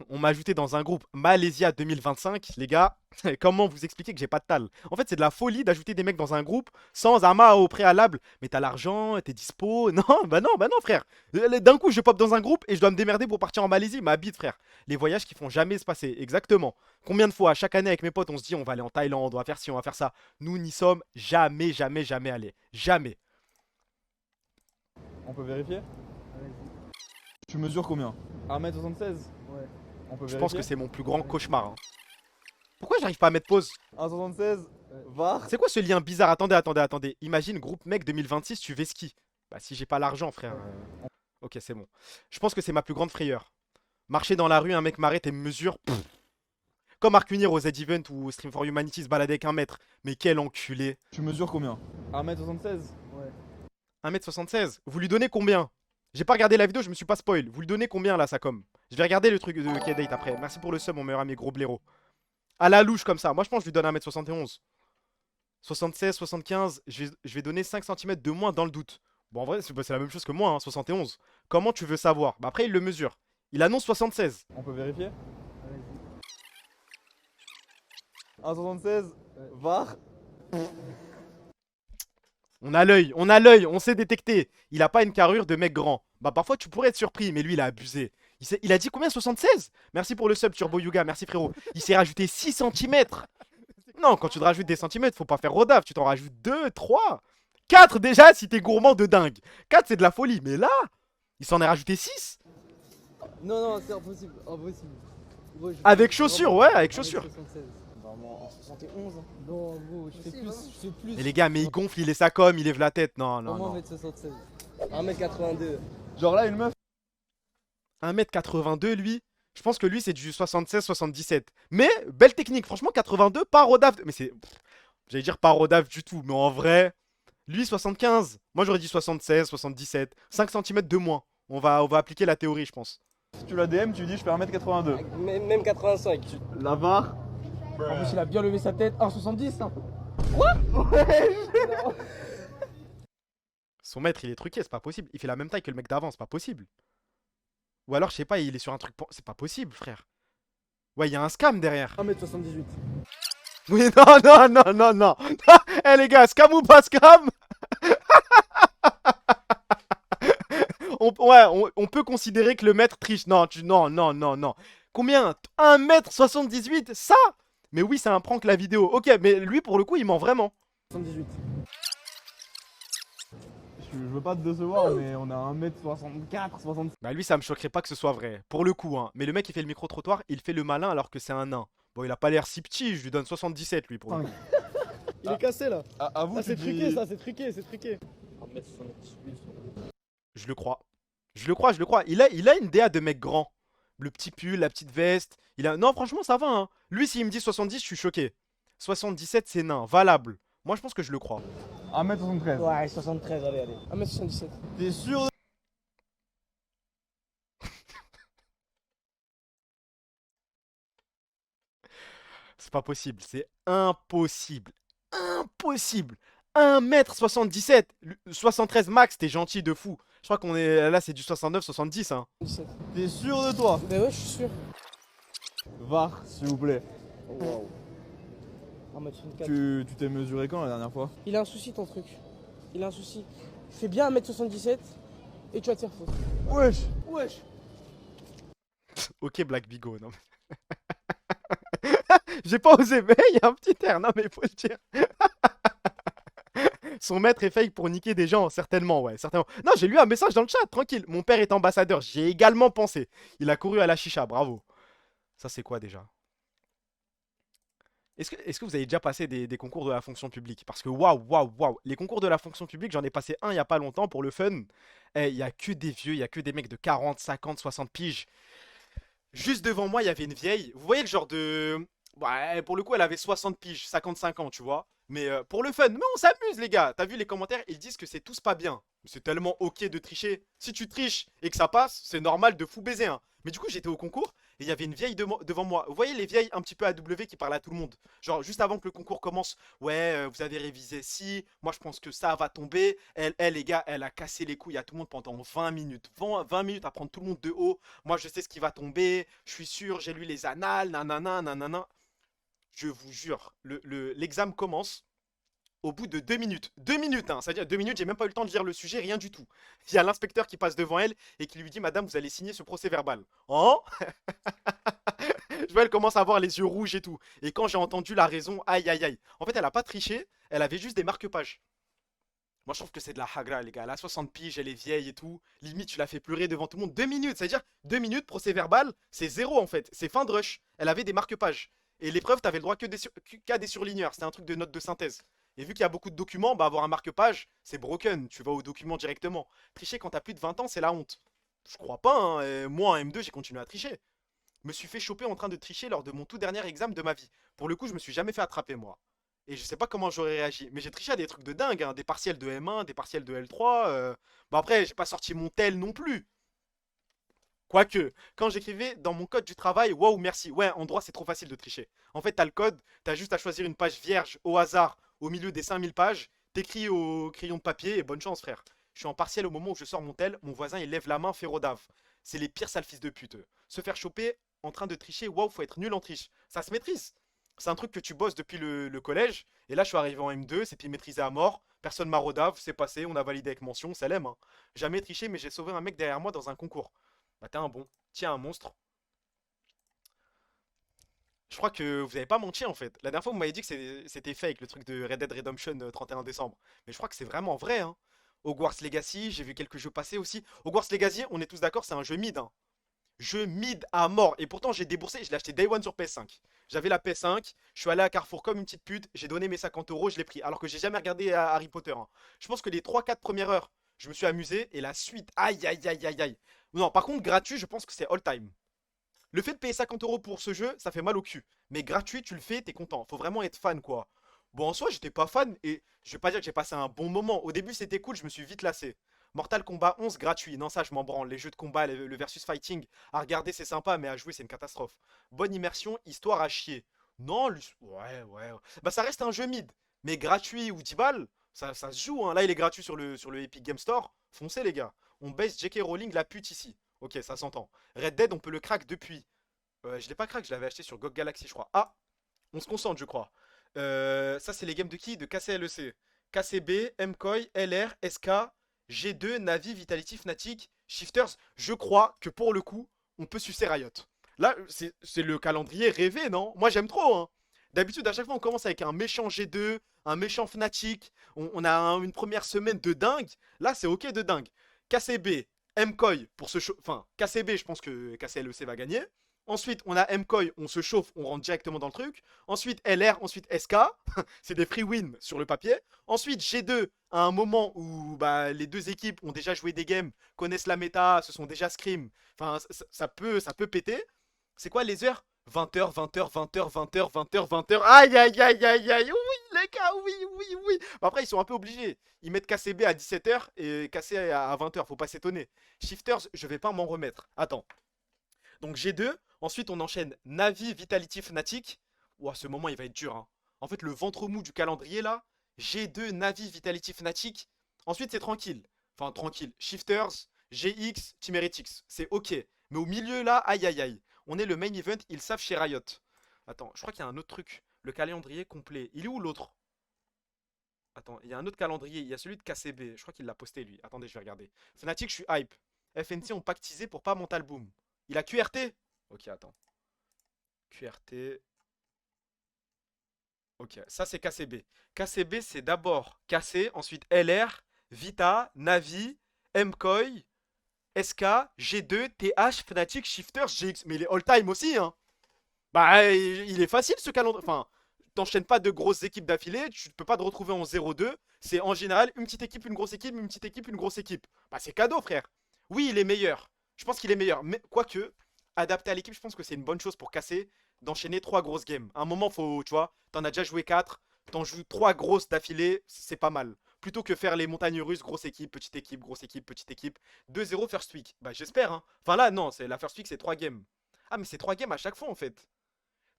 On m'a ajouté dans un groupe Malaysia 2025, les gars. Comment vous expliquer que j'ai pas de tal? En fait, c'est de la folie d'ajouter des mecs dans un groupe sans AMA au préalable. Mais t'as l'argent, t'es dispo. Non, bah non, frère. D'un coup, je pop dans un groupe et je dois me démerder pour partir en Malaisie. Ma bite, frère. Les voyages qui font jamais se passer. Exactement. Combien de fois, chaque année, avec mes potes, on se dit on va aller en Thaïlande, on va faire ci, on va faire ça. Nous n'y sommes jamais allés. Jamais. On peut vérifier? Tu mesures combien? 1m76? Ouais. On peut Je vérifier? pense que c'est mon plus grand cauchemar. Hein. Pourquoi j'arrive pas à mettre pause? 1m76? VAR? C'est quoi ce lien bizarre? Attendez. Imagine, groupe mec 2026, tu ski. Bah si j'ai pas l'argent, frère. Ok, c'est bon. Je pense que c'est ma plus grande frayeur. Marcher dans la rue, un mec m'arrête et me mesure. Pff. Comme Marc Munir au Z-Event ou Stream for Humanity se balader avec 1 mètre. Mais quel enculé. Tu mesures combien? 1m76? Ouais. 1m76. Vous lui donnez combien? J'ai pas regardé la vidéo, je me suis pas spoil. Vous lui donnez combien là, ça comme? Je vais regarder le truc de K-Date après. Merci pour le sub, mon meilleur ami, gros blaireau. À la louche comme ça. Moi, je pense que je lui donne 1m71. 76, 75. Je vais donner 5 cm de moins dans le doute. Bon, en vrai, c'est la même chose que moi, hein, 71. Comment tu veux savoir? Bah, après, il le mesure. Il annonce 76. On peut vérifier? 1m76? VAR? On a l'œil, on sait détecter. Il a pas une carrure de mec grand. Bah parfois tu pourrais être surpris, mais lui il a abusé. Il a dit combien? 76? Merci pour le sub Turbo Yuga, merci frérot. Il s'est rajouté 6 cm. Non, quand tu te rajoutes des centimètres, faut pas faire rodave. Tu t'en rajoutes 2, 3, 4 déjà si t'es gourmand de dingue. 4 c'est de la folie, mais là, il s'en est rajouté 6. Non, c'est impossible. Gros, avec chaussures, ouais, avec chaussures. Vraiment en 71. Non, gros, je fais plus. Et les gars, mais il gonfle, il est sa com, il lève la tête. Non. Comment 1m76? 1m82. Genre là, une meuf. 1m82, lui. Je pense que lui, c'est du 76-77. Mais, belle technique. Franchement, 82, pas rodave. Mais c'est... J'allais dire pas rodave du tout. Mais en vrai, lui, 75. Moi, j'aurais dit 76, 77. 5 cm de moins. On va appliquer la théorie, je pense. Si tu la DM, tu lui dis je fais 1m82. Même 85. La VAR? En plus, il a bien levé sa tête. 1,70 hein. Son maître, il est truqué, c'est pas possible. Il fait la même taille que le mec d'avant, c'est pas possible. Ou alors, je sais pas, il est sur un truc... C'est pas possible, frère. Ouais, il y a un scam derrière. 1m78. Oui, non. Eh les gars, scam ou pas scam? on peut considérer que le maître triche. Non. Combien? 1m78? Ça? Mais oui, c'est un prank la vidéo. Ok, mais lui, pour le coup, il ment vraiment. 78. Je veux pas te décevoir, mais on a 1m64, 60. Bah lui, ça me choquerait pas que ce soit vrai. Pour le coup, hein. Mais le mec, il fait le micro-trottoir, il fait le malin alors que c'est un nain. Bon, il a pas l'air si petit, je lui donne 77, lui, pour le coup. Il est cassé, là. À vous, c'est truqué, ça, c'est truqué. 1m78. Je le crois. Il a une DA de mec grand. Le petit pull, la petite veste. Non, franchement, ça va, hein. Lui, s'il me dit 70, je suis choqué. 77, c'est nain. Valable. Moi, je pense que je le crois. 1m73. Ouais, 73, allez. 1m77. T'es sûr? C'est pas possible. C'est impossible. 1m77. 73 max, t'es gentil de fou. Je crois qu'on est... Là, c'est du 69, 70, hein. T'es sûr de toi? Bah ouais, je suis sûr. VAR, s'il vous plaît. Oh, wow. 1m64. Tu t'es mesuré quand la dernière fois? Il a un souci, ton truc. Il a un souci. Fais bien 1m77 et tu vas te faire foutre. Wesh. Ok, Black Bigo, non mais... J'ai pas osé, mais il y a un petit air, non mais faut le dire. Son maître est fake pour niquer des gens, certainement, ouais, certainement. Non, j'ai lu un message dans le chat, tranquille. Mon père est ambassadeur, j'y ai également pensé. Il a couru à la chicha, bravo. Ça, c'est quoi déjà? Est-ce que vous avez déjà passé des concours de la fonction publique? Parce que waouh. Les concours de la fonction publique, j'en ai passé un il y a pas longtemps pour le fun. Il y a que des vieux, il y a que des mecs de 40, 50, 60 piges. Juste devant moi, il y avait une vieille. Vous voyez le genre de... Ouais, pour le coup, elle avait 60 piges, 55 ans, tu vois. Mais pour le fun, mais on s'amuse, les gars. T'as vu les commentaires? Ils disent que c'est tous pas bien. C'est tellement ok de tricher. Si tu triches et que ça passe, c'est normal de fou baiser, hein. Mais du coup, j'étais au concours. et il y avait une vieille devant moi. Vous voyez les vieilles un petit peu AW qui parlent à tout le monde. Genre juste avant que le concours commence, ouais, vous avez révisé si, moi je pense que ça va tomber. Elle, les gars, elle a cassé les couilles à tout le monde pendant 20 minutes. 20 minutes à prendre tout le monde de haut. Moi je sais ce qui va tomber, je suis sûr, j'ai lu les annales, nanana, nanana. Je vous jure, l'examen commence. Au bout de 2 minutes. 2 minutes, hein. C'est-à-dire 2 minutes, j'ai même pas eu le temps de lire le sujet, rien du tout. Il y a l'inspecteur qui passe devant elle et qui lui dit, Madame, vous allez signer ce procès verbal. Oh. Je vois, elle commence à avoir les yeux rouges et tout. Et quand j'ai entendu la raison, aïe aïe aïe. En fait, elle a pas triché, elle avait juste des marque-pages. Moi, je trouve que c'est de la hagra, les gars. Elle a 60 piges, elle est vieille et tout. Limite, tu l'as fait pleurer devant tout le monde. 2 minutes, c'est-à-dire 2 minutes, procès verbal, c'est 0 en fait. C'est fin de rush. Elle avait des marque-pages. Et l'épreuve, t'avais le droit qu'à des surligneurs. C'était un truc de note de synthèse. Et vu qu'il y a beaucoup de documents, bah avoir un marque-page, c'est broken. Tu vas au document directement. Tricher quand t'as plus de 20 ans, c'est la honte. Je crois pas, hein. Et moi, en M2, j'ai continué à tricher. Me suis fait choper en train de tricher lors de mon tout dernier examen de ma vie. Pour le coup, je me suis jamais fait attraper, moi. Et je sais pas comment j'aurais réagi. Mais j'ai triché à des trucs de dingue, hein. Des partiels de M1, des partiels de L3. Bon après, j'ai pas sorti mon tel non plus. Quoique, quand j'écrivais dans mon code du travail, waouh, merci. Ouais, en droit, c'est trop facile de tricher. En fait, t'as le code, t'as juste à choisir une page vierge au hasard au milieu des 5000 pages, t'écris au crayon de papier et bonne chance, frère. Je suis en partiel au moment où je sors mon tel, mon voisin il lève la main, fait rodave. C'est les pires sales fils de pute. Se faire choper en train de tricher, waouh, faut être nul en triche. Ça se maîtrise. C'est un truc que tu bosses depuis le collège. Et là, je suis arrivé en M2, c'est puis maîtrisé à mort. Personne m'a rodave, c'est passé, on a validé avec mention, ça l'aime. Hein. Jamais triché, mais j'ai sauvé un mec derrière moi dans un concours. Bah t'es un bon. Tiens, un monstre. Je crois que vous avez pas menti en fait. La dernière fois, vous m'avez dit que c'était fake, le truc de Red Dead Redemption 31 décembre. Mais je crois que c'est vraiment vrai. Hein. Hogwarts Legacy, j'ai vu quelques jeux passer aussi. Hogwarts Legacy, on est tous d'accord, c'est un jeu mid. Hein. Jeu mid à mort. Et pourtant, j'ai déboursé, je l'ai acheté Day One sur PS5. J'avais la PS5, je suis allé à Carrefour comme une petite pute, j'ai donné mes 50 euros, je l'ai pris. Alors que j'ai jamais regardé Harry Potter. Hein. Je pense que les 3-4 premières heures, je me suis amusé. Et la suite, aïe aïe aïe aïe aïe. Non, par contre, gratuit, je pense que c'est all time. Le fait de payer 50 euros pour ce jeu, ça fait mal au cul. Mais gratuit, tu le fais, t'es content. Faut vraiment être fan, quoi. Bon, en soi, j'étais pas fan et je vais pas dire que j'ai passé un bon moment. Au début, c'était cool, je me suis vite lassé. Mortal Kombat 11 gratuit. Non, ça, je m'en branle. Les jeux de combat, le versus fighting, à regarder, c'est sympa, mais à jouer, c'est une catastrophe. Bonne immersion, histoire à chier. Non, ouais. Bah, ça reste un jeu mid. Mais gratuit ou 10 balles, ça se joue. Hein. Là, il est gratuit sur le Epic Game Store. Foncez, les gars. On baisse J.K. Rowling la pute ici. Ok, ça s'entend. Red Dead, on peut le crack depuis. Je l'ai pas crack, je l'avais acheté sur GOG Galaxy, je crois. Ah, on se concentre, je crois. Ça, c'est les games de qui? De KCLEC. KCB, MCOI, LR, SK, G2, Navi, Vitality, Fnatic, Shifters. Je crois que pour le coup, on peut sucer Riot. Là, c'est le calendrier rêvé, non? Moi, j'aime trop, hein. D'habitude, à chaque fois, on commence avec un méchant G2, un méchant Fnatic. On a une première semaine de dingue. Là, c'est ok de dingue. KCB, MCOI, pour se chauffer. Enfin, KCB, je pense que KCLEC va gagner. Ensuite, on a MCOI, on se chauffe, on rentre directement dans le truc. Ensuite, LR, ensuite SK. C'est des free wins sur le papier. Ensuite, G2, à un moment où bah, les deux équipes ont déjà joué des games, connaissent la méta, se sont déjà scrim. Enfin, ça peut péter. C'est quoi les heures? 20h, 20h, 20h, 20h, 20h, 20h. Aïe, aïe, aïe, aïe, aïe. Oui, les gars, oui. Après, ils sont un peu obligés. Ils mettent KCB à 17h et KC à 20h. Faut pas s'étonner. Shifters, je vais pas m'en remettre. Attends. Donc G2. Ensuite, on enchaîne Navi, Vitality, Fnatic. Ouah, ce moment, il va être dur. Hein. En fait, le ventre mou du calendrier, là. G2, Navi, Vitality, Fnatic. Ensuite, c'est tranquille. Enfin, tranquille. Shifters, GX, Team Heretics. C'est ok. Mais au milieu, là, aïe, aïe, aïe. On est le main event, ils savent chez Riot. Attends, je crois qu'il y a un autre truc. Le calendrier complet. Il est où l'autre? Attends, il y a un autre calendrier. Il y a celui de KCB. Je crois qu'il l'a posté, lui. Attendez, je vais regarder. Fnatic, je suis hype. FNC ont pactisé pour pas Mental Boom. Il a QRT? Ok, attends. QRT. Ok, ça c'est KCB. KCB, c'est d'abord KC, ensuite LR, Vita, Navi, MCOI, SK, G2, TH, Fnatic, Shifters, GX. Mais il est all-time aussi, hein. Bah, il est facile ce calendrier. Enfin, t'enchaînes pas de grosses équipes d'affilée, tu peux pas te retrouver en 0-2. C'est en général une petite équipe, une grosse équipe, une petite équipe, une grosse équipe. Bah, c'est cadeau, frère. Oui, il est meilleur. Je pense qu'il est meilleur. Mais quoique, adapté à l'équipe, je pense que c'est une bonne chose pour casser d'enchaîner 3 grosses games. À un moment, faut, tu vois, t'en as déjà joué 4, t'en joues 3 grosses d'affilée, c'est pas mal. Plutôt que faire les montagnes russes, grosse équipe, petite équipe, grosse équipe, petite équipe. 2-0 first week. Bah j'espère, hein. Enfin là, non, la first week, c'est 3 games. Ah, mais c'est 3 games à chaque fois en fait.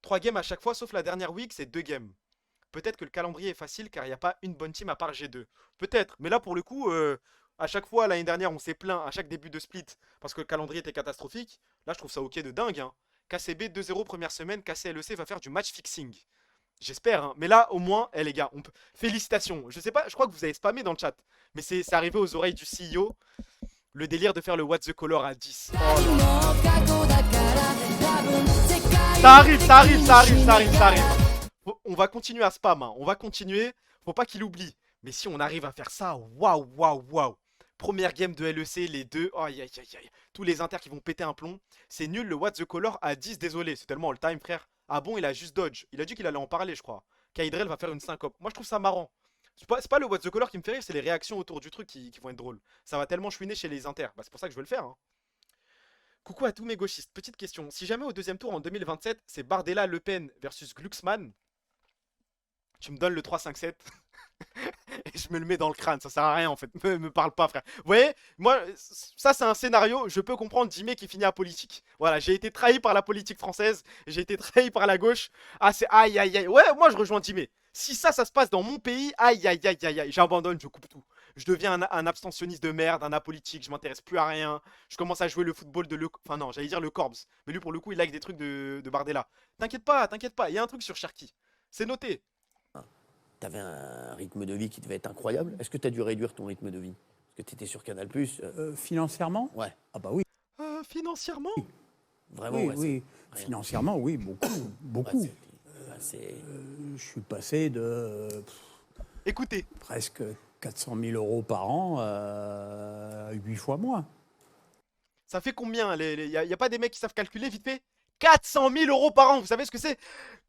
3 games à chaque fois, sauf la dernière week, c'est 2 games. Peut-être que le calendrier est facile car il n'y a pas une bonne team à part G2. Peut-être, mais là pour le coup, à chaque fois l'année dernière on s'est plaint à chaque début de split parce que le calendrier était catastrophique. Là je trouve ça ok de dingue. Hein. KCB 2-0 première semaine, KCLEC va faire du match fixing. J'espère, hein. Mais là au moins, les gars, félicitations. Je sais pas, je crois que vous avez spammé dans le chat, mais c'est arrivé aux oreilles du CEO. Le délire de faire le What the Color à 10. Oh ça arrive, ça arrive, ça arrive, ça arrive, ça arrive. On va continuer à spam, hein. On va continuer. Faut pas qu'il oublie. Mais si on arrive à faire ça, waouh, waouh, waouh. Première game de LEC, les deux. Aïe, aïe, aïe, aïe. Tous les inters qui vont péter un plomb. C'est nul le What the Color à 10, désolé. C'est tellement all time, frère. Ah bon, il a juste dodge. Il a dit qu'il allait en parler, je crois. Kaidrel va faire une syncope. Moi, je trouve ça marrant. C'est pas le What the Color qui me fait rire, c'est les réactions autour du truc qui vont être drôles. Ça va tellement chouiner chez les inters. Bah, c'est pour ça que je veux le faire. Hein. Coucou à tous mes gauchistes. Petite question. Si jamais au deuxième tour en 2027, c'est Bardella Le Pen versus Glucksmann, tu me donnes le 3-5-7 et je me le mets dans le crâne. Ça sert à rien en fait. Me parle pas, frère. Vous voyez, moi, ça c'est un scénario. Je peux comprendre Jimé qui finit à politique. Voilà, j'ai été trahi par la politique française. J'ai été trahi par la gauche. Ah, c'est aïe aïe aïe. Ouais, moi je rejoins Jimé. Si ça se passe dans mon pays, aïe aïe aïe aïe aïe. J'abandonne, je coupe tout. Je deviens un abstentionniste de merde, un apolitique. Je m'intéresse plus à rien. Je commence à jouer le football de le. Enfin, non, j'allais dire le Corbs. Mais lui, pour le coup, il like des trucs de Bardella. T'inquiète pas, t'inquiète pas. Il y a un truc sur Cherki. C'est noté. T'avais un rythme de vie qui devait être incroyable. Est-ce que tu as dû réduire ton rythme de vie? Parce que tu étais sur Canal+. Financièrement? Ouais. Ah bah oui. Financièrement? Vraiment, oui, ouais, oui. Financièrement, oui, beaucoup. Beaucoup. Ouais, je suis passé de écoutez, presque 400 000 euros par an à 8 fois moins. Ça fait combien? Il y a pas des mecs qui savent calculer vite fait? 400 000 euros par an, vous savez ce que c'est?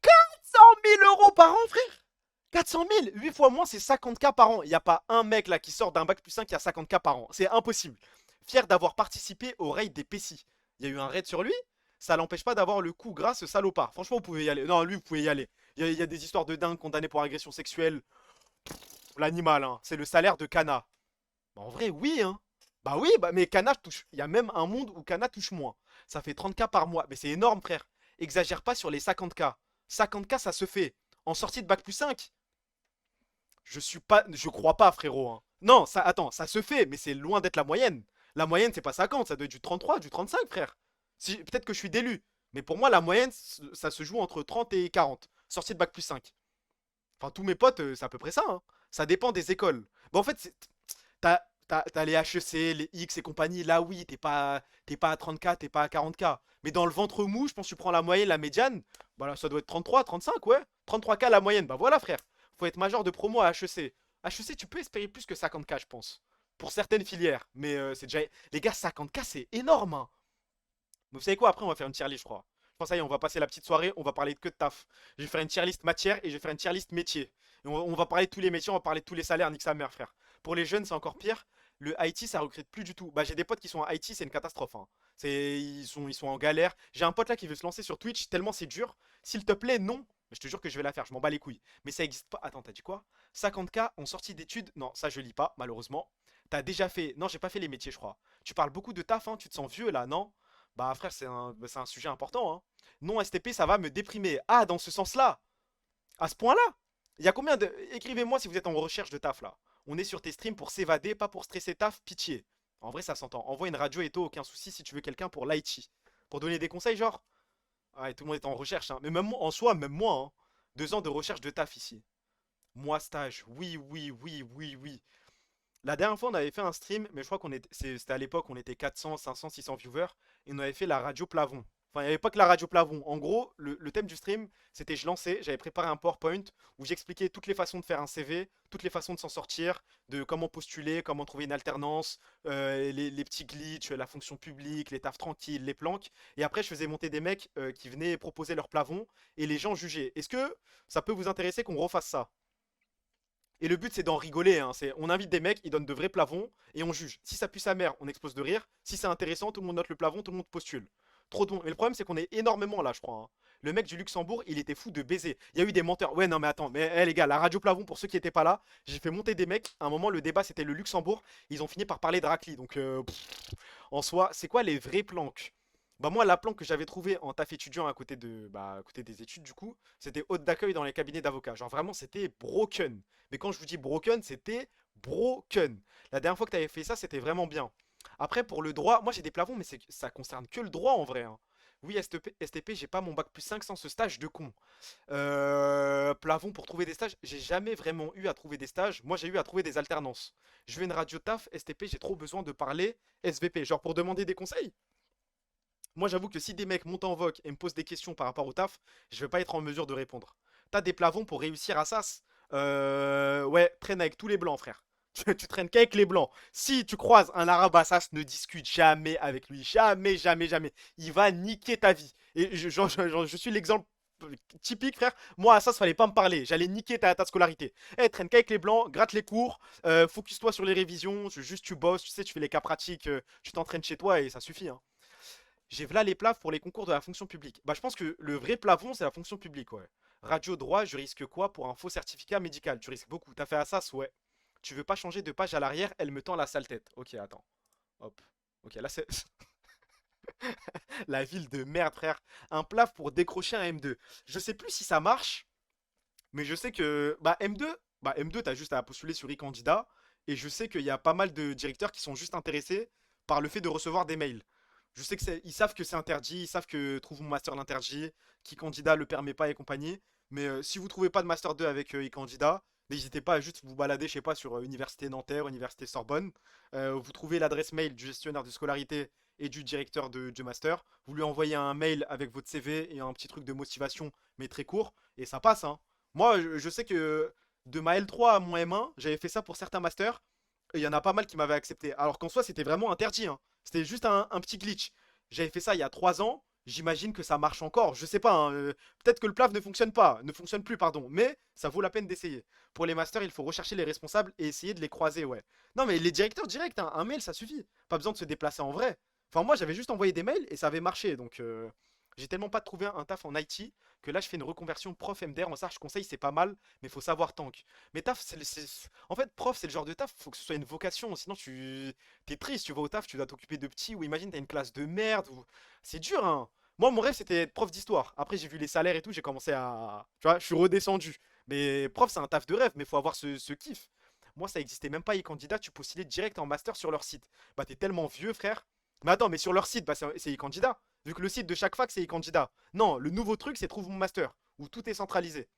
400 000 euros par an, frère! 400 000, 8 fois moins, c'est 50K par an. Il n'y a pas un mec là qui sort d'un bac plus 5 qui a 50K par an. C'est impossible. Fier d'avoir participé au raid des Pessi. Il y a eu un raid sur lui, ça l'empêche pas d'avoir le coup grâce ce salopard. Franchement, vous pouvez y aller. Non, lui, vous pouvez y aller. Il y a des histoires de dingue condamnés pour agression sexuelle. L'animal, hein. C'est le salaire de Kana. Bah, en vrai, oui, hein. Bah oui, mais Kana touche. Il y a même un monde où Kana touche moins. Ça fait 30K par mois. Mais c'est énorme, frère. Exagère pas sur les 50K. 50K, ça se fait. En sortie de bac plus 5. Je crois pas, frérot. Hein. Non, attends, ça se fait, mais c'est loin d'être la moyenne. La moyenne, c'est pas 50, ça doit être du 33, du 35, frère. Peut-être que je suis d'élu. Mais pour moi, la moyenne, ça se joue entre 30 et 40. Sortie de bac plus 5. Enfin, tous mes potes, c'est à peu près ça. Hein. Ça dépend des écoles. Bon, en fait, t'as les HEC, les X et compagnie. Là, oui, t'es pas à 30K, t'es pas à 40K. Mais dans le ventre mou, je pense que tu prends la moyenne, la médiane. Bah là, ça doit être 33, 35, ouais. 33K la moyenne. Bah voilà, frère. Faut être major de promo à HEC. HEC, tu peux espérer plus que 50K, je pense. Pour certaines filières. Mais c'est déjà. Les gars, 50K, c'est énorme. Hein. Mais vous savez quoi? Après, on va faire une tier list, je crois. Je pense, ça y est, on va passer la petite soirée. On va parler que de taf. Je vais faire une tier list matière et je vais faire une tier list métier. Et on va parler de tous les métiers, on va parler de tous les salaires, nique sa mère, frère. Pour les jeunes, c'est encore pire. Le IT, ça recrute plus du tout. Bah, j'ai des potes qui sont en IT, c'est une catastrophe. Hein. Ils sont en galère. J'ai un pote là qui veut se lancer sur Twitch, tellement c'est dur. S'il te plaît, non. Mais je te jure que je vais la faire, je m'en bats les couilles. Mais ça existe pas. Attends, t'as dit quoi? 50K en sortie d'études? Non, ça je lis pas, malheureusement. T'as déjà fait. Non, j'ai pas fait les métiers, je crois. Tu parles beaucoup de taf, hein. Tu te sens vieux là, non? Bah, frère, c'est un sujet important. Hein. Non, STP, ça va me déprimer. Ah, dans ce sens-là? À ce point-là? Il y a combien de. Écrivez-moi si vous êtes en recherche de taf là. On est sur tes streams pour s'évader, pas pour stresser taf, pitié. En vrai, ça s'entend. Envoie une radio et tout, aucun souci si tu veux quelqu'un pour l'IT. Pour donner des conseils, genre. Ouais, tout le monde est en recherche. Hein. Mais même en soi, même moi. Hein. 2 ans de recherche de taf ici. Moi, stage. Oui, oui, oui, oui, oui. La dernière fois, on avait fait un stream, mais je crois qu'on était. C'était à l'époque, on était 400, 500, 600 viewers. Et on avait fait la radio Plavon. Enfin, il n'y avait pas que la radio Plavon. En gros, le thème du stream, c'était je lançais, j'avais préparé un PowerPoint où j'expliquais toutes les façons de faire un CV, toutes les façons de s'en sortir, de comment postuler, comment trouver une alternance, les petits glitches, la fonction publique, les tafs tranquilles, les planques. Et après, je faisais monter des mecs qui venaient proposer leur Plavon et les gens jugeaient. Est-ce que ça peut vous intéresser qu'on refasse ça? Et le but, c'est d'en rigoler. Hein. On invite des mecs, ils donnent de vrais plavons et on juge. Si ça pue sa mère, on explose de rire. Si c'est intéressant, tout le monde note le plavon, tout le monde postule. Trop de monde. Mais le problème, c'est qu'on est énormément là, je crois. Hein. Le mec du Luxembourg, il était fou de baiser. Il y a eu des menteurs. Ouais, non, mais attends. Mais les gars, la radio Plavon, pour ceux qui n'étaient pas là, j'ai fait monter des mecs. À un moment, le débat, c'était le Luxembourg. Ils ont fini par parler de Racli. Donc, en soi, c'est quoi les vraies planques? Bah moi, la planque que j'avais trouvée en taf étudiant à côté des études du coup, c'était hôte d'accueil dans les cabinets d'avocats. Genre vraiment, c'était broken. Mais quand je vous dis broken, c'était broken. La dernière fois que tu avais fait ça, c'était vraiment bien. Après, pour le droit, moi j'ai des plafonds, mais ça concerne que le droit en vrai, hein. Oui, STP, j'ai pas mon bac plus 5 sans ce stage de con. Plafond pour trouver des stages, j'ai jamais vraiment eu à trouver des stages. Moi, j'ai eu à trouver des alternances. Je veux une radio taf, STP, j'ai trop besoin de parler SVP. Genre pour demander des conseils. Moi, j'avoue que si des mecs montent en voc et me posent des questions par rapport au taf, je vais pas être en mesure de répondre. T'as des plavons pour réussir à SAS? Ouais, traîne avec tous les blancs, frère. Tu traînes qu'avec les blancs. Si tu croises un arabe à SAS, ne discute jamais avec lui. Jamais, jamais, jamais. Il va niquer ta vie. Et je suis l'exemple typique, frère. Moi, à SAS, fallait pas me parler. J'allais niquer ta scolarité. Eh, traîne qu'avec les blancs, gratte les cours, focus-toi sur les révisions. Juste, tu bosses, tu sais, tu fais les cas pratiques, tu t'entraînes chez toi et ça suffit, hein. J'ai v'là les plaves pour les concours de la fonction publique. Bah, je pense que le vrai plafond, c'est la fonction publique, ouais. Radio droit, je risque quoi pour un faux certificat médical? Tu risques beaucoup. T'as fait à ça, ouais. Tu veux pas changer de page à l'arrière, elle me tend la sale tête. Ok, attends. Hop. Ok, là c'est. La ville de merde, frère. Un plaf pour décrocher un M2. Je sais plus si ça marche, mais je sais que. Bah M2, t'as juste à postuler sur e-candidat. Et je sais qu'il y a pas mal de directeurs qui sont juste intéressés par le fait de recevoir des mails. Je sais ils savent que c'est interdit, ils savent que Trouve mon master l'interdit, qu'e-candidat le permet pas et compagnie. Mais si vous trouvez pas de master 2 avec e-candidat, n'hésitez pas à juste vous balader, je sais pas, sur Université Nanterre, Université Sorbonne. Vous trouvez l'adresse mail du gestionnaire de scolarité et du directeur du master. Vous lui envoyez un mail avec votre CV et un petit truc de motivation, mais très court, et ça passe, hein. Moi, je sais que de ma L3 à mon M1, j'avais fait ça pour certains masters, et il y en a pas mal qui m'avaient accepté. Alors qu'en soi, c'était vraiment interdit, hein. C'était juste un petit glitch. J'avais fait ça il y a 3 ans. J'imagine que ça marche encore. Je sais pas, hein, peut-être que le plaf ne fonctionne pas. Ne fonctionne plus, pardon. Mais ça vaut la peine d'essayer. Pour les masters, il faut rechercher les responsables et essayer de les croiser, ouais. Non, mais les directeurs directs, hein, un mail, ça suffit. Pas besoin de se déplacer en vrai. Enfin, moi, j'avais juste envoyé des mails et ça avait marché. Donc, j'ai tellement pas trouvé un taf en IT que là, je fais une reconversion prof MDR. En ça, je conseille, c'est pas mal, mais faut savoir tank. Mais taf, en fait, prof, c'est le genre de taf, faut que ce soit une vocation. Sinon, t'es triste, tu vas au taf, tu dois t'occuper de petits, ou imagine, t'as une classe de merde. C'est dur, hein. Moi, mon rêve, c'était être prof d'histoire. Après, j'ai vu les salaires et tout, j'ai commencé à. Tu vois, je suis redescendu. Mais prof, c'est un taf de rêve, mais faut avoir ce kiff. Moi, ça existait même pas, e-candidat, tu postulais direct en master sur leur site. Bah, t'es tellement vieux, frère. Mais attends, mais sur leur site, bah, c'est e-candidat. Vu que le site de chaque fac, c'est e-candidat. Non, le nouveau truc, c'est Trouve mon master, où tout est centralisé.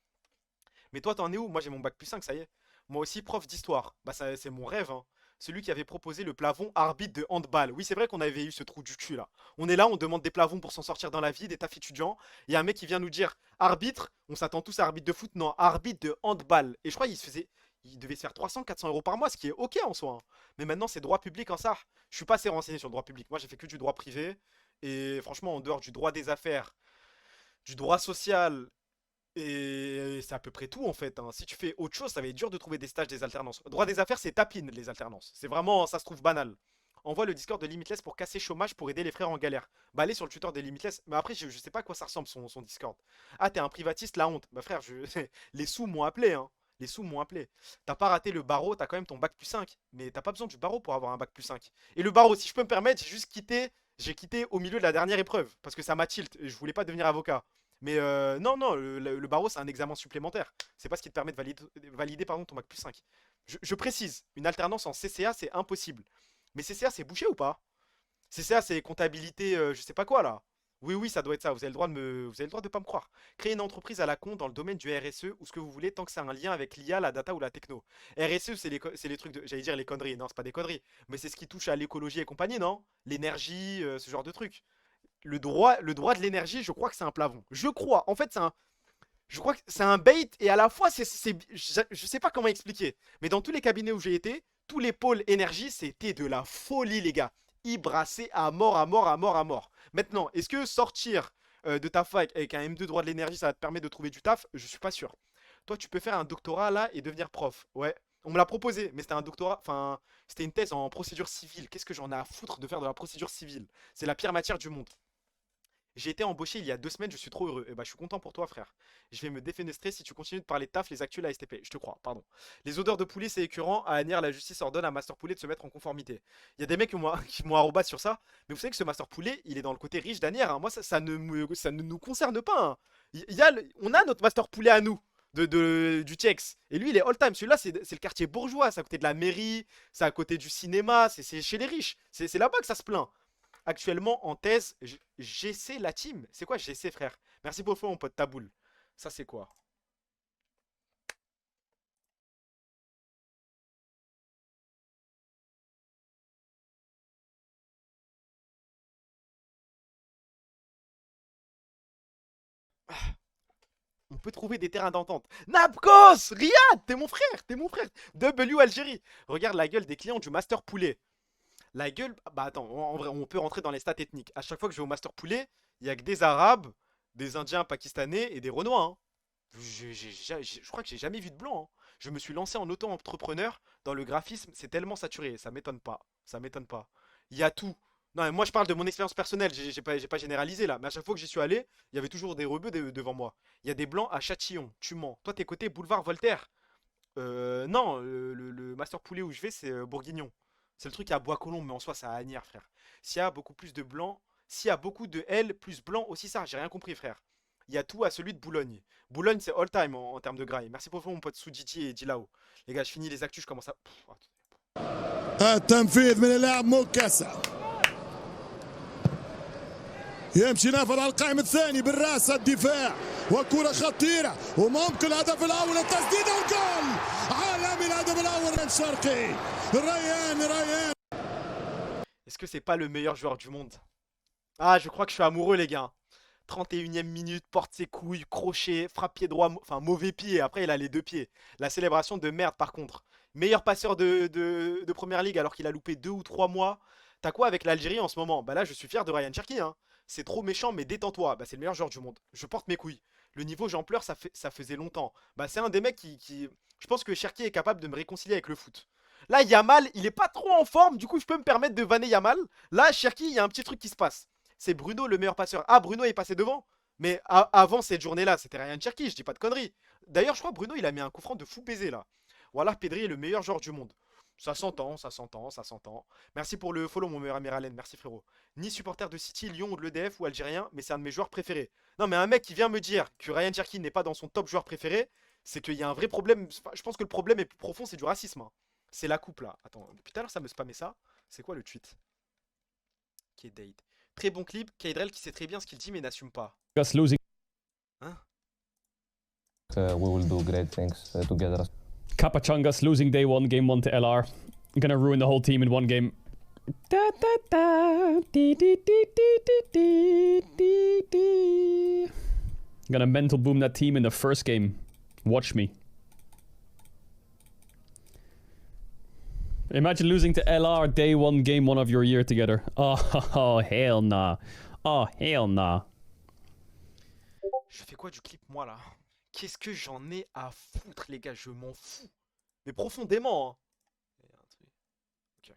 Mais toi, t'en es où? Moi, j'ai mon bac plus 5, ça y est. Moi aussi, prof d'histoire. Bah, c'est mon rêve, hein. Celui qui avait proposé le plafond arbitre de handball. Oui, c'est vrai qu'on avait eu ce trou du cul là. On est là, on demande des plafonds pour s'en sortir dans la vie, des tafs étudiants. Il y a un mec qui vient nous dire arbitre, on s'attend tous à arbitre de foot, non, arbitre de handball. Et je crois il devait se faire 300, 400 euros par mois, ce qui est ok en soi, hein. Mais maintenant, c'est droit public en ça. Je suis pas assez renseigné sur le droit public. Moi, j'ai fait que du droit privé. Et franchement, en dehors du droit des affaires, du droit social, et c'est à peu près tout en fait, hein. Si tu fais autre chose, ça va être dur de trouver des stages, des alternances. Droit des affaires, c'est tapine les alternances. C'est vraiment, ça se trouve banal. Envoie le Discord de Limitless pour casser chômage pour aider les frères en galère. Bah allez sur le tuteur de Limitless. Mais après, je sais pas à quoi ça ressemble son Discord. Ah, t'es un privatiste, la honte. Bah frère, les sous m'ont appelé, hein. Les sous m'ont appelé. T'as pas raté le barreau, t'as quand même ton bac plus 5. Mais t'as pas besoin du barreau pour avoir un bac plus 5. Et le barreau, si je peux me permettre, j'ai quitté au milieu de la dernière épreuve. Parce que ça m'a tilt. Et je voulais pas devenir avocat. Mais non, non, le barreau, c'est un examen supplémentaire. C'est pas ce qui te permet de valider pardon, ton bac plus 5. Je précise, une alternance en CCA, c'est impossible. Mais CCA, c'est bouché ou pas? CCA, c'est comptabilité, je sais pas quoi là. Oui, oui, ça doit être ça. Vous avez le droit vous avez le droit de pas me croire. Créer une entreprise à la con dans le domaine du RSE ou ce que vous voulez tant que ça a un lien avec l'IA, la data ou la techno. RSE, c'est les trucs de. J'allais dire les conneries. Non, c'est pas des conneries. Mais c'est ce qui touche à l'écologie et compagnie, non? L'énergie, ce genre de trucs. Le droit de l'énergie, je crois que c'est un plafond. Je crois. En fait, je crois que c'est un bait et à la fois, je sais pas comment expliquer. Mais dans tous les cabinets où j'ai été, tous les pôles énergie, c'était de la folie, les gars. Ils brassaient à mort, à mort, à mort, à mort. Maintenant, est-ce que sortir de ta fac avec un M2 droit de l'énergie, ça va te permettre de trouver du taf? Je suis pas sûr. Toi, tu peux faire un doctorat là et devenir prof. Ouais. On me l'a proposé, mais c'était un doctorat, enfin, c'était une thèse en procédure civile. Qu'est-ce que j'en ai à foutre de faire de la procédure civile? C'est la pire matière du monde. J'ai été embauché il y a 2 semaines, je suis trop heureux. Et bah, je suis content pour toi, frère. Je vais me défenestrer si tu continues de parler de taf, les actus, la STP. Je te crois, pardon. Les odeurs de poulet, c'est écœurant. À Anir, la justice ordonne à Master Poulet de se mettre en conformité. Il y a des mecs qui m'ont arrobas sur ça. Mais vous savez que ce Master Poulet, il est dans le côté riche d'Anir. Hein. Moi, ça ne nous concerne pas. Hein. On a notre Master Poulet à nous. Du TX. Et lui, il est all time. Celui-là, c'est le quartier bourgeois. C'est à côté de la mairie. C'est à côté du cinéma. C'est chez les riches. C'est là-bas que ça se plaint. Actuellement, en thèse, GC la team. C'est quoi GC, frère? Merci pour le follow, mon pote Taboul. Ça, c'est quoi? On peut trouver des terrains d'entente. Napkos! Riyad! T'es mon frère! T'es mon frère! W Algérie! Regarde la gueule des clients du Master Poulet. La gueule... Bah attends, en vrai, on peut rentrer dans les stats ethniques. À chaque fois que je vais au Master Poulet, il y a que des Arabes, des Indiens pakistanais et des Renois. Hein. Je crois que j'ai jamais vu de blanc. Hein. Je me suis lancé en auto-entrepreneur. Dans le graphisme, c'est tellement saturé. Ça m'étonne pas. Ça m'étonne pas. Il y a tout. Non, mais moi je parle de mon expérience personnelle. J'ai pas généralisé là. Mais à chaque fois que j'y suis allé, il y avait toujours des rebeux devant moi. Il y a des blancs à Châtillon. Tu mens. Toi, t'es côté boulevard Voltaire. Non, le Master Poulet où je vais, c'est Bourguignon. C'est le truc à Bois-Colombes, mais en soi, ça a Agnières, frère. S'il y a beaucoup plus de blancs, s'il y a beaucoup de L plus blanc aussi, ça, j'ai rien compris, frère. Il y a tout à celui de Boulogne. Boulogne, c'est all time en termes de graille. Merci pour mon pote Souditi et Dilao. Les gars, je finis les actus, je commence à. التنفيذ من اللاعب موكاسا يمشي نافذ على القائم الثاني بالراس الدفاع وكرة خطيرة وممكن الهدف الأول التسديد والجول عالمي الهدف الأول من شرقي ريان Est-ce que c'est pas le meilleur joueur du monde? Ah, je crois que je suis amoureux, les gars. 31e minute, porte ses couilles, crochet, frappe pied droit, enfin mauvais pied, après il a les 2 pieds. La célébration de merde par contre. Meilleur passeur de Première Ligue alors qu'il a loupé 2 ou 3 mois. T'as quoi avec l'Algérie en ce moment? Bah là je suis fier de Ryan Cherki. Hein. C'est trop méchant mais détends-toi. Bah c'est le meilleur joueur du monde. Je porte mes couilles. Le niveau j'en pleure, ça faisait longtemps. Bah c'est un des mecs qui... Je pense que Cherki est capable de me réconcilier avec le foot. Là Yamal, il est pas trop en forme, du coup je peux me permettre de vanner Yamal. Là Cherki, il y a un petit truc qui se passe. C'est Bruno le meilleur passeur. Ah, Bruno est passé devant. Mais avant cette journée-là, c'était Ryan Cherki, je dis pas de conneries. D'ailleurs, je crois que Bruno, il a mis un coup franc de fou baiser là. Voilà, Pedri est le meilleur joueur du monde. Ça s'entend, ça s'entend, ça s'entend. Merci pour le follow, mon meilleur ami Ralen. Merci frérot. Ni supporter de City, Lyon ou de l'EDF ou algérien, mais c'est un de mes joueurs préférés. Non, mais un mec qui vient me dire que Ryan Cherki n'est pas dans son top joueur préféré, c'est qu'il y a un vrai problème. Je pense que le problème est plus profond, c'est du racisme. Hein. C'est la coupe là. Attends, depuis tout à l'heure, ça me spammait ça. C'est quoi le tweet? K-Date. Très bon clip, Kaydrel qui sait très bien ce qu'il dit mais n'assume pas. Hein? We will do great things together. Kapachangas losing day 1, game 1 to LR. Gonna ruin the whole team in 1 game. Gonna mental boom that team in the first game. Watch me. Imagine losing to LR day 1, game 1 of your year together. Oh hell nah. Oh, hell nah. Je fais quoi du clip, moi, là? Qu'est-ce que j'en ai à foutre, les gars? Je m'en fous. Mais profondément, hein. Okay.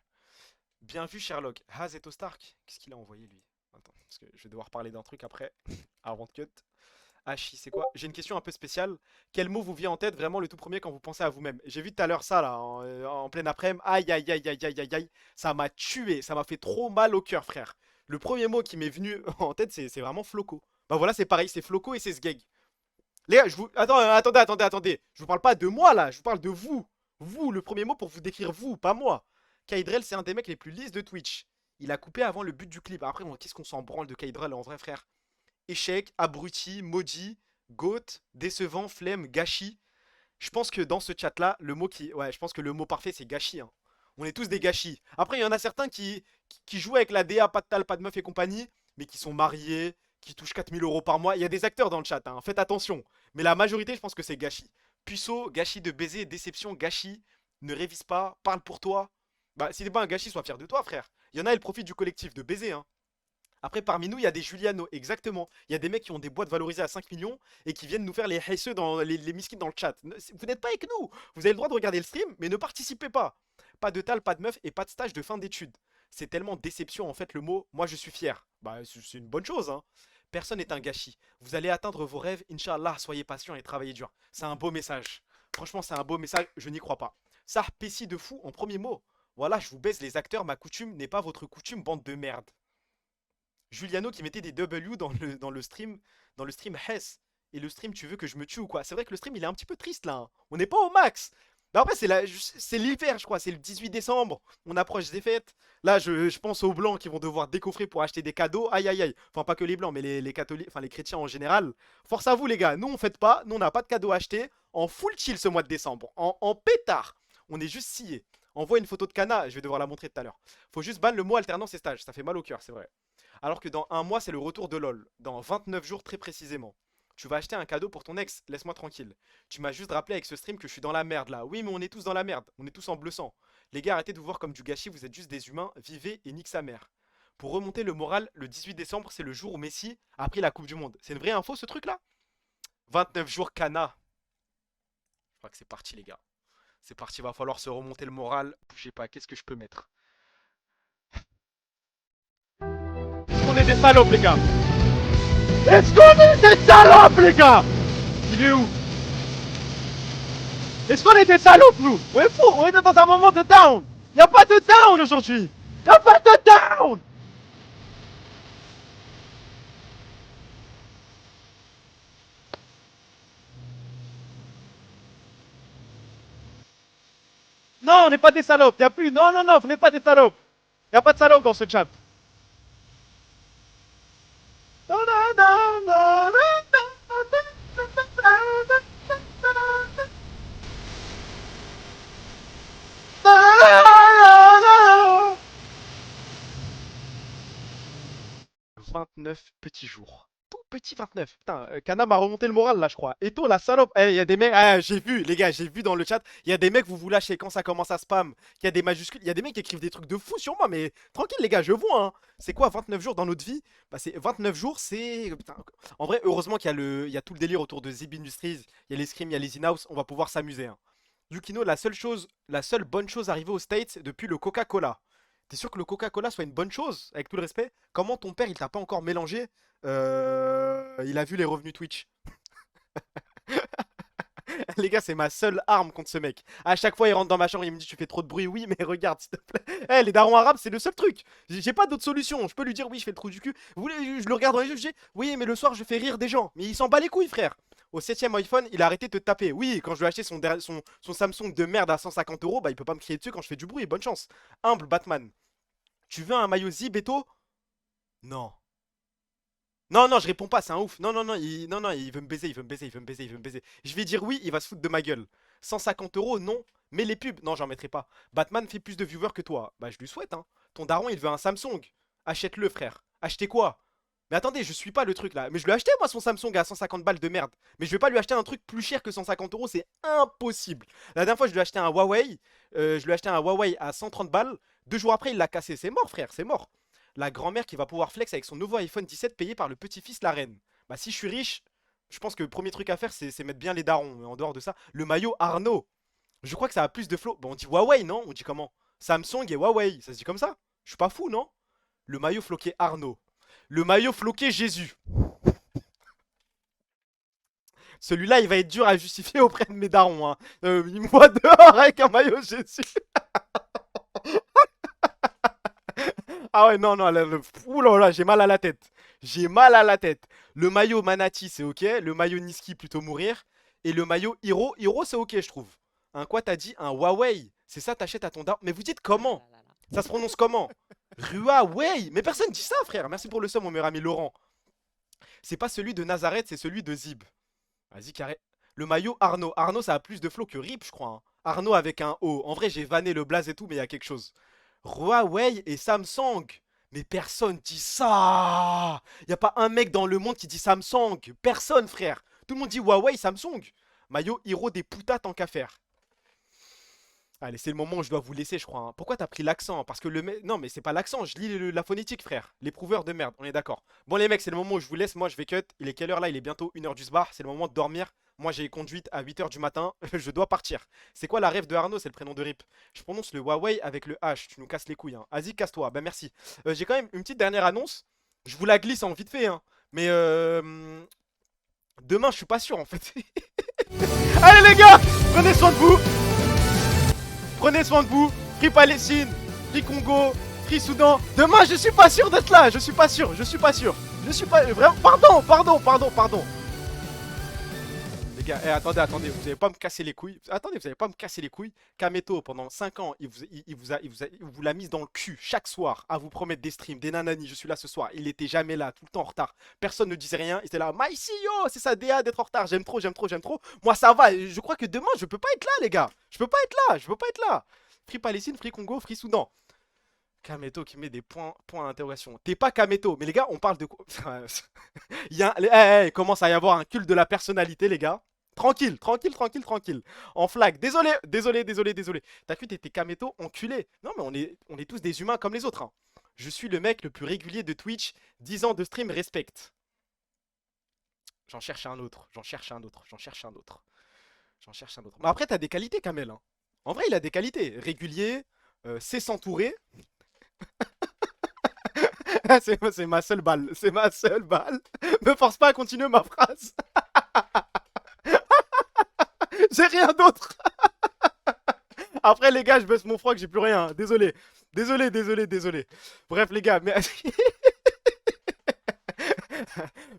Bien vu, Sherlock. Hazeto Stark. Qu'est-ce qu'il a envoyé, lui? Attends, parce que je vais devoir parler d'un truc après, avant de cut. Hachi, c'est quoi? J'ai une question un peu spéciale. Quel mot vous vient en tête vraiment le tout premier quand vous pensez à vous-même? J'ai vu tout à l'heure ça là, en pleine après-midi. Aïe aïe aïe aïe aïe aïe aïe. Ça m'a tué, ça m'a fait trop mal au cœur, frère. Le premier mot qui m'est venu en tête, c'est vraiment Floco. Bah voilà, c'est pareil, c'est Floco et c'est Sgeg. Les gars, attendez. Je vous parle pas de moi là, je vous parle de vous. Vous, le premier mot pour vous décrire vous, pas moi. Kaydrel, c'est un des mecs les plus lisses de Twitch. Il a coupé avant le but du clip. Après, qu'est-ce qu'on s'en branle de Kaydrel en vrai, frère? Échec, abruti, maudit, goat, décevant, flemme, gâchis. Je pense que dans ce chat là, le mot qui... Ouais, je pense que le mot parfait c'est gâchis. Hein. On est tous des gâchis. Après, il y en a certains qui jouent avec la DA, pas de tal, pas de meuf et compagnie, mais qui sont mariés, qui touchent 4000 € par mois. Il y a des acteurs dans le chat, hein. Faites attention. Mais la majorité, je pense que c'est gâchis. Puceau, gâchis de baiser, déception, gâchis. Ne révise pas, parle pour toi. Bah, si t'es pas un gâchis, sois fier de toi, frère. Il y en a, ils profitent du collectif de baiser, hein. Après, parmi nous, il y a des Juliano, exactement. Il y a des mecs qui ont des boîtes valorisées à 5 millions et qui viennent nous faire les haisseux dans les miskins dans le chat. Vous n'êtes pas avec nous. Vous avez le droit de regarder le stream, mais ne participez pas. Pas de tal, pas de meuf et pas de stage de fin d'études. C'est tellement déception, en fait, le mot « moi, je suis fier ». Bah, c'est une bonne chose, hein. Personne n'est un gâchis. Vous allez atteindre vos rêves, Inch'Allah, soyez patient et travaillez dur. C'est un beau message. Franchement, c'est un beau message, je n'y crois pas. Ça, Pessi de fou en premier mot. Voilà, je vous baise les acteurs, ma coutume n'est pas votre coutume, bande de merde. Juliano qui mettait des W dans le stream Hess. Et le stream, tu veux que je me tue ou quoi? C'est vrai que le stream, il est un petit peu triste là. Hein. On n'est pas au max. Mais après, c'est l'hiver, je crois. C'est le 18 décembre. On approche des fêtes. Là, je pense aux blancs qui vont devoir décoffrer pour acheter des cadeaux. Aïe, aïe, aïe. Enfin, pas que les blancs, mais les catholiques, enfin les chrétiens en général. Force à vous, les gars. Nous, on fête pas. Nous, on n'a pas de cadeaux à acheter. En full chill ce mois de décembre. En pétard. On est juste sciés. Envoie une photo de Kana. Je vais devoir la montrer tout à l'heure. Faut juste ban le mot alternance et stage. Ça fait mal au cœur, c'est vrai. Alors que dans un mois, c'est le retour de LoL. Dans 29 jours, très précisément. Tu vas acheter un cadeau pour ton ex, laisse-moi tranquille. Tu m'as juste rappelé avec ce stream que je suis dans la merde là. Oui, mais on est tous dans la merde, on est tous en bleu sang. Les gars, arrêtez de vous voir comme du gâchis, vous êtes juste des humains, vivez et nique sa mère. Pour remonter le moral, le 18 décembre, c'est le jour où Messi a pris la Coupe du Monde. C'est une vraie info ce truc là? 29 jours Kana. Je crois que c'est parti les gars. C'est parti, va falloir se remonter le moral. Bougez pas, qu'est-ce que je peux mettre? On est des salopes les gars. Est-ce qu'on est des salopes, les gars? Il est où? Est-ce qu'on est des salopes, nous? On est fou, on est dans un moment de down. Y'a pas de down aujourd'hui. Y'a pas de down. Non, on n'est pas des salopes. Y'a plus. Non, non, non, vous n'êtes pas des salopes. Y'a pas de salopes dans ce chat. Non, non, non, non, non. 29 petits jours. Tout petit 29. Putain, Kana m'a remonté le moral là, je crois. Et toi, la salope. Il y a des mecs. Ah, j'ai vu, les gars, j'ai vu dans le chat. Il y a des mecs, vous vous lâchez quand ça commence à spam. Qu'il y a des majuscules. Il y a des mecs qui écrivent des trucs de fou sur moi. Mais tranquille, les gars, je vois. Hein. C'est quoi 29 jours dans notre vie? Bah, c'est 29 jours, c'est. Putain. En vrai, heureusement qu'il y a tout le délire autour de Zib Industries. Il y a les scrims, il y a les in-house. On va pouvoir s'amuser. Hein. Yukino, la seule bonne chose arrivée aux States depuis le Coca-Cola. T'es sûr que le Coca-Cola soit une bonne chose, avec tout le respect? Comment ton père, il t'a pas encore mélangé? Il a vu les revenus Twitch. Les gars, c'est ma seule arme contre ce mec. À chaque fois, il rentre dans ma chambre, il me dit tu fais trop de bruit. Oui, mais regarde, s'il te plaît. Eh, les darons arabes, c'est le seul truc. J'ai pas d'autre solution. Je peux lui dire oui, je fais le trou du cul. Vous voulez, je le regarde dans les yeux, je dis oui, mais le soir, je fais rire des gens. Mais il s'en bat les couilles, frère. Au 7ème iPhone, il a arrêté de te taper. Oui, quand je lui ai acheté son Samsung de merde à 150 €, bah il peut pas me crier dessus quand je fais du bruit. Bonne chance. Humble Batman. Tu veux un maillot Zib, Beto? Non. Non, non, je réponds pas, c'est un ouf. Non, non, non, il veut me baiser, il veut me baiser, il veut me baiser, il veut me baiser. Je vais dire oui, il va se foutre de ma gueule. 150 €, non. Mais les pubs, non, j'en mettrai pas. Batman fait plus de viewers que toi. Bah, je lui souhaite, hein. Ton daron, il veut un Samsung. Achète-le, frère. Achetez quoi? Mais attendez, je suis pas le truc là. Mais je lui ai acheté, moi, son Samsung à 150 balles de merde. Mais je vais pas lui acheter un truc plus cher que 150 €, c'est impossible. La dernière fois, je lui ai acheté un Huawei. À 130 balles. 2 jours après, il l'a cassé. C'est mort, frère, c'est mort. La grand-mère qui va pouvoir flex avec son nouveau iPhone 17 payé par le petit-fils la reine. Bah si je suis riche, je pense que le premier truc à faire c'est mettre bien les darons. Mais en dehors de ça, le maillot Arnaud. Je crois que ça a plus de flow. Bon, on dit Huawei, non? On dit comment? Samsung et Huawei, ça se dit comme ça? Je suis pas fou, non? Le maillot floqué Arnaud. Le maillot floqué Jésus. Celui-là, il va être dur à justifier auprès de mes darons. Hein. Moi dehors avec un maillot Jésus. Ah ouais, non, non, oulala, j'ai mal à la tête. J'ai mal à la tête. Le maillot Manati, c'est ok. Le maillot Niski, plutôt mourir. Et le maillot Hiro, Hiro, c'est ok, je trouve. Un quoi, t'as dit? Un Huawei. C'est ça, t'achètes à ton daron. Mais vous dites comment? Ça se prononce comment? Huawei. Mais personne dit ça, frère. Merci pour le somme, mon meilleur ami Laurent. C'est pas celui de Nazareth, c'est celui de Zib. Vas-y, carré. Le maillot Arnaud. Arnaud, ça a plus de flow que Rip, je crois. Hein. Arnaud avec un O. En vrai, j'ai vanné le blaze et tout, mais il y a quelque chose. Huawei et Samsung. Mais personne dit ça. Y a pas un mec dans le monde qui dit Samsung. Personne, frère. Tout le monde dit Huawei, Samsung. Maillot Hiro des putas tant qu'à faire. Allez, c'est le moment où je dois vous laisser, je crois. Hein. Pourquoi t'as pris l'accent? Parce que le mec... Non, mais c'est pas l'accent, je lis la phonétique, frère. L'éprouveur de merde, on est d'accord. Bon, les mecs, c'est le moment où je vous laisse. Moi, je vais cut. Il est quelle heure là? Il est bientôt 1h du soir. C'est le moment de dormir. Moi, j'ai conduite à 8h du matin. Je dois partir. C'est quoi la rêve de Arnaud? C'est le prénom de Rip. Je prononce le Huawei avec le H. Tu nous casses les couilles. Hein. Vas-y, casse-toi. Bah, merci. J'ai quand même une petite dernière annonce. Je vous la glisse en vite fait. Hein. Mais demain, je suis pas sûr en fait. Allez les gars, prenez soin de vous. Prenez soin de vous. Free Palestine, Free Congo, Free Soudan. Demain, je suis pas sûr d'être là. Je suis pas sûr. Je suis pas sûr. Je suis pas vraiment. Pardon. Les gars, attendez, vous allez pas me casser les couilles. Attendez, vous allez pas me casser les couilles. Kameto, pendant 5 ans, il vous l'a mise dans le cul chaque soir à vous promettre des streams, des nanani. Je suis là ce soir. Il était jamais là, tout le temps en retard. Personne ne disait rien. Il était là, Maïsi, yo, c'est ça, DA d'être en retard. J'aime trop. Moi, ça va. Je crois que demain, je peux pas être là, les gars. Je peux pas être là. Free Palestine, Free Congo, Free Soudan. Kameto qui met des points d'interrogation. T'es pas Kameto, mais les gars, on parle de quoi? Il commence à y avoir un culte de la personnalité, les gars. Tranquille. En flag. Désolé. T'as cru t'étais Kameto, enculé. Non, mais on est tous des humains comme les autres. Hein. Je suis le mec le plus régulier de Twitch. 10 ans de stream, respecte. J'en cherche un autre. Mais après, t'as des qualités, Kamel. Hein. En vrai, il a des qualités. Régulier, sait s'entourer. C'est ma seule balle. Me force pas à continuer ma phrase. J'ai rien d'autre. Après, les gars, je baisse mon froc, j'ai plus rien. Désolé. Bref, les gars, mais...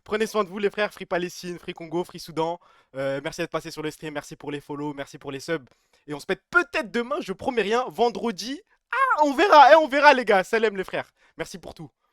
Prenez soin de vous, les frères. Free Palestine, Free Congo, Free Soudan. Merci d'être passé sur le stream. Merci pour les follow. Merci pour les subs. Et on se pète peut-être demain, je promets rien. Vendredi. Ah, on verra, les gars. Salam, les frères. Merci pour tout.